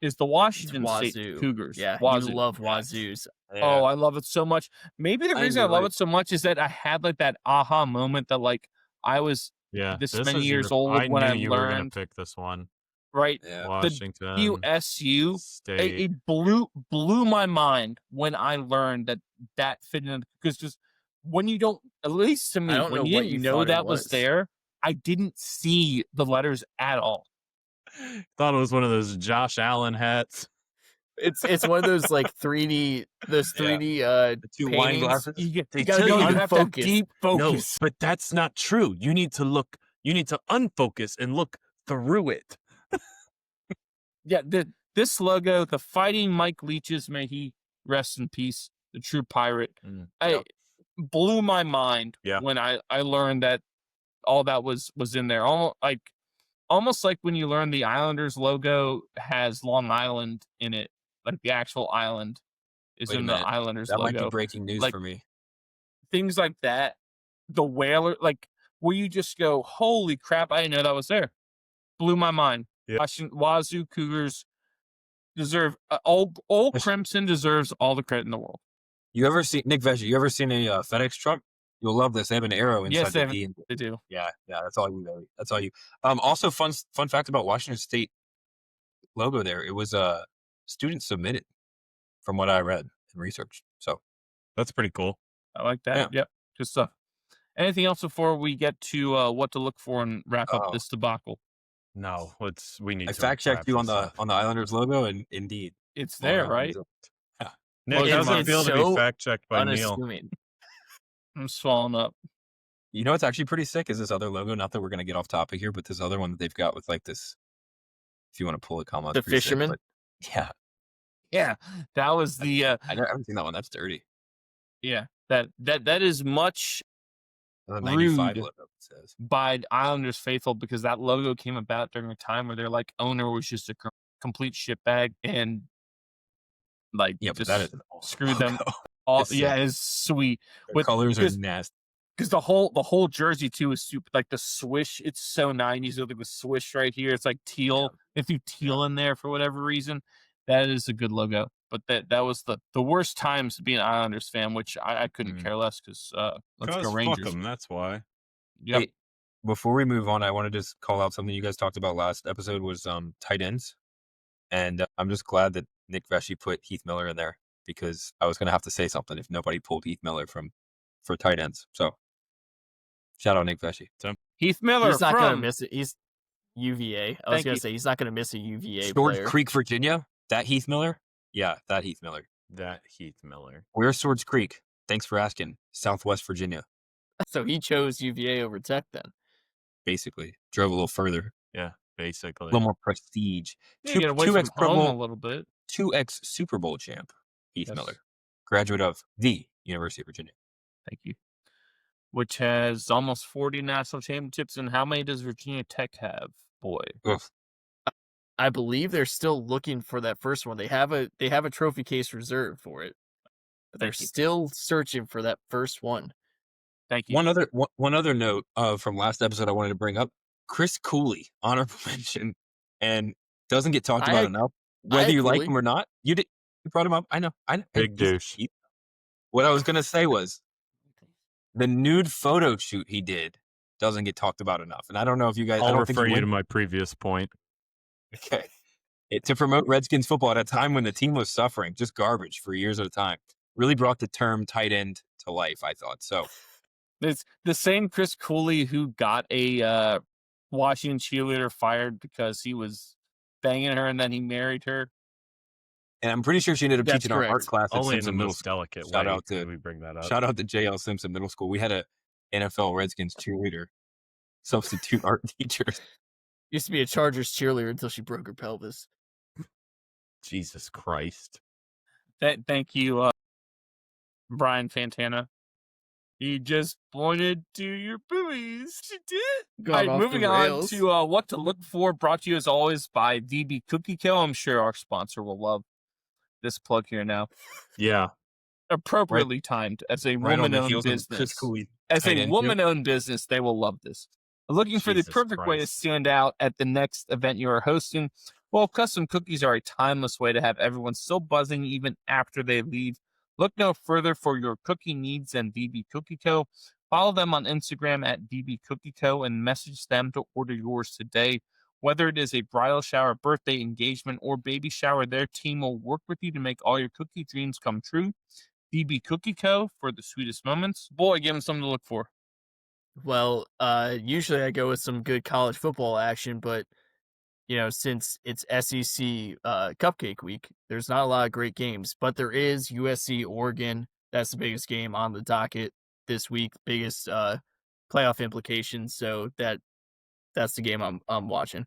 Is the Washington State Cougars. Yeah, Wazoo. You love Wazoos. Yeah. Oh, I love it so much. Maybe the reason I love it so much is that I had like that aha moment that like I was this many years old when I you learned. Were gonna pick this one, right? Yeah. Washington, the USU. State. It blew my mind when I learned that fit in because just when you don't, at least to me, when you didn't know that was there, I didn't see the letters at all. Thought it was one of those Josh Allen hats. It's one of those like 3D the 2 wine glasses. You have to have deep focus. No, but that's not true. You need to unfocus and look through it. Yeah, this logo, the Fighting Mike Leaches, may he rest in peace, the true pirate. I blew my mind when I learned that all that was in there. Almost like when you learn the Islanders logo has Long Island in it, like the actual island is in the Islanders logo. That might be breaking news for me. Things like that. The whaler, like where you just go, holy crap, I didn't know that was there. Blew my mind. Yeah. Wazoo Cougars deserve old Crimson deserves all the credit in the world. You ever seen Nick Veggie? You ever seen a FedEx truck? You'll love this. They have an arrow inside the D. They do. Yeah. That's all you, baby. That's all you. Also, fun fact about Washington State logo there. It was student submitted, from what I read and researched. So that's pretty cool. I like that. Yeah. Yep. Good stuff. Anything else before we get to what to look for and wrap up this debacle? No, we need. I fact checked you on the Islanders logo, and indeed, it's there, right? Yeah. Nick doesn't feel to be fact checked by Neil. I'm swallowing up. You know what's actually pretty sick is this other logo. Not that we're gonna get off topic here, but this other one that they've got with like this. If you want to pull it, come the fisherman. Sick, yeah, that was the. I haven't seen that one. That's dirty. Yeah, that is much 95 rude logo, it says. by Islanders faithful because that logo came about during a time where their like owner was just a complete shitbag and like Yeah, but just that is an awesome screwed them logo. all. It's Yeah, sick. it's sweet. The colors are nasty. Because the whole jersey too is super. Like the swish, it's so 90s. Look at the swish right here. It's like teal. Yeah. If you teal in there for whatever reason, that is a good logo. But that was the worst times to be an Islanders fan, which I couldn't care less because let's go Rangers. Fuck them, that's why. Yep. Hey, before we move on, I want to just call out something you guys talked about last episode was tight ends, and I'm just glad that Nick Vesey put Heath Miller in there because I was going to have to say something if nobody pulled Heath Miller for tight ends. So shout out Nick Vesey. Heath Miller. He's not going to miss it. He's UVA. I was going to say he's not going to miss a UVA Swords player. Creek, Virginia. That Heath Miller. Yeah, that Heath Miller. Where's Swords Creek? Thanks for asking. Southwest Virginia. So he chose UVA over Tech then. Basically, drove a little further. Yeah, basically. A little more prestige. Get away from home a little bit. 2x Super Bowl champ, Heath Miller, graduate of the University of Virginia. Thank you. Which has almost 40 national championships. And how many does Virginia Tech have, boy? Ugh. I believe they're still looking for that first one. They have a trophy case reserved for it. But they're still searching for that first one. Thank you. One other note from last episode I wanted to bring up. Chris Cooley, honorable mention, and doesn't get talked about enough. Whether you like him or not, you brought him up. I know. Big douche. What I was gonna say was the nude photo shoot he did doesn't get talked about enough, and I don't know if you guys. I'll refer you to my previous point. Okay, to promote Redskins football at a time when the team was suffering, just garbage for years at a time, really brought the term tight end to life. I thought so. It's the same Chris Cooley who got a Washington cheerleader fired because he was banging her and then he married her. And I'm pretty sure she ended up teaching our art class at Simpson Middle School. Delicate Shout way out to we bring that up. Shout out to JL Simpson Middle School. We had a NFL Redskins cheerleader substitute art teacher. Used to be a Chargers cheerleader until she broke her pelvis. Jesus Christ. Thank you, Brian Fantana. He just pointed to your boobies. She did. All right, moving on to what to look for. Brought to you as always by DB Cookie Co. I'm sure our sponsor will love this plug here now. Yeah. Appropriately timed as a woman-owned business. As a woman-owned business, they will love this. Looking for the perfect way to stand out at the next event you are hosting? Well, custom cookies are a timeless way to have everyone still buzzing even after they leave. Look no further for your cookie needs than DB Cookie Co. Follow them on Instagram at DB Cookie Co. and message them to order yours today. Whether it is a bridal shower, birthday, engagement, or baby shower, their team will work with you to make all your cookie dreams come true. DB Cookie Co. for the sweetest moments. Boy, give them something to look for. Well, usually I go with some good college football action, but since it's SEC Cupcake Week, there's not a lot of great games, but there is USC Oregon. That's the biggest game on the docket this week, biggest playoff implications. So that's the game I'm watching.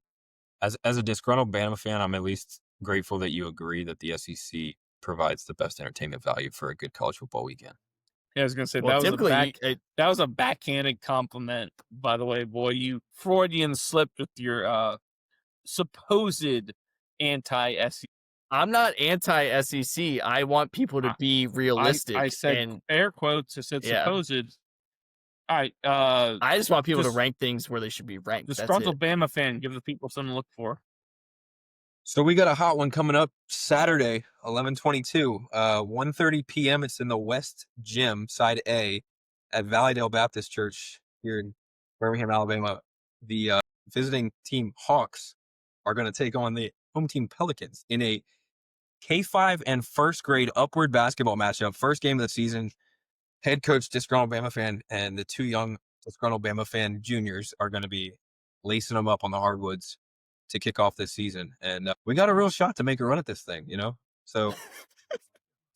As a disgruntled Bama fan, I'm at least grateful that you agree that the SEC provides the best entertainment value for a good college football weekend. Yeah, I was going to say, that was a backhanded compliment, by the way, boy. You Freudian slipped with your supposed anti-SEC. I'm not anti-SEC. I want people to be realistic. I said air quotes. I said supposed. All right. I just want people to rank things where they should be ranked. Disgruntled Bama fan, give the people something to look for. So we got a hot one coming up Saturday, 11/22, 1:30 p.m. It's in the West Gym, Side A, at Valleydale Baptist Church here in Birmingham, Alabama. The visiting team Hawks are going to take on the home team Pelicans in a K-5 and first grade upward basketball matchup. First game of the season. Head coach, disgruntled Bama fan, and the two young disgruntled Bama fan juniors are going to be lacing them up on the hardwoods to kick off this season. And we got a real shot to make a run at this thing, So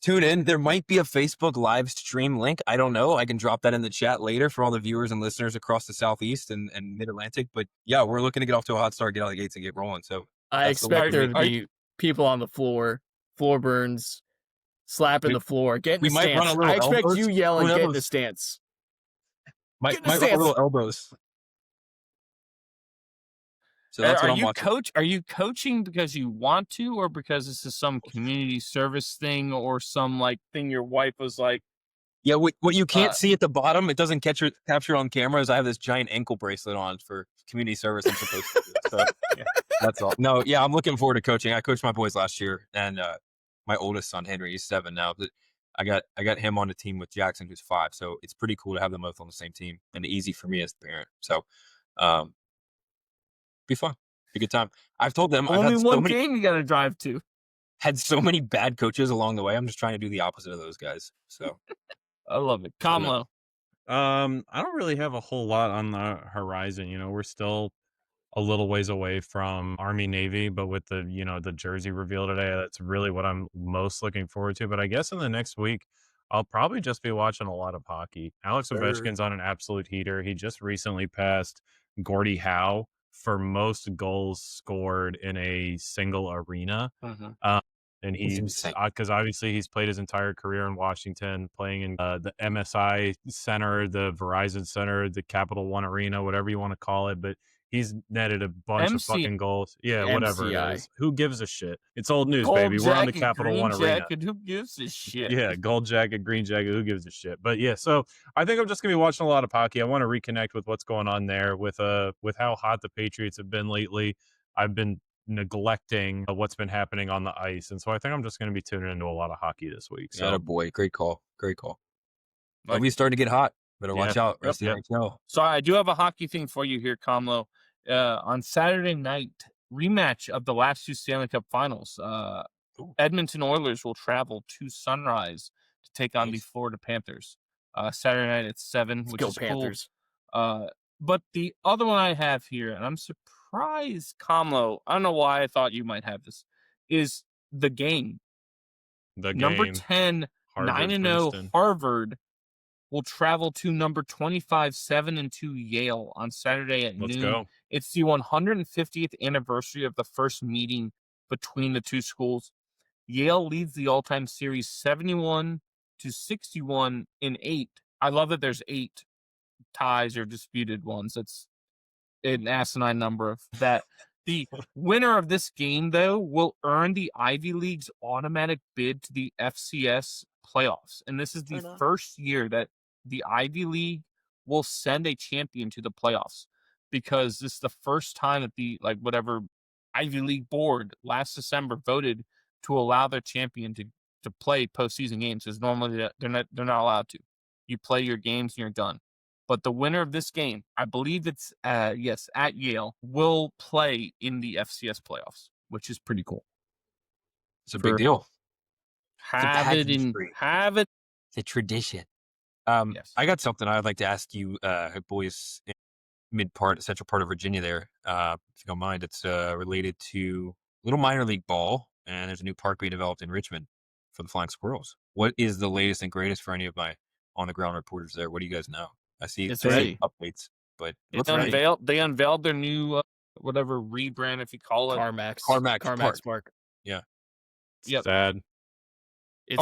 tune in. There might be a Facebook live stream link. I don't know. I can drop that in the chat later for all the viewers and listeners across the Southeast and Mid-Atlantic. But yeah, we're looking to get off to a hot start, get out of the gates and get rolling. So I expect there to be people on the floor burns, slapping the floor, getting the stance. I expect you yelling, get in the stance. My Get in the stance. little elbows. So that's what I'm watching. Are you coaching because you want to, or because this is some community service thing, or some like thing your wife was like? Yeah, what you can't see at the bottom, it doesn't capture on camera, is I have this giant ankle bracelet on for community service I'm supposed to do. So yeah, that's all. No, yeah, I'm looking forward to coaching. I coached my boys last year, and my oldest son Henry, he's 7 now. But I got him on the team with Jackson, who's 5. So it's pretty cool to have them both on the same team, and easy for me as the parent. So, be fun, be a good time. I've told them only one game you got to drive to. Had so many bad coaches along the way. I'm just trying to do the opposite of those guys. So. I love it. Kamlo. I don't really have a whole lot on the horizon. You know, we're still a little ways away from Army Navy, but with the, you know, the jersey reveal today, that's really what I'm most looking forward to. But I guess in the next week, I'll probably just be watching a lot of hockey. Alex Ovechkin's on an absolute heater. He just recently passed Gordie Howe for most goals scored in a single arena. And he's because obviously he's played his entire career in Washington, playing in the MSI Center, the Verizon Center, the Capital One Arena, whatever you want to call it. But he's netted a bunch of fucking goals. Yeah, whatever it is. Who gives a shit? It's old news, baby. We're on the Capital One Arena. Who gives a shit? Yeah, gold jacket, green jacket. Who gives a shit? But yeah, so I think I'm just gonna be watching a lot of hockey. I want to reconnect with what's going on there with how hot the Patriots have been lately. I've been neglecting what's been happening on the ice, and so I think I'm just going to be tuning into a lot of hockey this week. So, boy, great call. Like, we starting to get hot. Better watch out. Rest of the NHL. So I do have a hockey thing for you here, Kamlo. On Saturday night, rematch of the last 2 Stanley Cup Finals. Edmonton Oilers will travel to Sunrise to take on the Florida Panthers. Saturday night at 7, which is Panthers. Cool. But the other one I have here, and I'm surprised, Kamlo, I don't know why I thought you might have this, is the game. Number 10, 9-0 Harvard will travel to number 25, 7-2 Yale on Saturday at noon. Let's go. It's the 150th anniversary of the first meeting between the two schools. Yale leads the all-time series 71-61 in 8. I love that there's 8 ties or disputed ones. That's an asinine number of that. The winner of this game, though, will earn the Ivy League's automatic bid to the FCS playoffs. And this is the first year that the Ivy League will send a champion to the playoffs, because this is the first time that the Ivy League board last December voted to allow their champion to play postseason games, because normally they're not allowed to. You play your games and you're done. But the winner of this game, I believe it's at Yale, will play in the FCS playoffs, which is pretty cool. It's a big deal. Have it. It's a tradition. Yes. I got something I'd like to ask you, boys, in central part of Virginia there, if you don't mind. It's related to little minor league ball, and there's a new park being developed in Richmond for the Flying Squirrels. What is the latest and greatest for any of my on-the-ground reporters there? What do you guys know? I see updates, but they unveiled their new rebrand, if you call it CarMax Park. Yeah. Yep. Sad. It's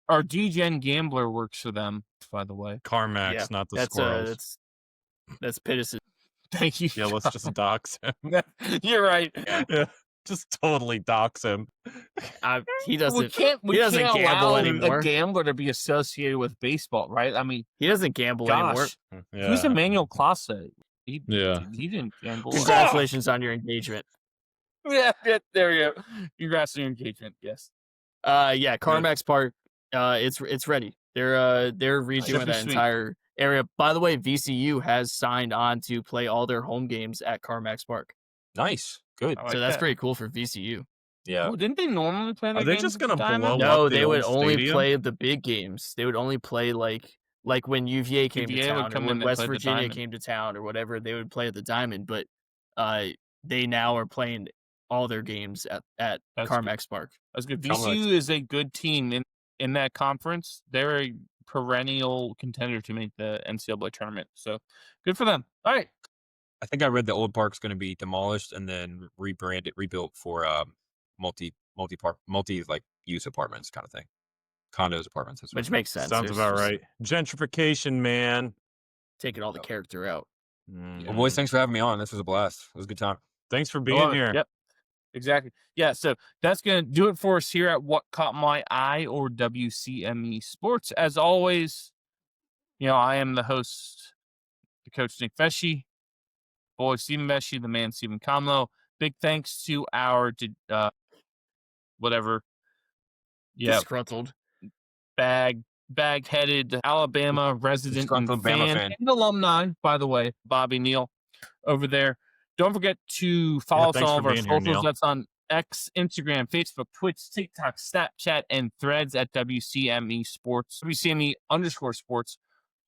our DGen Gambler works for them, by the way. CarMax, not the Squirrels. That's Pittis. Thank you. Yeah, let's just dox him. You're right. Yeah. Just totally dox him. He doesn't. We can't gamble allow anymore. A gambler to be associated with baseball, right? I mean, he doesn't gamble anymore. Yeah. Who's Emmanuel Classe? He didn't gamble. Congratulations on your engagement. Yeah, there you go. Congrats on your engagement. Yes. CarMax Park. It's ready. They're redoing that entire area. By the way, VCU has signed on to play all their home games at CarMax Park. Nice. Good. So that's pretty cool for VCU. Yeah. Well, didn't they normally play their Are they games just at gonna the Diamond? blow No, up the they would old only stadium? play the big games. They would only play like when UVA came to UVA would town, come or in when and West play the Virginia Diamond. came to town, or whatever. They would play at the Diamond, but they now are playing all their games at CarMax Park. That's good. VCU is a good team in that conference. They're a perennial contender to make the NCAA tournament. So good for them. All right. I think I read the old park's going to be demolished and then rebuilt for use apartments kind of thing, condos, apartments. Which makes sense. Sounds about right. Gentrification, man. taking all the character out. Well, boys, thanks for having me on. This was a blast. It was a good time. Thanks for being here. Yep. Exactly. Yeah, so that's going to do it for us here at What Caught My Eye, or WCME Sports. As always, I am the host, the coach Nick Vesci, boy Stephen Vesci, the man Stephen Comlo. Big thanks to our Disgruntled, bag-headed Alabama resident and fan and alumni, by the way, Bobby Neal over there. Don't forget to follow us on all of our socials. That's on X, Instagram, Facebook, Twitch, TikTok, Snapchat, and Threads at WCME Sports. WCME_sports.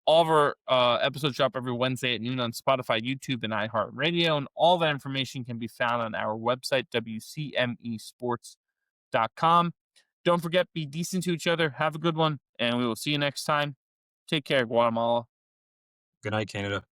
All of our episodes drop every Wednesday at noon on Spotify, YouTube, and iHeartRadio. And all that information can be found on our website, WCMEsports.com. Don't forget, be decent to each other. Have a good one, and we will see you next time. Take care, Guatemala. Good night, Canada.